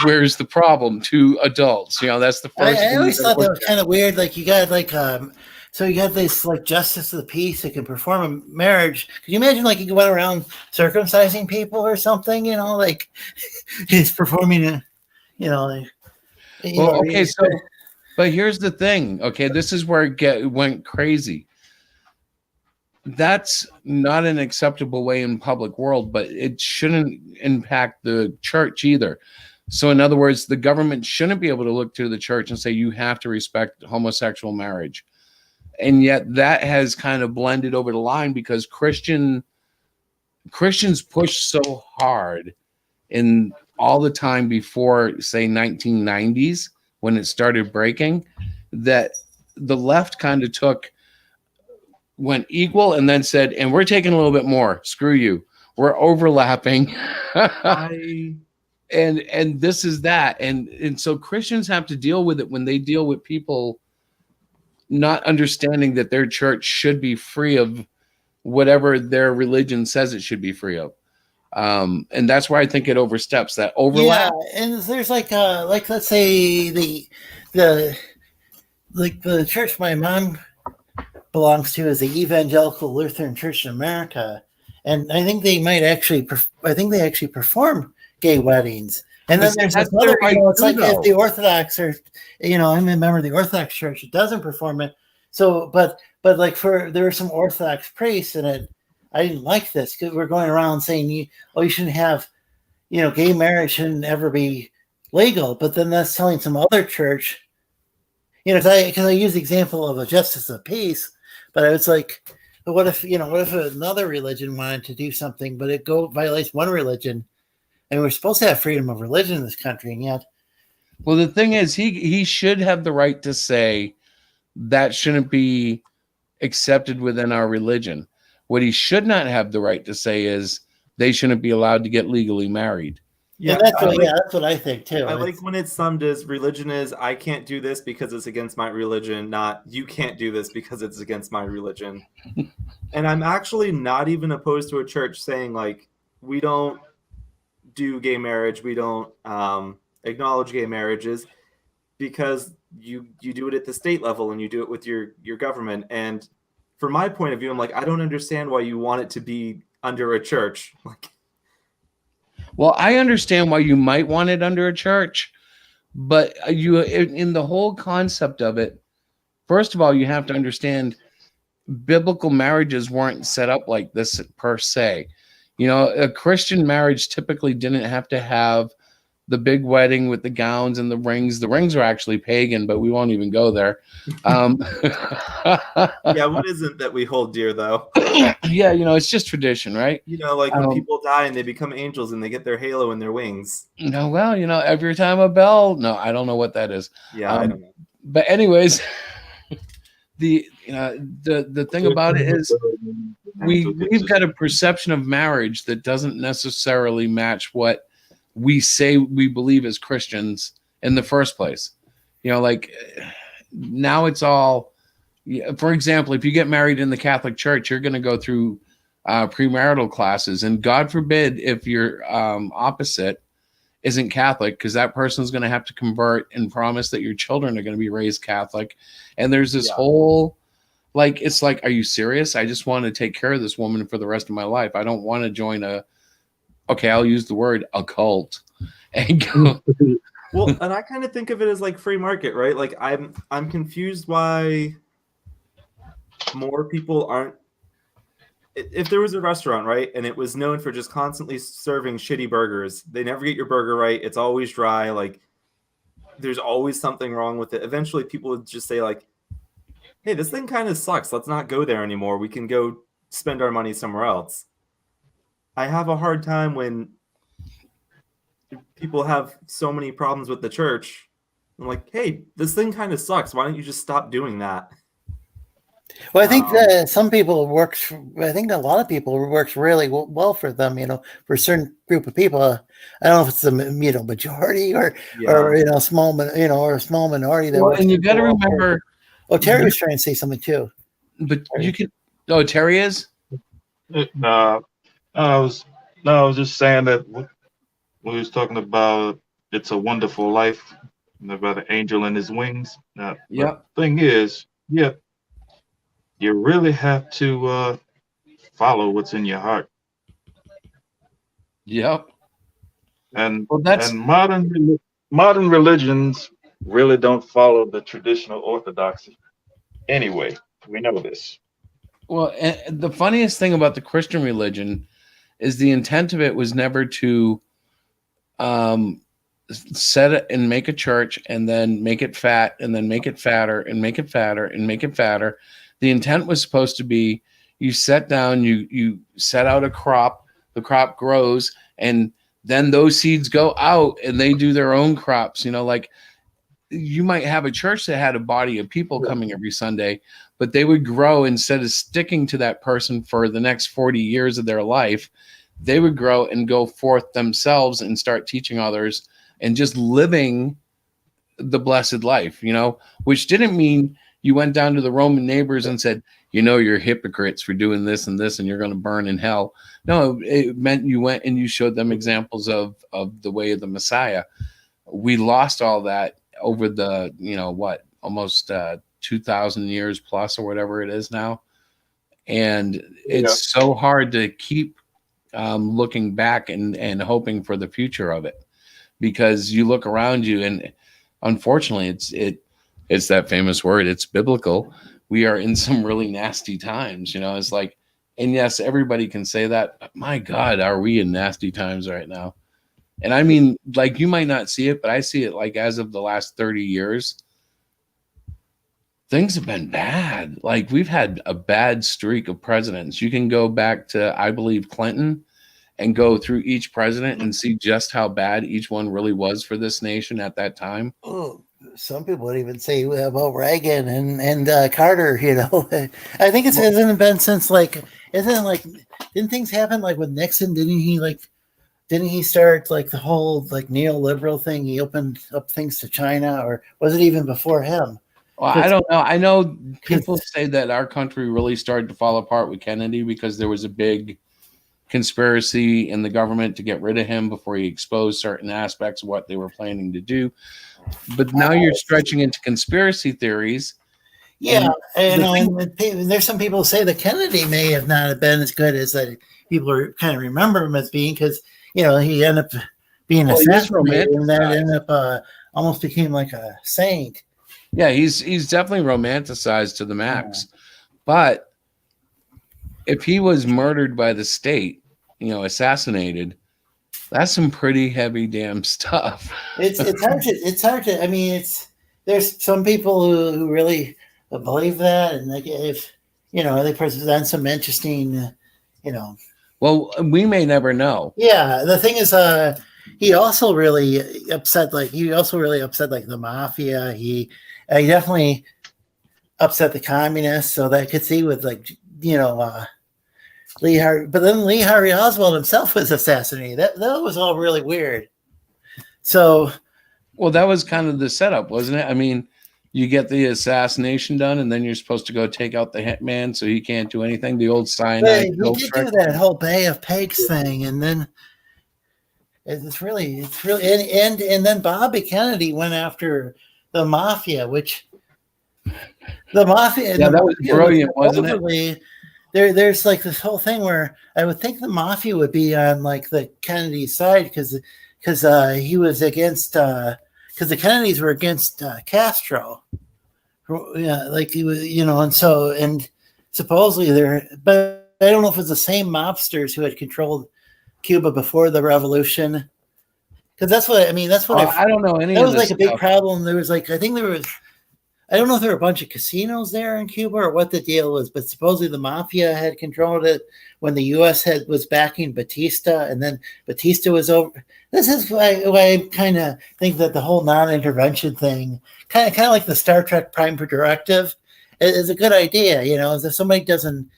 Where's the problem? 2 adults. That's the first. I always thought that was kind of weird. Like you got so you got this like justice of the peace that can perform a marriage. Could you imagine like you went around circumcising people or something? Like he's performing a, okay. So, but here's the thing. Okay, this is where it went crazy. That's not an acceptable way in public world, but it shouldn't impact the church either. So in other words, the government shouldn't be able to look to the church and say, you have to respect homosexual marriage. And yet that has kind of blended over the line because Christians push so hard in all the time before, say, 1990s when it started breaking, that the left kind of went equal and then said, and we're taking a little bit more. Screw you. We're overlapping. And this is that. And so Christians have to deal with it when they deal with people not understanding that their church should be free of whatever their religion says it should be free of. And that's where I think it oversteps that overlap. Yeah, and there's like let's say the church my mom belongs to is the Evangelical Lutheran Church in America, and I think they might actually perform gay weddings. And then there's this other, it's like if the Orthodox are, I'm a member of the Orthodox Church, it doesn't perform it. So, but like there were some Orthodox priests in it. I didn't like this because we're going around saying, you shouldn't have, gay marriage shouldn't ever be legal. But then that's telling some other church, because I use the example of a justice of peace, but I was like, but what if another religion wanted to do something, but it violates one religion, and we're supposed to have freedom of religion in this country, and yet. Well, the thing is, he should have the right to say that shouldn't be accepted within our religion. What he should not have the right to say is they shouldn't be allowed to get legally married. Yeah, that's what I think too. I like when it's summed as religion is I can't do this because it's against my religion, not you can't do this because it's against my religion. And I'm actually not even opposed to a church saying like we don't do gay marriage, we don't acknowledge gay marriages because you do it at the state level and you do it with your government. And from my point of view, I'm like, I don't understand why you want it to be under a church. Well, I understand why you might want it under a church, but in the whole concept of it, first of all, you have to understand biblical marriages weren't set up like this per se. A Christian marriage typically didn't have to have the big wedding with the gowns and the rings. The rings are actually pagan, but we won't even go there. Yeah, what isn't that we hold dear, though? Yeah, it's just tradition, right? Like when people die and they become angels and they get their halo in their wings. Well, every time a bell. No, I don't know what that is. Yeah, I don't know. But anyways, the thing about it is we've got a perception of marriage that doesn't necessarily match what we say we believe as Christians in the first place. Like now it's all, for example, if you get married in the Catholic Church, you're going to go through premarital classes, and God forbid if your opposite isn't Catholic, because that person's going to have to convert and promise that your children are going to be raised Catholic. And there's this whole, it's like, are you serious? I just want to take care of this woman for the rest of my life. I don't want to join I'll use the word a cult and go. Well, and I kind of think of it as like free market, right? Like I'm confused why more people aren't. If there was a restaurant, right, and it was known for just constantly serving shitty burgers, they never get your burger right. It's always dry. Like there's always something wrong with it. Eventually people would just say like, hey, this thing kind of sucks. Let's not go there anymore. We can go spend our money somewhere else. I have a hard time when people have so many problems with the church. I'm like, hey, this thing kind of sucks. Why don't you just stop doing that? Well, I think some people I think a lot of people works really well for them, for a certain group of people. I don't know if it's the majority or small or a small minority. That and you got to remember. Terry was trying to say something too. But you can. Oh, Terry is. No, I was just saying that we was talking about It's a Wonderful Life about an angel and his wings. The thing is, you really have to follow what's in your heart. Yep. And modern religions really don't follow the traditional orthodoxy. Anyway, we know this. Well, and the funniest thing about the Christian religion is the intent of it was never to set it and make a church and then make it fat and then make it fatter and make it fatter and make it fatter. The intent was supposed to be you set down, you set out a crop, the crop grows, and then those seeds go out and they do their own crops. you might have a church that had a body of people coming every Sunday, but they would grow instead of sticking to that person for the next 40 years of their life. They would grow and go forth themselves and start teaching others and just living the blessed life, which didn't mean you went down to the Roman neighbors and said, you're hypocrites for doing this and this, and you're going to burn in hell. No, it meant you went and you showed them examples of the way of the Messiah. We lost all that over the, almost 2,000 years plus or whatever it is now. And it's so hard to keep looking back and hoping for the future of it, because you look around you and unfortunately it's that famous word, it's biblical. We are in some really nasty times, it's like, and yes, everybody can say that, but my God, are we in nasty times right now? And I mean, like, you might not see it, but I see it like as of the last 30 years, things have been bad. Like, we've had a bad streak of presidents. You can go back to, I believe, Clinton and go through each president and see just how bad each one really was for this nation at that time. Oh, some people would even say about Reagan and Carter, I think hasn't it been since didn't things happen like with Nixon? Didn't he start like the whole like neoliberal thing? He opened up things to China, or was it even before him? Well, I don't know. I know people say that our country really started to fall apart with Kennedy because there was a big conspiracy in the government to get rid of him before he exposed certain aspects of what they were planning to do. But now you're stretching into conspiracy theories. Yeah, and there's some people who say that Kennedy may have not been as good as that people are kind of remember him as being, because he ended up being assassinated and then ended up almost became like a saint. Yeah, he's definitely romanticized to the max. Yeah. But if he was murdered by the state, assassinated, that's some pretty heavy damn stuff. It's hard to. I mean, there's some people who really believe that, and if they present some interesting, Well, we may never know. Yeah, the thing is, he also really upset the mafia. He definitely upset the communists, so that I could see with Lee Harvey. But then Lee Harvey Oswald himself was assassinated. That was all really weird. So, well, that was kind of the setup, wasn't it? I mean, you get the assassination done, and then you're supposed to go take out the hitman, so he can't do anything. The old cyanide. He did do that whole Bay of Pigs thing, and then it's really, and then Bobby Kennedy went after the mafia, which the mafia. Yeah, that was brilliant, wasn't it? There's like this whole thing where I would think the mafia would be on like the Kennedy side because he was against because the Kennedys were against Castro. Yeah, like he was, and supposedly but I don't know if it's the same mobsters who had controlled Cuba before the revolution. Because that's what I mean. That's what I don't know any. That of was like a big stuff. problem. There was I don't know if there were a bunch of casinos there in Cuba or what the deal was, but supposedly the mafia had controlled it when the U.S. was backing Batista, and then Batista was over. This is why I kind of think that the whole non-intervention thing, kind of like the Star Trek Prime Directive, is a good idea. If somebody doesn't,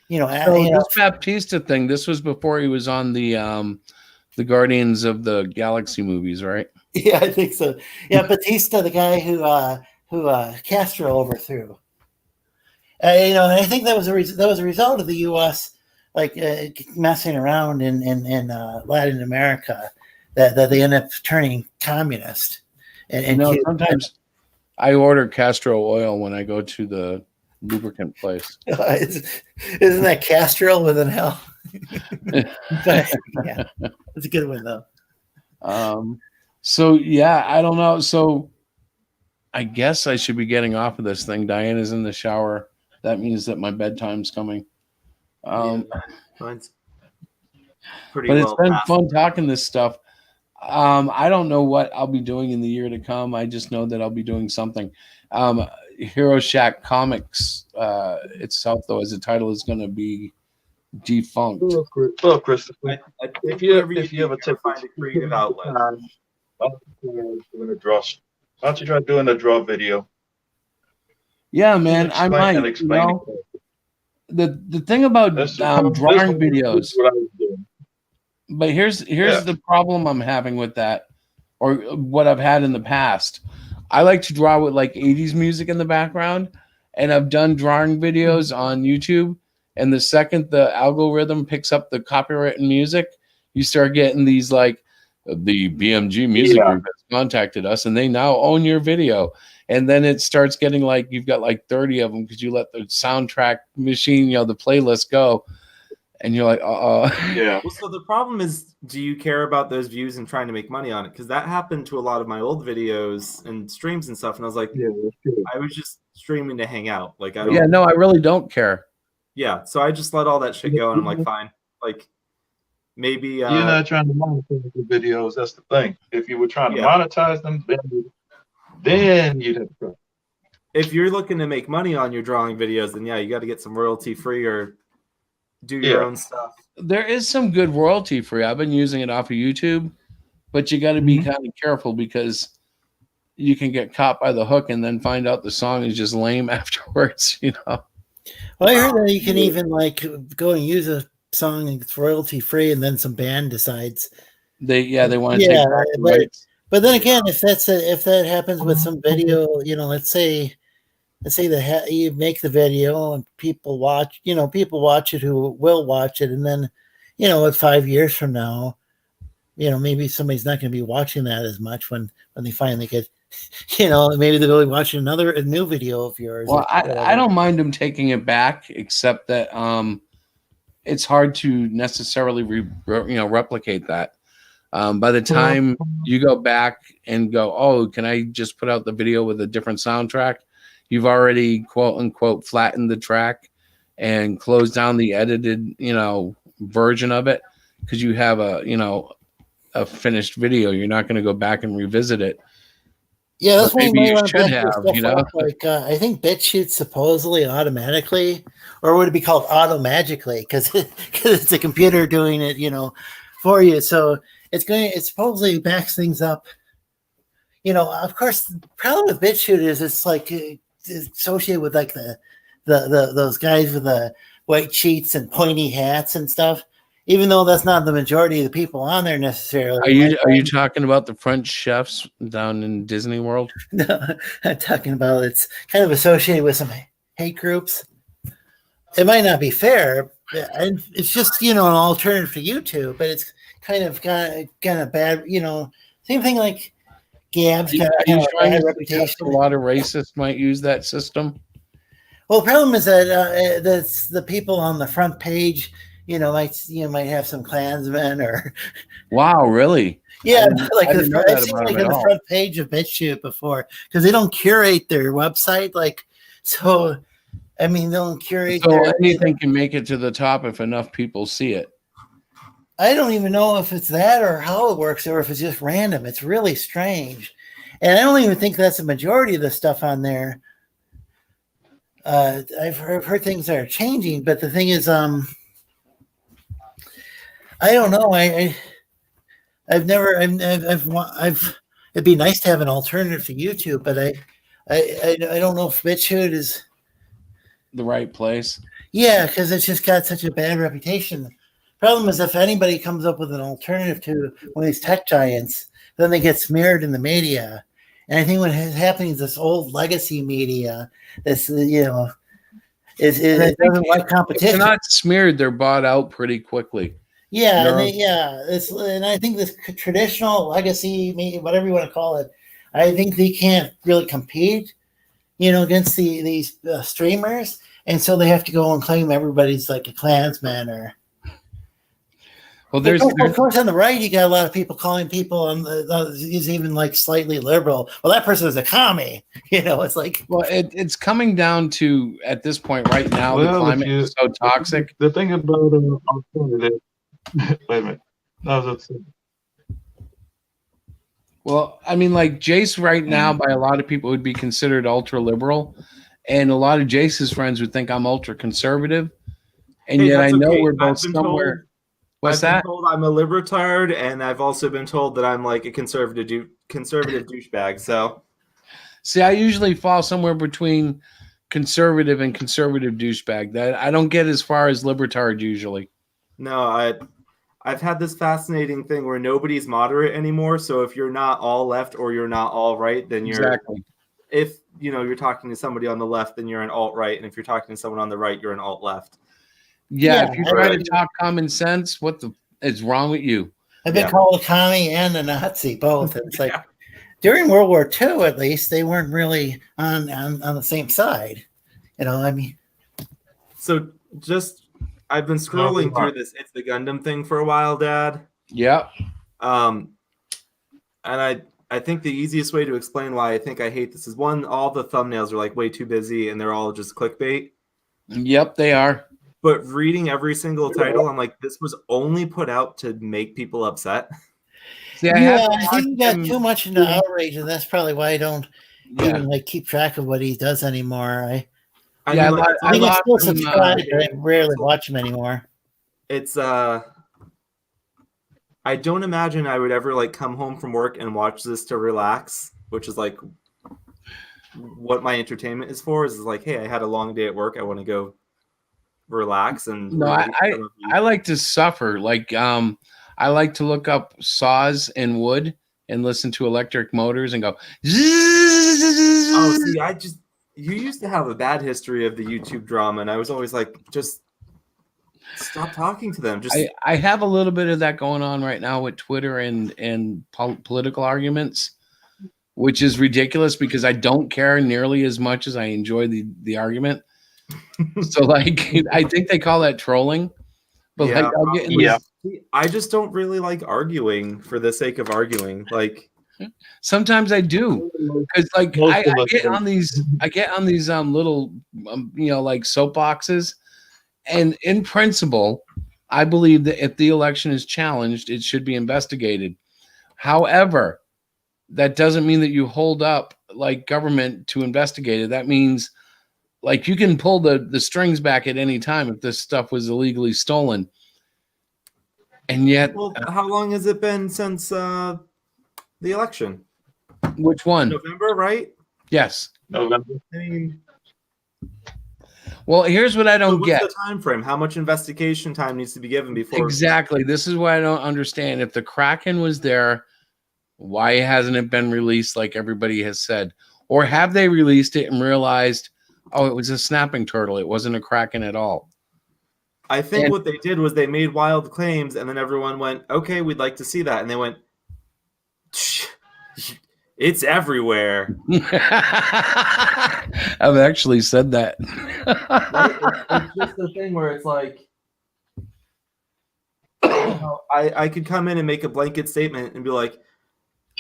this Baptista thing, this was before he was on the Guardians of the Galaxy movies, right? Yeah, I think so. Yeah, Batista, the guy who Castro overthrew. And I think that was a result of the U.S. Messing around in Latin America that they end up turning communist. And sometimes I order Castro oil when I go to the lubricant place. Isn't that Castrol with an L? But, yeah, it's a good one though. So yeah, I don't know. So I guess I should be getting off of this thing. Diana's in the shower. That means that my bedtime's coming. Mine's pretty but well it's been past. fun talking this stuff. I don't know what I'll be doing in the year to come. I just know that I'll be doing something. Hero Shack Comics itself, though, as a title, is going to be defunct. Well, Christopher, if you ever find a creative outlet, I'm going to draw Why don't you try doing a draw video? Yeah, man, I might. You explaining. know, the thing about That's drawing videos. what I was doing. But here's Yeah. the problem I'm having with that, or what I've had in the past. I like to draw with like 80s music in the background, and I've done drawing videos on YouTube. And the second the algorithm picks up the copyrighted music, you start getting these like the BMG Music Group has contacted us, and they now own your video. And then it starts getting like you've got like 30 of them because you let the soundtrack machine, the playlist go. And you're like, Yeah. Well, so the problem is, do you care about those views and trying to make money on it? Because that happened to a lot of my old videos and streams and stuff. And I was like, I was just streaming to hang out. Like, I don't, yeah, no, I really don't care. Yeah, so I just let all that shit go, and I'm like, fine. Like, maybe You're not trying to monetize the videos. That's the thing. If you were trying to monetize them, then you'd have to. If you're looking to make money on your drawing videos, then yeah, you got to get some royalty free or do your own stuff. There is some good royalty free. I've been using it off of YouTube, but you got to be kind of careful because you can get caught by the hook and then find out the song is just lame afterwards, Well, I heard that you can even like go and use a song and it's royalty free, and then some band decides they want to take rights. But then again, if that happens with some video, let's say that you make the video and people watch it who will watch it, and then 5 years from now, maybe somebody's not going to be watching that as much when they finally get. Maybe they'll be watching a new video of yours. Well, I don't mind them taking it back, except that it's hard to necessarily replicate that. By the time you go back and go, oh, can I just put out the video with a different soundtrack? You've already quote unquote flattened the track and closed down the edited version of it because you have a finished video. You're not going to go back and revisit it. Yeah, that's maybe you should have. Like I think BitChute supposedly automatically, or would it be called automagically? Because it's a computer doing it, for you. So it supposedly backs things up. Of course, the problem with BitChute is it's like it's associated with like the those guys with the white sheets and pointy hats and stuff. Even though that's not the majority of the people on there necessarily. Are you talking about the French chefs down in Disney World? No, I'm talking about it's kind of associated with some hate groups. It might not be fair. And it's just an alternative to YouTube, but it's kind of bad. Same thing like Gab's got kind of a bad reputation. A lot of racists might use that system. Well, the problem is that that's the people on the front page. Might have some Klansmen or. Wow, really? Yeah, I've seen on the front page of BitChute before because they don't curate their website. They don't curate. So anything can make it to the top if enough people see it. I don't even know if it's that or how it works or if it's just random. It's really strange, and I don't even think that's the majority of the stuff on there. I've heard things that are changing, but the thing is, I don't know. It'd be nice to have an alternative to YouTube, but I don't know if BitChute is the right place. Yeah, because it's just got such a bad reputation. Problem is, if anybody comes up with an alternative to one of these tech giants, then they get smeared in the media. And I think what is happening is this old legacy media, this it doesn't like competition. If they're not smeared, they're bought out pretty quickly. Yeah, and I think this traditional legacy, whatever you want to call it, I think they can't really compete, against these streamers, and so they have to go and claim everybody's like a Klansman or. Well, of course, on the right, you got a lot of people calling people he's even like slightly liberal. Well, that person is a commie. It's like. Well, it's coming down to at this point right now. The climate is so toxic. The thing about alternative. Wait a minute. Well, I mean, like Jace right now, by a lot of people, would be considered ultra liberal, and a lot of Jace's friends would think I'm ultra conservative, and yet I know we're both somewhere. What's that? I've been told I'm a libertard, and I've also been told that I'm like a conservative douchebag. So See, I usually fall somewhere between conservative and conservative douchebag. That I don't get as far as libertard usually. No, I've had this fascinating thing where nobody's moderate anymore. So if you're not all left or you're not all right, then you're Exactly. if you're talking to somebody on the left, then you're an alt right, and if you're talking to someone on the right, you're an alt left. Yeah, if you try to talk common sense, what the is wrong with you? I've been called a commie and a Nazi both. It's like during World War II, at least they weren't really on the same side. I mean, so I've been scrolling through this It's the Gundam thing for a while, Dad. Yeah. And I think the easiest way to explain why I think I hate this is one, all the thumbnails are like way too busy and they're all just clickbait. Yep, they are. But reading every single title, I'm like, this was only put out to make people upset. See, I think he got too much into outrage, and that's probably why I don't even keep track of what he does anymore. I still subscribe, but I rarely watch him anymore. It's I don't imagine I would ever come home from work and watch this to relax, which is like what my entertainment is for. Is like, hey, I had a long day at work. I want to go relax and no. I like to suffer. I like to look up saws and wood and listen to electric motors and go. Oh, see, you used to have a bad history of the YouTube drama, and I was always like, just stop talking to them. I have a little bit of that going on right now with Twitter and political arguments, which is ridiculous because I don't care nearly as much as I enjoy the argument. So I think they call that trolling. But I just don't really like arguing for the sake of arguing. Sometimes I do, because I get on these little soapboxes, and in principle, I believe that if the election is challenged, it should be investigated. However, that doesn't mean that you hold up government to investigate it. That means you can pull the strings back at any time if this stuff was illegally stolen. And yet, how long has it been since the election? Which one? November, right? Yes. November. I mean, well, here's what I don't get. What's the time frame? How much investigation time needs to be given before? Exactly. This is what I don't understand. If the Kraken was there, why hasn't it been released like everybody has said? Or have they released it and realized, oh, it was a snapping turtle. It wasn't a Kraken at all. I think what they did was they made wild claims, and then everyone went, okay, we'd like to see that. And they went, it's everywhere. I've actually said that. It's just the thing where it's like, I could come in and make a blanket statement and be like,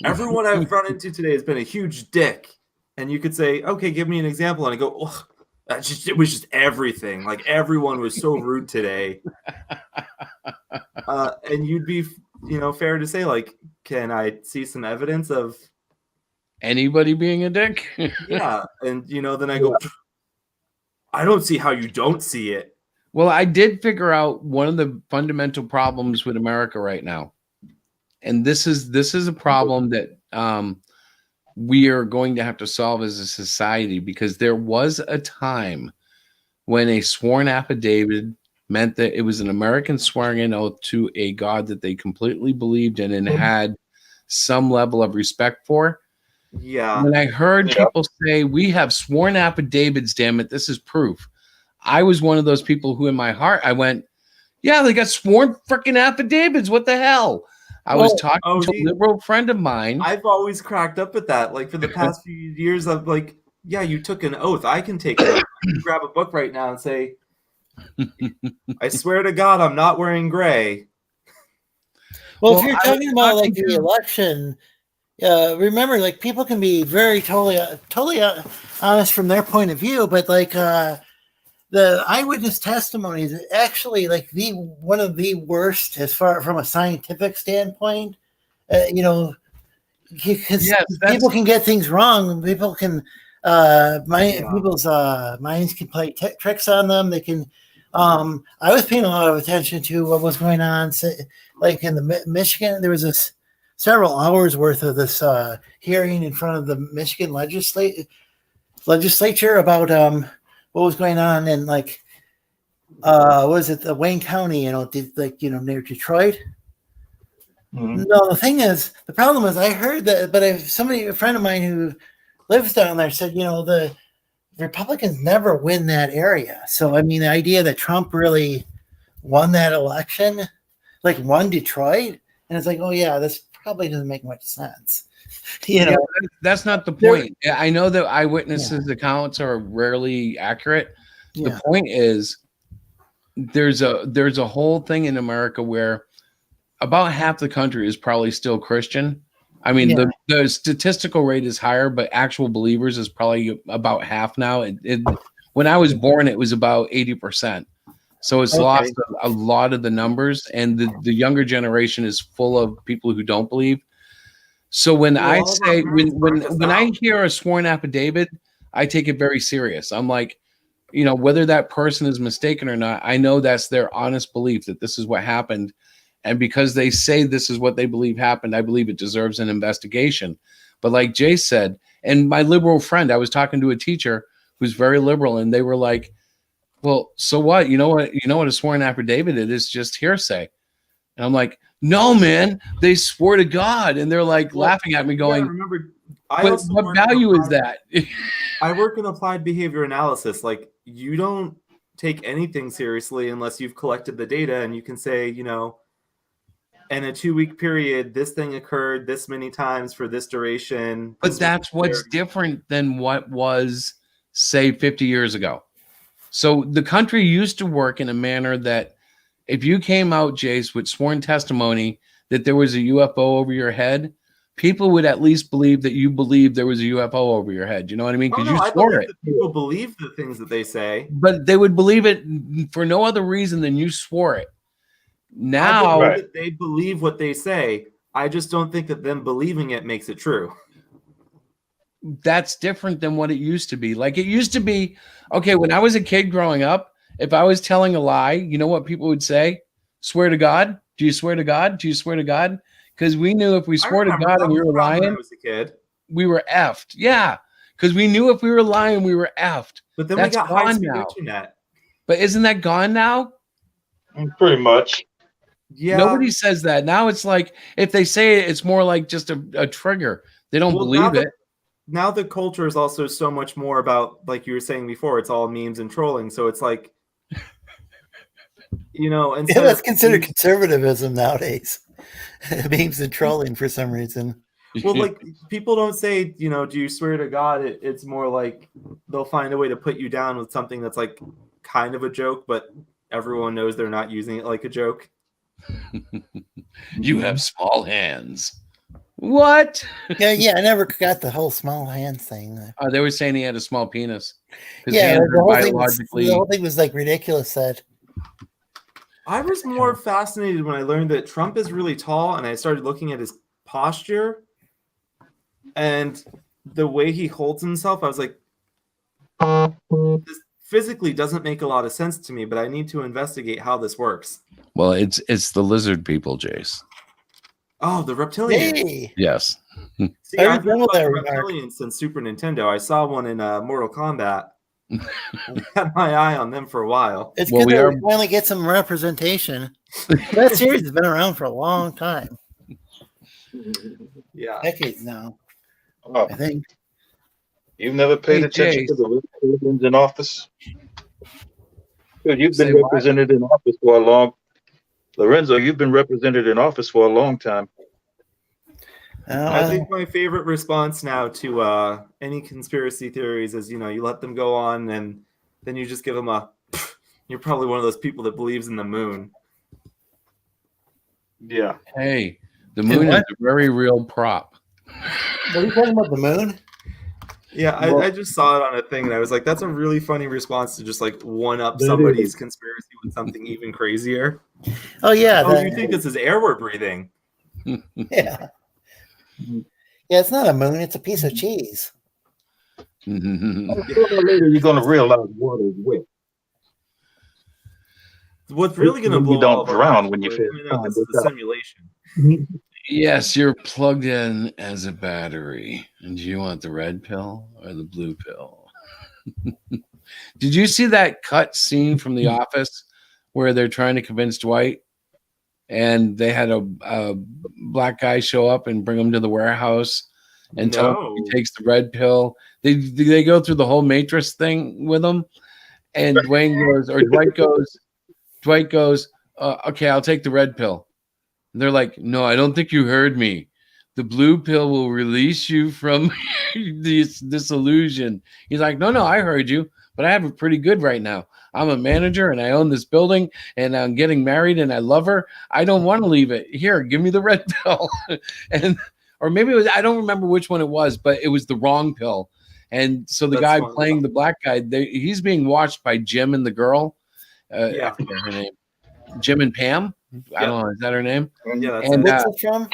everyone I've run into today has been a huge dick. And you could say, okay, give me an example. And I go, ugh. It was just everything. Everyone was so rude today. And you'd be, fair to say, can I see some evidence of anybody being a dick? Yeah. And, then I go, I don't see how you don't see it. Well, I did figure out one of the fundamental problems with America right now. And this is a problem that we are going to have to solve as a society, because there was a time when a sworn affidavit meant that it was an American swearing an oath to a God that they completely believed in and had some level of respect for. Yeah. When I heard people say, we have sworn affidavits, damn it, this is proof. I was one of those people who in my heart, I went, yeah, they got sworn freaking affidavits. What the hell? I was talking to a liberal friend of mine. I've always cracked up at that. For the past few years, I'm like, yeah, you took an oath. I can take an oath. Grab a book right now and say, I swear to God, I'm not wearing gray. Well, if you're talking about the election, remember, people can be very totally honest from their point of view, but the eyewitness testimony is actually one of the worst as far from a scientific standpoint. Because people can get things wrong. People can people's minds can play tricks on them. They can. I was paying a lot of attention to what was going on. In the Michigan, there was this several hours worth of this hearing in front of the Michigan legislature about what was going on in like was it the Wayne County, near Detroit. No, the problem is I heard that, but a friend of mine who lives down there said, the Republicans never win that area. So, I mean, the idea that Trump really won that election, like won Detroit, and it's like, oh yeah, this probably doesn't make much sense. That's not the point. I know that eyewitnesses' accounts are rarely accurate. Yeah. The point is, there's a whole thing in America where about half the country is probably still Christian. I mean, the statistical rate is higher, but actual believers is probably about half now. When I was born, it was about 80%. So it's lost a lot of the numbers, and the younger generation is full of people who don't believe. So when I say when I hear a sworn affidavit, I take it very serious. I'm like, whether that person is mistaken or not, I know that's their honest belief that this is what happened. And because they say this is what they believe happened, I believe it deserves an investigation. But like Jay said, and my liberal friend, I was talking to a teacher who's very liberal, and they were like, well, so what? You know what a sworn affidavit is? It's just hearsay. And I'm like, no, man, they swore to God. And they're like laughing at me going, remember, what value is that? I work in applied behavior analysis. Like, you don't take anything seriously unless you've collected the data and you can say, in a 2-week period, this thing occurred this many times for this duration. But that's what's different than what was, say, 50 years ago. So the country used to work in a manner that if you came out, Jace, with sworn testimony that there was a UFO over your head, people would at least believe that you believed there was a UFO over your head. You know what I mean? Because you swore it. People believe the things that they say. But they would believe it for no other reason than you swore it. Now that they believe what they say. I just don't think that them believing it makes it true. That's different than what it used to be. Like, it used to be, okay, when I was a kid growing up, if I was telling a lie, you know what people would say? Swear to God? Do you swear to God? Do you swear to God? Because we knew if we swore to God and we were lying, when I was a kid, we were effed. Yeah, because we knew if we were lying, we were effed. But then that's we got gone high-speed now. internet. But isn't that gone now? Pretty much. Yeah. Nobody says that. Now it's like, if they say it, it's more like just a trigger. They don't believe it. Now the culture is also so much more about, like you were saying before, it's all memes and trolling. So it's like, and that's considered conservatism nowadays. Memes and trolling for some reason. Well, like, people don't say, do you swear to God? It's more like they'll find a way to put you down with something that's like kind of a joke, but everyone knows they're not using it like a joke. You have small hands. What? Yeah, I never got the whole small hand thing. They were saying he had a small penis. Yeah, the whole thing was like ridiculous. That I was more fascinated when I learned that Trump is really tall, and I started looking at his posture and the way he holds himself. I was like, this physically doesn't make a lot of sense to me, but I need to investigate how this works. Well, it's the lizard people, Jace. Oh, the reptilians. Hey. Yes. See, I've been with the reptilians since Super Nintendo. I saw one in Mortal Kombat. I had my eye on them for a while. It's good that we finally get some representation. That series has been around for a long time. Yeah. Decades now. Oh, I think. You've never paid attention to the reptilians in office? Dude, you've been represented in office for a long Lorenzo, you've been represented in office for a long time. I think my favorite response now to any conspiracy theories is, you let them go on and then you just give them you're probably one of those people that believes in the moon. Yeah. Hey, the moon is a very real prop. Are you talking about the moon? Yeah, I just saw it on a thing and I was like, that's a really funny response to just like one up somebody's conspiracy with something even crazier. Oh, yeah. Oh, you think this is air we're breathing? Yeah. Yeah, it's not a moon, it's a piece of cheese. Later you're going to realize water is wet. What's really going to blow you don't drown when you feel this is a simulation. Yes, you're plugged in as a battery. And do you want the red pill or the blue pill? Did you see that cut scene from The Office where they're trying to convince Dwight and they had a black guy show up and bring him to the warehouse and tell him No. he takes the red pill? They go through the whole Matrix thing with him, and Dwight goes, okay, I'll take the red pill. And they're like, no, I don't think you heard me. The blue pill will release you from this illusion. He's like, no, I heard you, but I have it pretty good right now. I'm a manager and I own this building and I'm getting married and I love her. I don't want to leave it. Here, give me the red pill. Or maybe it was, I don't remember which one it was, but it was the wrong pill. And so the guy playing the black guy, he's being watched by Jim and the girl. I forget her name. Jim and Pam. I don't know. Is that her name? Yeah, that's and What's it from?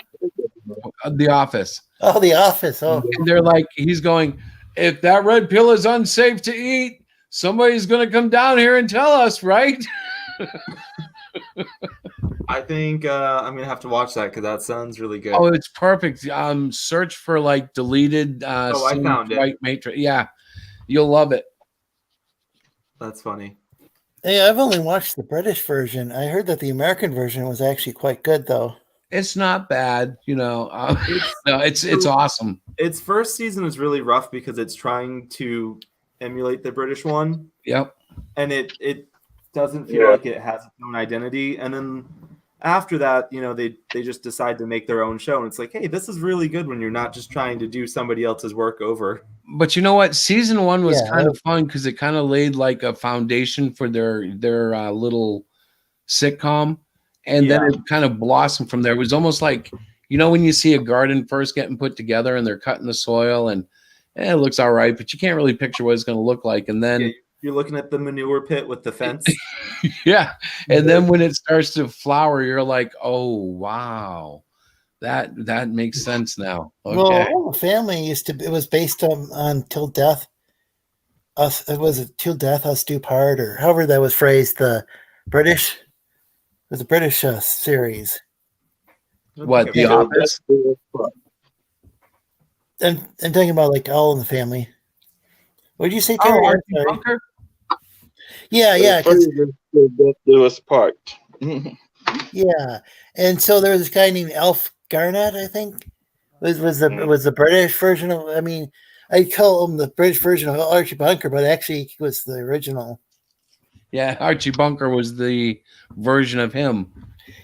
The Office. Oh, The Office. Oh, and they're like, he's going, if that red pill is unsafe to eat, somebody's going to come down here and tell us, right? I think I'm gonna have to watch that because that sounds really good. Oh, it's perfect. Search for like deleted. I found it. White Matrix. Yeah, you'll love it. That's funny. Hey, I've only watched the British version. I heard that the American version was actually quite good, though. It's not bad, no, it's awesome. Its first season is really rough because it's trying to emulate the British one. Yep. And it doesn't feel like it has its own identity. And then after that, they just decide to make their own show. And it's like, hey, this is really good when you're not just trying to do somebody else's work over. But you know what? Season 1 was kind of fun because it kind of laid like a foundation for their little sitcom. And then it kind of blossomed from there. It was almost like, when you see a garden first getting put together and they're cutting the soil and it looks all right, but you can't really picture what it's going to look like. And then you're looking at the manure pit with the fence. Yeah. And then when it starts to flower, you're like, oh, wow. That makes sense now. Okay. Well, the family it was based on Till Death. It was Till Death Us Do Part, or however that was phrased. The British. It was a British series. What, The Office? I'm talking about like All in the Family. What did you say, Terry? Archie Bunker? Yeah. Do us part. Yeah, and so there was this guy named Elf Garnett, I think, was the British version of. I mean, I call him the British version of Archie Bunker, but actually he was the original. Yeah, Archie Bunker was the version of him.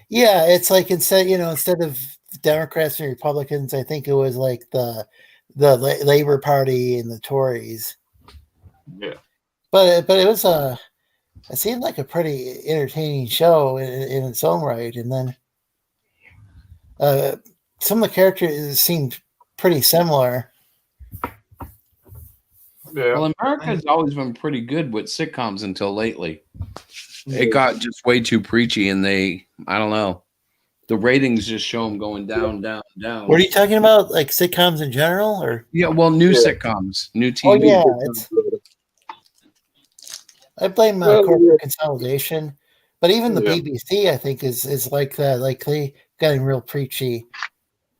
Yeah, it's like instead of Democrats and Republicans, I think it was like the Labor Party and the Tories. Yeah, but it was it seemed like a pretty entertaining show in its own right, and then some of the characters seemed pretty similar. Yeah. Well, America's always been pretty good with sitcoms until lately. It got just way too preachy, and I don't know, the ratings just show them going down, down, down. What are you talking about? Like sitcoms in general, or new sitcoms, new TV? Oh yeah, I blame corporate consolidation, but even the BBC, I think, is like that. Like they getting real preachy.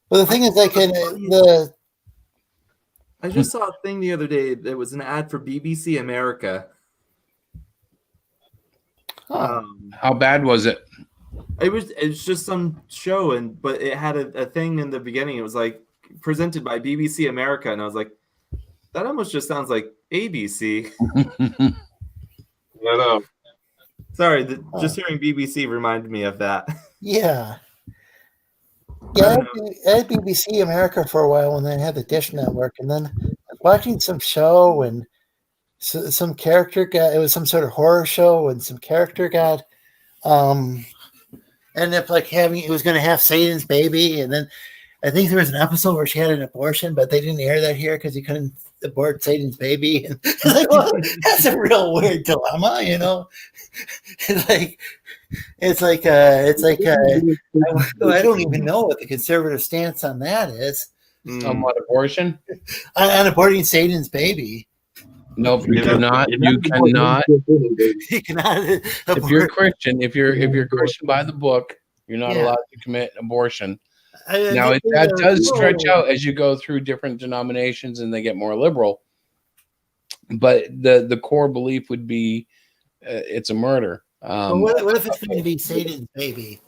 But the thing is, like I just saw a thing the other day that was an ad for BBC America. How bad was it? It's just some show, but it had a thing in the beginning. It was like presented by BBC America, and I was like, that almost just sounds like ABC. No. Sorry, just hearing BBC reminded me of that. Yeah. Yeah, I had BBC America for a while when they had the Dish Network, and then watching some show and some character it was some sort of horror show, and some character ended up like it was going to have Satan's baby, and then I think there was an episode where she had an abortion, but they didn't air that here because you couldn't abort Satan's baby. And like, well, that's a real weird dilemma, It's like I don't even know what the conservative stance on that is. On what, abortion? On aborting Satan's baby. Nope, you cannot. You cannot. You cannot. If you're Christian, if you're Christian by the book, you're not allowed to commit abortion. Now that does stretch out as you go through different denominations and they get more liberal. But the core belief would be it's a murder. Well, what if it's going to be Satan's baby?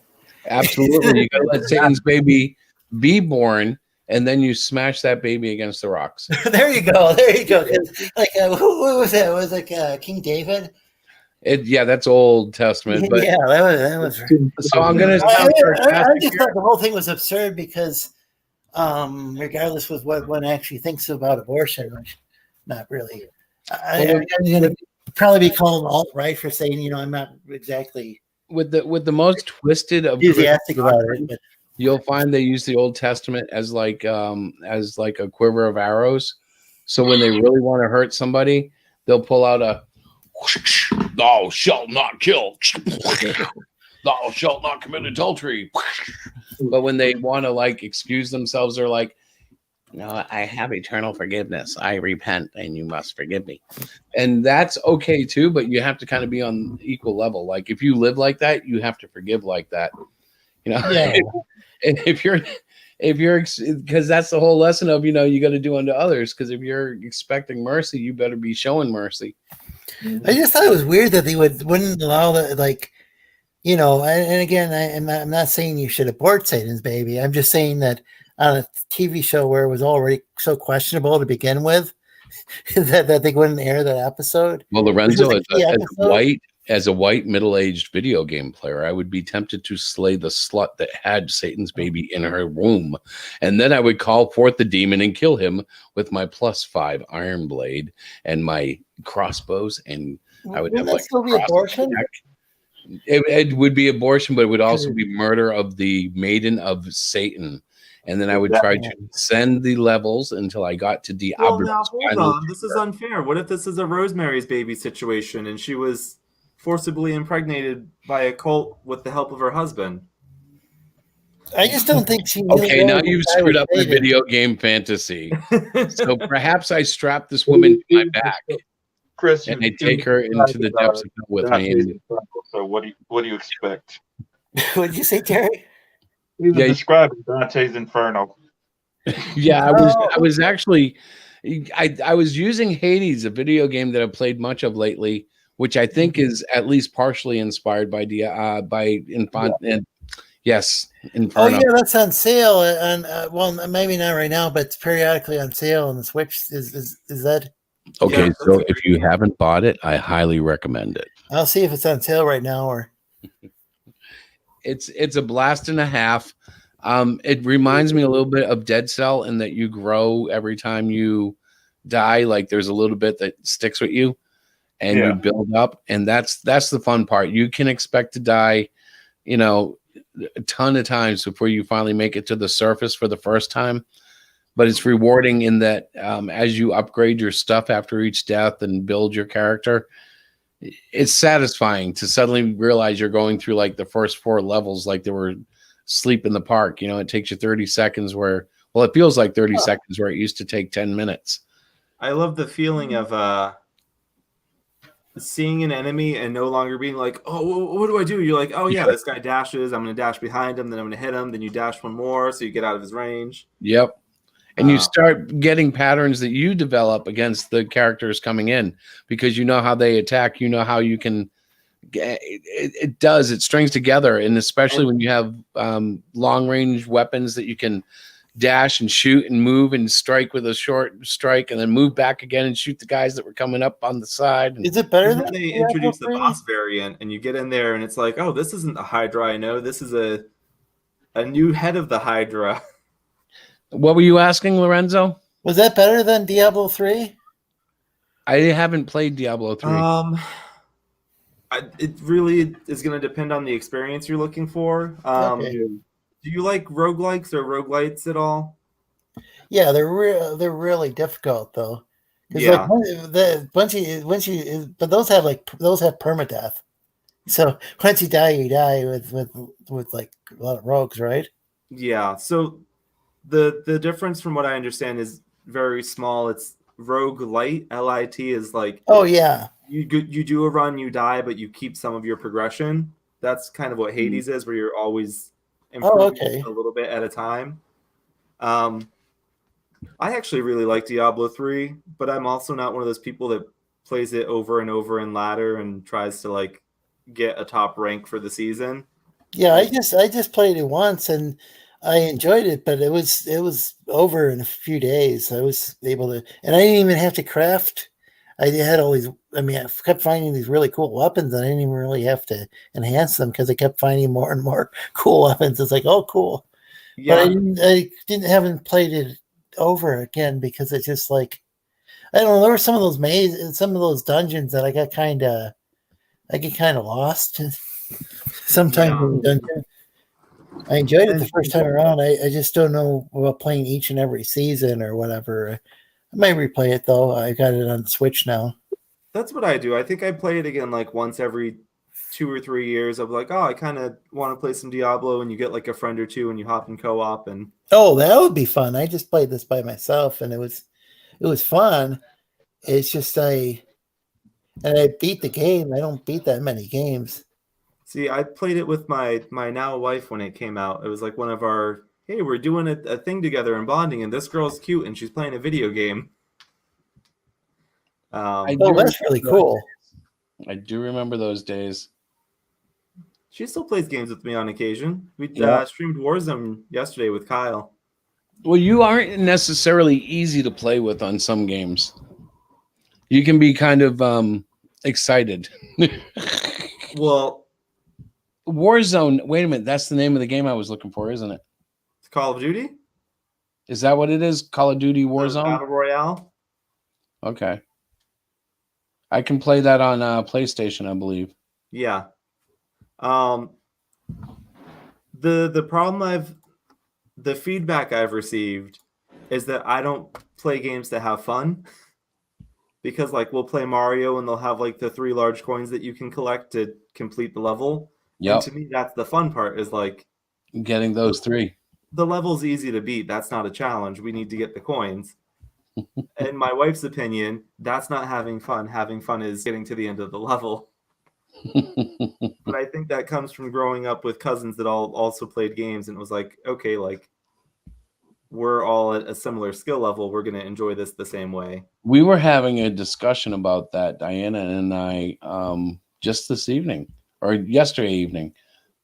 Absolutely. You got to let Satan's baby be born, and then you smash that baby against the rocks. There you go. There you go. Like, who was that? It was like King David? Yeah, that's Old Testament. But yeah, that was. So I'm going to sound I just thought the whole thing was absurd because, regardless of what one actually thinks about abortion, which not really. I'm going to probably be called alt-right for saying, I'm not exactly with the most twisted of enthusiastic about it. But you'll find they use the Old Testament as like a quiver of arrows. So when they really want to hurt somebody, they'll pull out a "Thou shalt not kill," "Thou shalt not commit adultery." But when they want to like excuse themselves, they're like, "No, I have eternal forgiveness. I repent, and you must forgive me." And that's okay too, but you have to kind of be on equal level. Like if you live like that, you have to forgive like that. Yeah. And if you're because that's the whole lesson of you got to do unto others. Because if you're expecting mercy, you better be showing mercy. I just thought it was weird that they wouldn't allow that, like, and again, I'm not saying you should abort Satan's baby. I'm just saying that on a TV show where it was already so questionable to begin with, that they wouldn't air that episode. Well, Lorenzo, as a white middle-aged video game player, I would be tempted to slay the slut that had Satan's baby in her womb, and then I would call forth the demon and kill him with my +5 iron blade and my crossbows, and I would have that still be abortion? It would be abortion, but it would also be murder of the maiden of Satan. And then I would try to send the levels until I got to Well, now hold on. This is unfair. What if this is a Rosemary's Baby situation and she was forcibly impregnated by a cult with the help of her husband? I just don't think she. Okay, now you've screwed up my video game fantasy. So perhaps I strap this woman to my back, Chris, and I take her into the depths of hell with me. So what do you expect? What did you say, Terry? He was describing Dante's Inferno. Yeah, I was actually, I was using Hades, a video game that I've played much of lately, which I think is at least partially inspired by Inferno. Oh yeah, that's on sale, and well, maybe not right now, but it's periodically on sale on the Switch. Is that? Okay, Yeah, so if you haven't bought it, I highly recommend it. I'll see if it's on sale right now or. It's a blast and a half. It reminds me a little bit of Dead Cell in that you grow every time you die. Like there's a little bit that sticks with you, and you build up, and that's the fun part. You can expect to die, a ton of times before you finally make it to the surface for the first time. But it's rewarding in that as you upgrade your stuff after each death and build your character, it's satisfying to suddenly realize you're going through like the first 4 levels like they were sleep in the park. It takes you 30 seconds it feels like 30 seconds where it used to take 10 minutes. I love the feeling of seeing an enemy and no longer being like, oh, what do I do? You're like, oh yeah, this guy dashes. I'm going to dash behind him. Then I'm going to hit him. Then you dash one more so you get out of his range. Yep. And you start getting patterns that you develop against the characters coming in because you know how they attack. You know how you can. It strings together, and especially when you have long range weapons that you can dash and shoot and move and strike with a short strike, and then move back again and shoot the guys that were coming up on the side. Is it better than they introduce the boss variant, and you get in there, and it's like, oh, this isn't the Hydra I know. This is a new head of the Hydra. What were you asking, Lorenzo? Was that better than Diablo 3? I haven't played Diablo 3. It really is going to depend on the experience you're looking for. Okay. Do you like roguelikes or roguelites at all? Yeah, they're really difficult though. Yeah. But those have permadeath. So once you die with like a lot of rogues, right? Yeah. So the difference from what I understand is very small. It's roguelite. LIT is like, oh yeah, you do a run, you die, but you keep some of your progression. That's kind of what Hades is, where you're always Oh, improving okay. it a little bit at a time. I actually really like Diablo 3, but I'm also not one of those people that plays it over and over in ladder and tries to like get a top rank for the season. Yeah, Like, I just played it once and I enjoyed it, but it was over in a few days. I was able to, and I didn't even have to craft. I had all these. I mean, I kept finding these really cool weapons, and I didn't even really have to enhance them because I kept finding more and more cool weapons. It's like, oh, cool. But yeah, I didn't haven't played it over again because it's just like I don't know. There were some of those some of those dungeons that I get kind of lost. Sometimes yeah. in the dungeon. I enjoyed it the And first time around. I just don't know about playing each and every season or whatever. I might replay it though. I got it on Switch now. that's what I do. I think I play it again like once every 2 or 3 years. I'm like, oh, I kind of want to play some Diablo, and you get like a friend or two, and you hop in co-op, and Oh, that would be fun. I just played this by myself and it was fun. It's just I beat the game. I don't beat that many games. see, I played it with my now wife when it came out. It was like one of our, hey, we're doing a thing together and bonding, and this girl's cute and she's playing a video game. I Oh, do that's really remember- cool. I do remember those days. She still plays games with me on occasion. We Yeah. streamed Warzone yesterday with Kyle. Well, you aren't necessarily easy to play with on some games. You can be kind of excited. Well, Warzone. Wait a minute, that's the name of the game I was looking for, isn't it? It's Call of Duty? Is that what it is? Call of Duty Warzone? Battle Royale? Okay. I can play that on PlayStation, I believe. Yeah. The problem the feedback I've received is that I don't play games to have fun, because like we'll play Mario and they'll have like the 3 large coins that you can collect to complete the level. Yep. And to me, that's the fun part, is like Getting those 3. the level's easy to beat. That's not a challenge. We need to get the coins. In my wife's opinion, that's not having fun. Having fun is getting to the end of the level. But I think that comes from growing up with cousins that all also played games, and it was like, okay, like we're all at a similar skill level. We're going to enjoy this the same way. We were having a discussion about that, Diana and I, just this evening or yesterday evening,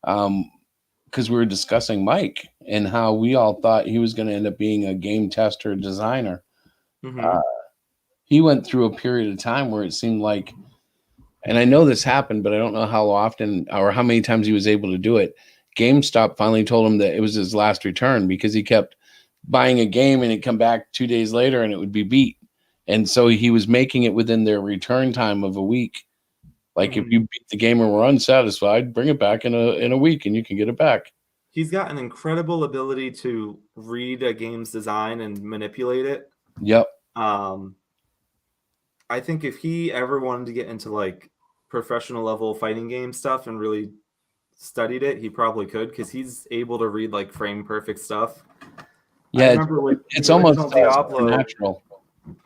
because we were discussing Mike and how we all thought he was going to end up being a game tester, designer. Mhm. He went through a period of time where it seemed like, and I know this happened, but I don't know how often or how many times he was able to do it. GameStop finally told him that it was his last return because he kept buying a game and it'd come back 2 days later and it would be beat. And so he was making it within their return time of a week. Like if you beat the game and were unsatisfied, bring it back in a week and you can get it back. He's got an incredible ability to read a game's design and manipulate it. Yep. I think if he ever wanted to get into like professional level fighting game stuff and really studied it, he probably could, because he's able to read like frame perfect stuff. Yeah, I remember with it's the almost original Diablo. natural.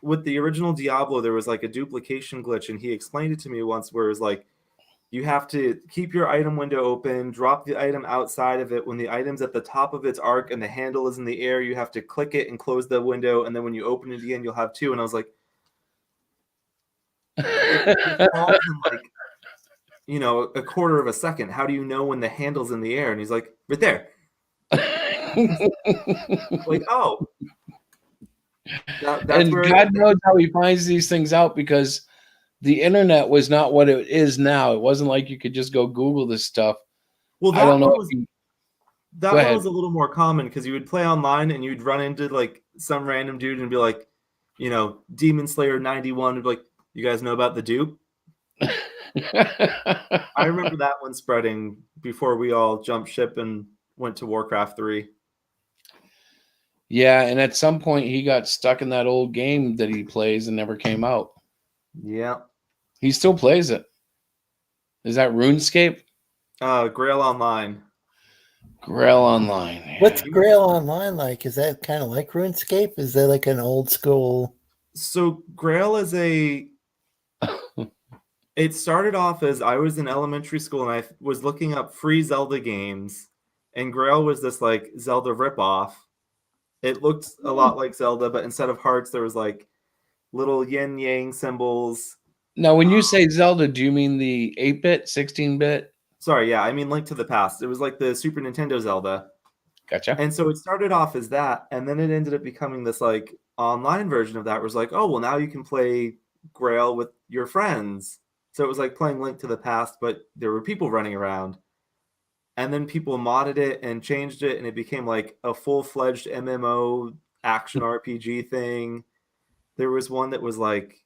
With the original Diablo, there was like a duplication glitch, and he explained it to me once, where it's like you have to keep your item window open, drop the item outside of it. When the item's at the top of its arc and the handle is in the air, you have to click it and close the window, and then when you open it again, you'll have 2. And I was like, it falls in like, a quarter of a second. How do you know when the handle's in the air? And he's like, right there. Like, oh. That's And where God knows how he finds these things out, because the internet was not what it is now. It wasn't like you could just go Google this stuff. Well, I don't know. That one was a little more common, because you would play online and you'd run into like some random dude and be like, Demon Slayer 91 would be like, you guys know about the dupe? I remember that one spreading before we all jumped ship and went to Warcraft 3. Yeah, and at some point he got stuck in that old game that he plays and never came out. Yeah. He still plays it. Is that RuneScape? Grail Online. Grail Online. Yeah. What's Grail Online like? Is that kind of like RuneScape? Is that like an old school? So Grail is it started off as I was in elementary school and I was looking up free Zelda games, and Grail was this like Zelda ripoff. It looked a lot like Zelda, but instead of hearts, there was like little yin yang symbols. Now, when you say Zelda, do you mean the 8-bit, 16-bit? Sorry, yeah, I mean Link to the Past. It was like the Super Nintendo Zelda. Gotcha. And so it started off as that, and then it ended up becoming this like online version of that. Where it was like, oh well, now you can play Grail with your friends. So it was like playing Link to the Past, but there were people running around. And then people modded it and changed it, and it became like a full-fledged MMO action RPG thing. There was one that was like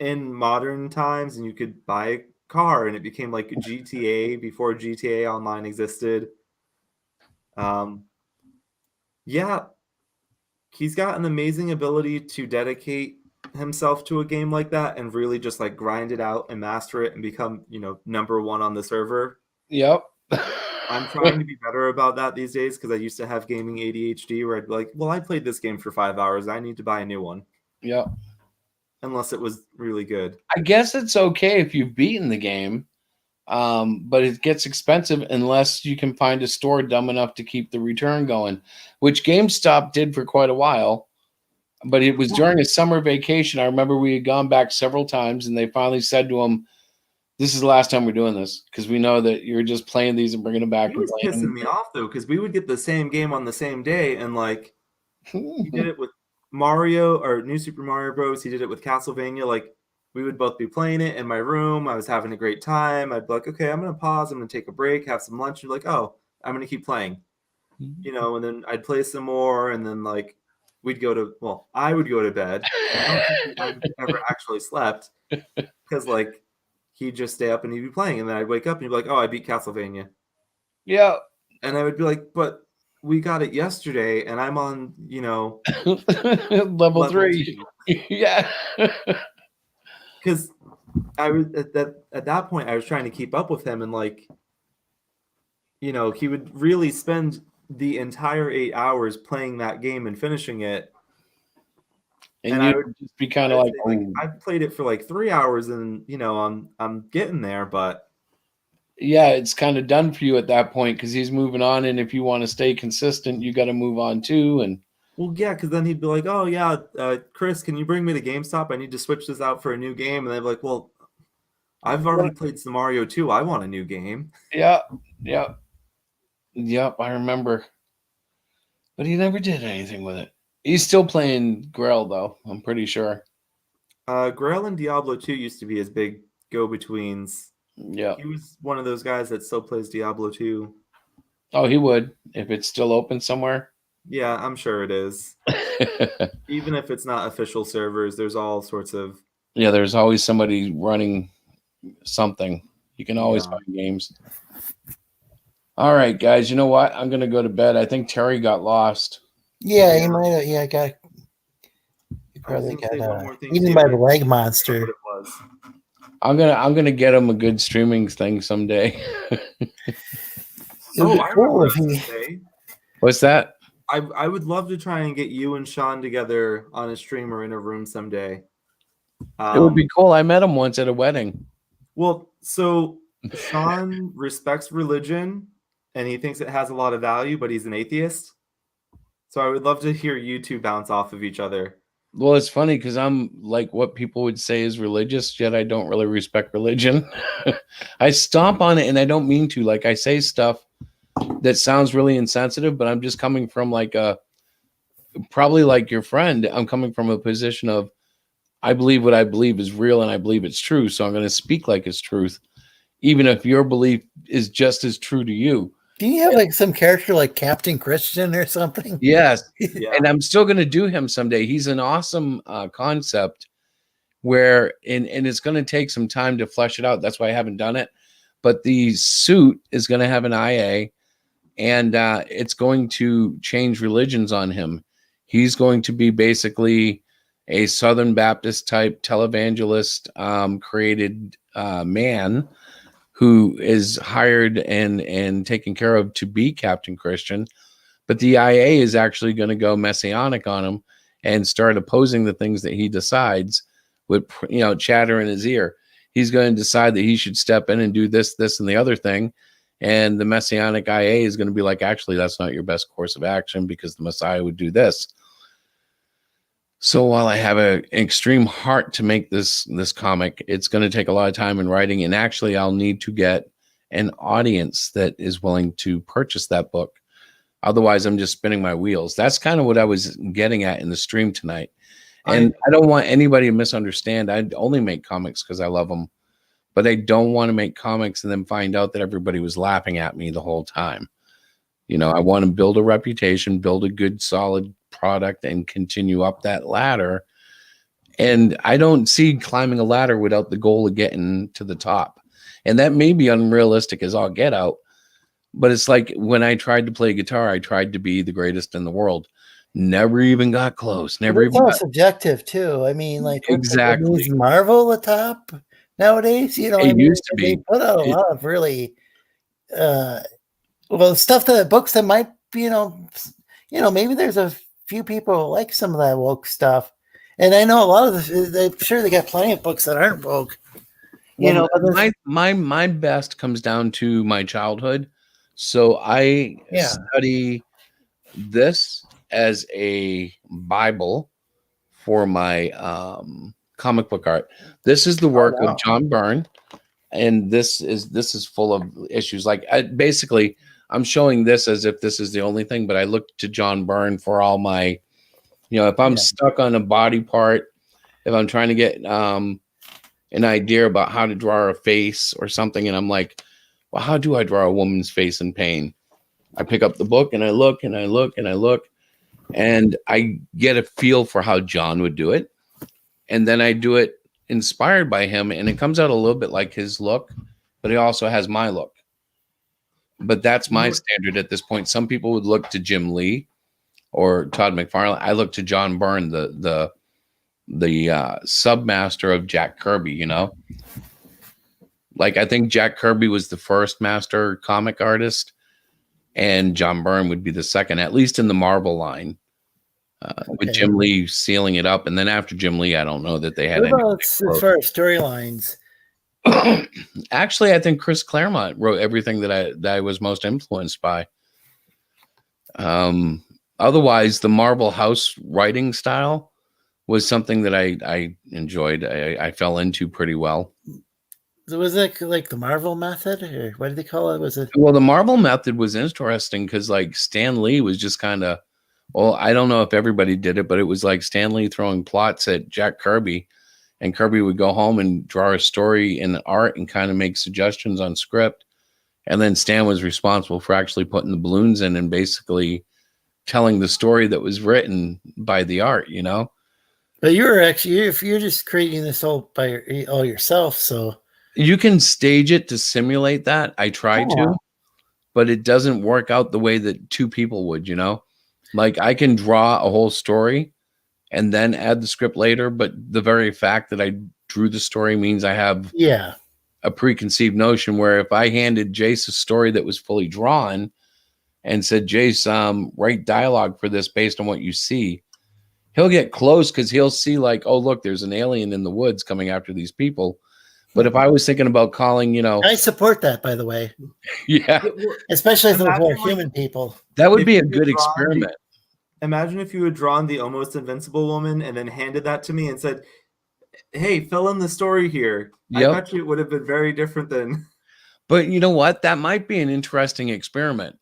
in modern times, and you could buy a car, and it became like GTA before GTA Online existed. Yeah, he's got an amazing ability to dedicate himself to a game like that and really just like grind it out and master it and become, number one on the server. Yep. I'm trying to be better about that these days because I used to have gaming ADHD where I'd be like, well, I played this game for 5 hours. I need to buy a new one. Yep. Unless it was really good. I guess it's okay if you've beaten the game, but it gets expensive unless you can find a store dumb enough to keep the return going, which GameStop did for quite a while. But it was during a summer vacation. I remember we had gone back several times, and they finally said to him, "This is the last time we're doing this because we know that you're just playing these and bringing them back." He was pissing me off though because we would get the same game on the same day, and like he did it with Mario or New Super Mario Bros. He did it with Castlevania. Like we would both be playing it in my room. I was having a great time. I'd be like, okay, I'm gonna pause. I'm gonna take a break, have some lunch. And be like, oh, I'm gonna keep playing, and then I'd play some more, and then like I would go to bed. I don't think I ever actually slept because like he'd just stay up and he'd be playing, and then I'd wake up and he'd be like, oh, I beat Castlevania. Yeah. And I would be like, but we got it yesterday and I'm on, level 3. Yeah. Because I was at that point I was trying to keep up with him, and like, he would really spend the entire 8 hours playing that game and finishing it. And you would just be kind of like, I've played it for like 3 hours, and I'm getting there, but yeah, it's kind of done for you at that point because he's moving on, and if you want to stay consistent, you got to move on too. And well, yeah, because then he'd be like, "Oh yeah, Chris, can you bring me to GameStop? I need to switch this out for a new game." And they'd be like, "Well, I've already played some Mario 2. I want a new game." Yeah, I remember, but he never did anything with it. He's still playing Grail though. I'm pretty sure. Grail and Diablo 2 used to be his big go-betweens. Yeah, he was one of those guys that still plays Diablo 2. Oh, he would if it's still open somewhere. Yeah, I'm sure it is. Even if it's not official servers, there's all sorts of. Yeah, there's always somebody running something. You can always find games. All right, guys. You know what? I'm gonna go to bed. I think Terry got lost. Yeah, he might have. Yeah, he probably got eaten by the leg monster. I'm gonna get him a good streaming thing someday. What's that? I would love to try and get you and Sean together on a stream or in a room someday. It would be cool. I met him once at a wedding. Well, so Sean respects religion and he thinks it has a lot of value, but he's an atheist. So I would love to hear you two bounce off of each other. Well, it's funny because I'm like what people would say is religious, yet I don't really respect religion. I stomp on it and I don't mean to. Like I say stuff that sounds really insensitive, but I'm just coming from like probably like your friend. I'm coming from a position of I believe what I believe is real and I believe it's true. So I'm going to speak like it's truth, even if your belief is just as true to you. Do you have like some character like Captain Christian or something? Yes. Yeah. And I'm still going to do him someday. He's an awesome concept where, and it's going to take some time to flesh it out. That's why I haven't done it. But the suit is going to have an IA and it's going to change religions on him. He's going to be basically a Southern Baptist type televangelist created man who is hired and taken care of to be Captain Christian. But the IA is actually going to go messianic on him and start opposing the things that he decides with, chatter in his ear. He's going to decide that he should step in and do this, and the other thing. And the Messianic IA is going to be like, actually, that's not your best course of action because the Messiah would do this. So while I have an extreme heart to make this comic, it's going to take a lot of time in writing. And actually, I'll need to get an audience that is willing to purchase that book. Otherwise, I'm just spinning my wheels. That's kind of what I was getting at in the stream tonight. And I don't want anybody to misunderstand. I only make comics because I love them. But I don't want to make comics and then find out that everybody was laughing at me the whole time. You know, I want to build a reputation, build a good, solid product, and continue up that ladder. And I don't see climbing a ladder without the goal of getting to the top. And that may be unrealistic as all get out. But it's like when I tried to play guitar, I tried to be the greatest in the world. Never even got close. Never It's even all got... subjective too. I mean, like Exactly. Is Marvel the top nowadays? You know, It used to they be. put out a lot of really stuff books that might be, you know, maybe there's a few people who like some of that woke stuff. And I know a lot of I'm sure they got plenty of books that aren't woke. You know, but my best comes down to my childhood. So I study this as a Bible for my comic book art. This is the work of John Byrne, and this is full of issues. Like basically, I'm showing this as if this is the only thing, but I look to John Byrne for all my, you know, if I'm stuck on a body part, if I'm trying to get an idea about how to draw a face or something, and I'm like, well, how do I draw a woman's face in pain? I pick up the book and I look and I look and I look, and I get a feel for how John would do it. And then I do it inspired by him, and it comes out a little bit like his look, but he also has my look. But that's my standard at this point. Some people would look to Jim Lee or Todd McFarlane. I look to John Byrne, the submaster of Jack Kirby, you know? Like, I think Jack Kirby was the first master comic artist, and John Byrne would be the second, at least in the Marvel line, with Jim Lee sealing it up. And then after Jim Lee, I don't know that they had what about as far as storylines? Actually, I think Chris Claremont wrote everything that I was most influenced by. Otherwise, the Marvel House writing style was something that I enjoyed. I fell into pretty well. Was it like the Marvel method, or what did they call it? Was it? Well, the Marvel method was interesting because like Stan Lee was just kind of, well, I don't know if everybody did it, but it was like Stan Lee throwing plots at Jack Kirby, and Kirby would go home and draw a story in art and kind of make suggestions on script. And then Stan was responsible for actually putting the balloons in and basically telling the story that was written by the art, you know? But you're just creating this all all yourself. So you can stage it to simulate that. I try to, but it doesn't work out the way that two people would, you know? Like I can draw a whole story and then add the script later, but the very fact that I drew the story means I have a preconceived notion where if I handed Jace a story that was fully drawn and said, Jace, write dialogue for this based on what you see, he'll get close because he'll see like, oh, look, there's an alien in the woods coming after these people. But if I was thinking about calling, you know, I support that, by the way. Yeah. Especially if they're human people. That would be a good experiment. Imagine if you had drawn the almost invincible woman and then handed that to me and said, hey, fill in the story here. Yep. I bet you it would have been very different than. But you know what? That might be an interesting experiment.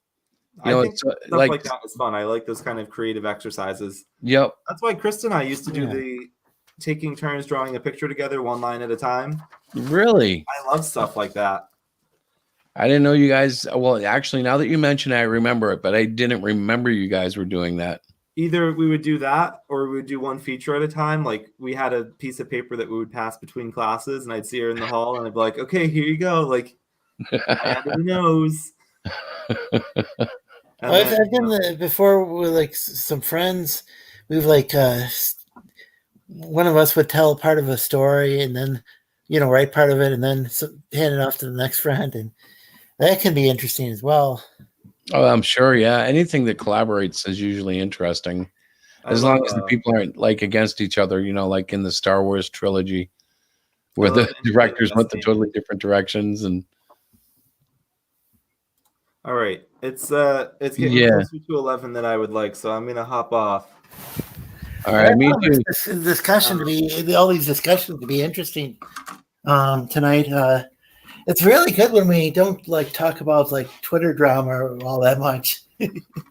You know, I think stuff like that was fun. I like those kind of creative exercises. Yep. That's why Chris and I used to do the taking turns drawing a picture together, one line at a time. Really? I love stuff like that. I didn't know you guys. Well, actually, now that you mention it, I remember it, but I didn't remember you guys were doing that. Either we would do that or we would do one feature at a time. Like we had a piece of paper that we would pass between classes and I'd see her in the hall and I'd be like, okay, here you go. Like, hand to the nose. I've done before with like some friends. We've like one of us would tell part of a story and then, you know, write part of it and then hand it off to the next friend, and that can be interesting as well. Oh, I'm sure. Yeah, anything that collaborates is usually interesting, as long as the people aren't like against each other. You know, like in the Star Wars trilogy, where the directors went the totally different directions and. All right, it's getting Yeah. closer to 11 than I would like, so I'm gonna hop off. All right, me too. This discussion to be all these discussions to be interesting tonight. It's really good when we don't like talk about like Twitter drama all that much.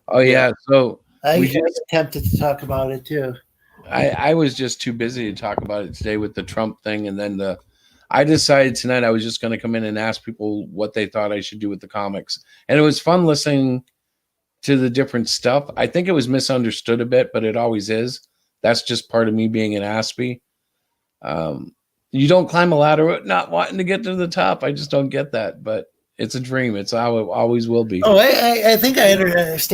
Oh yeah, so I we get just tempted to talk about it too. I was just too busy to talk about it today with the Trump thing, and then I decided tonight I was just going to come in and ask people what they thought I should do with the comics, and it was fun listening to the different stuff. I think it was misunderstood a bit, but it always is. That's just part of me being an Aspie. You don't climb a ladder not wanting to get to the top. I just don't get that, but it's a dream. It's how it always will be. Oh, I think I understand.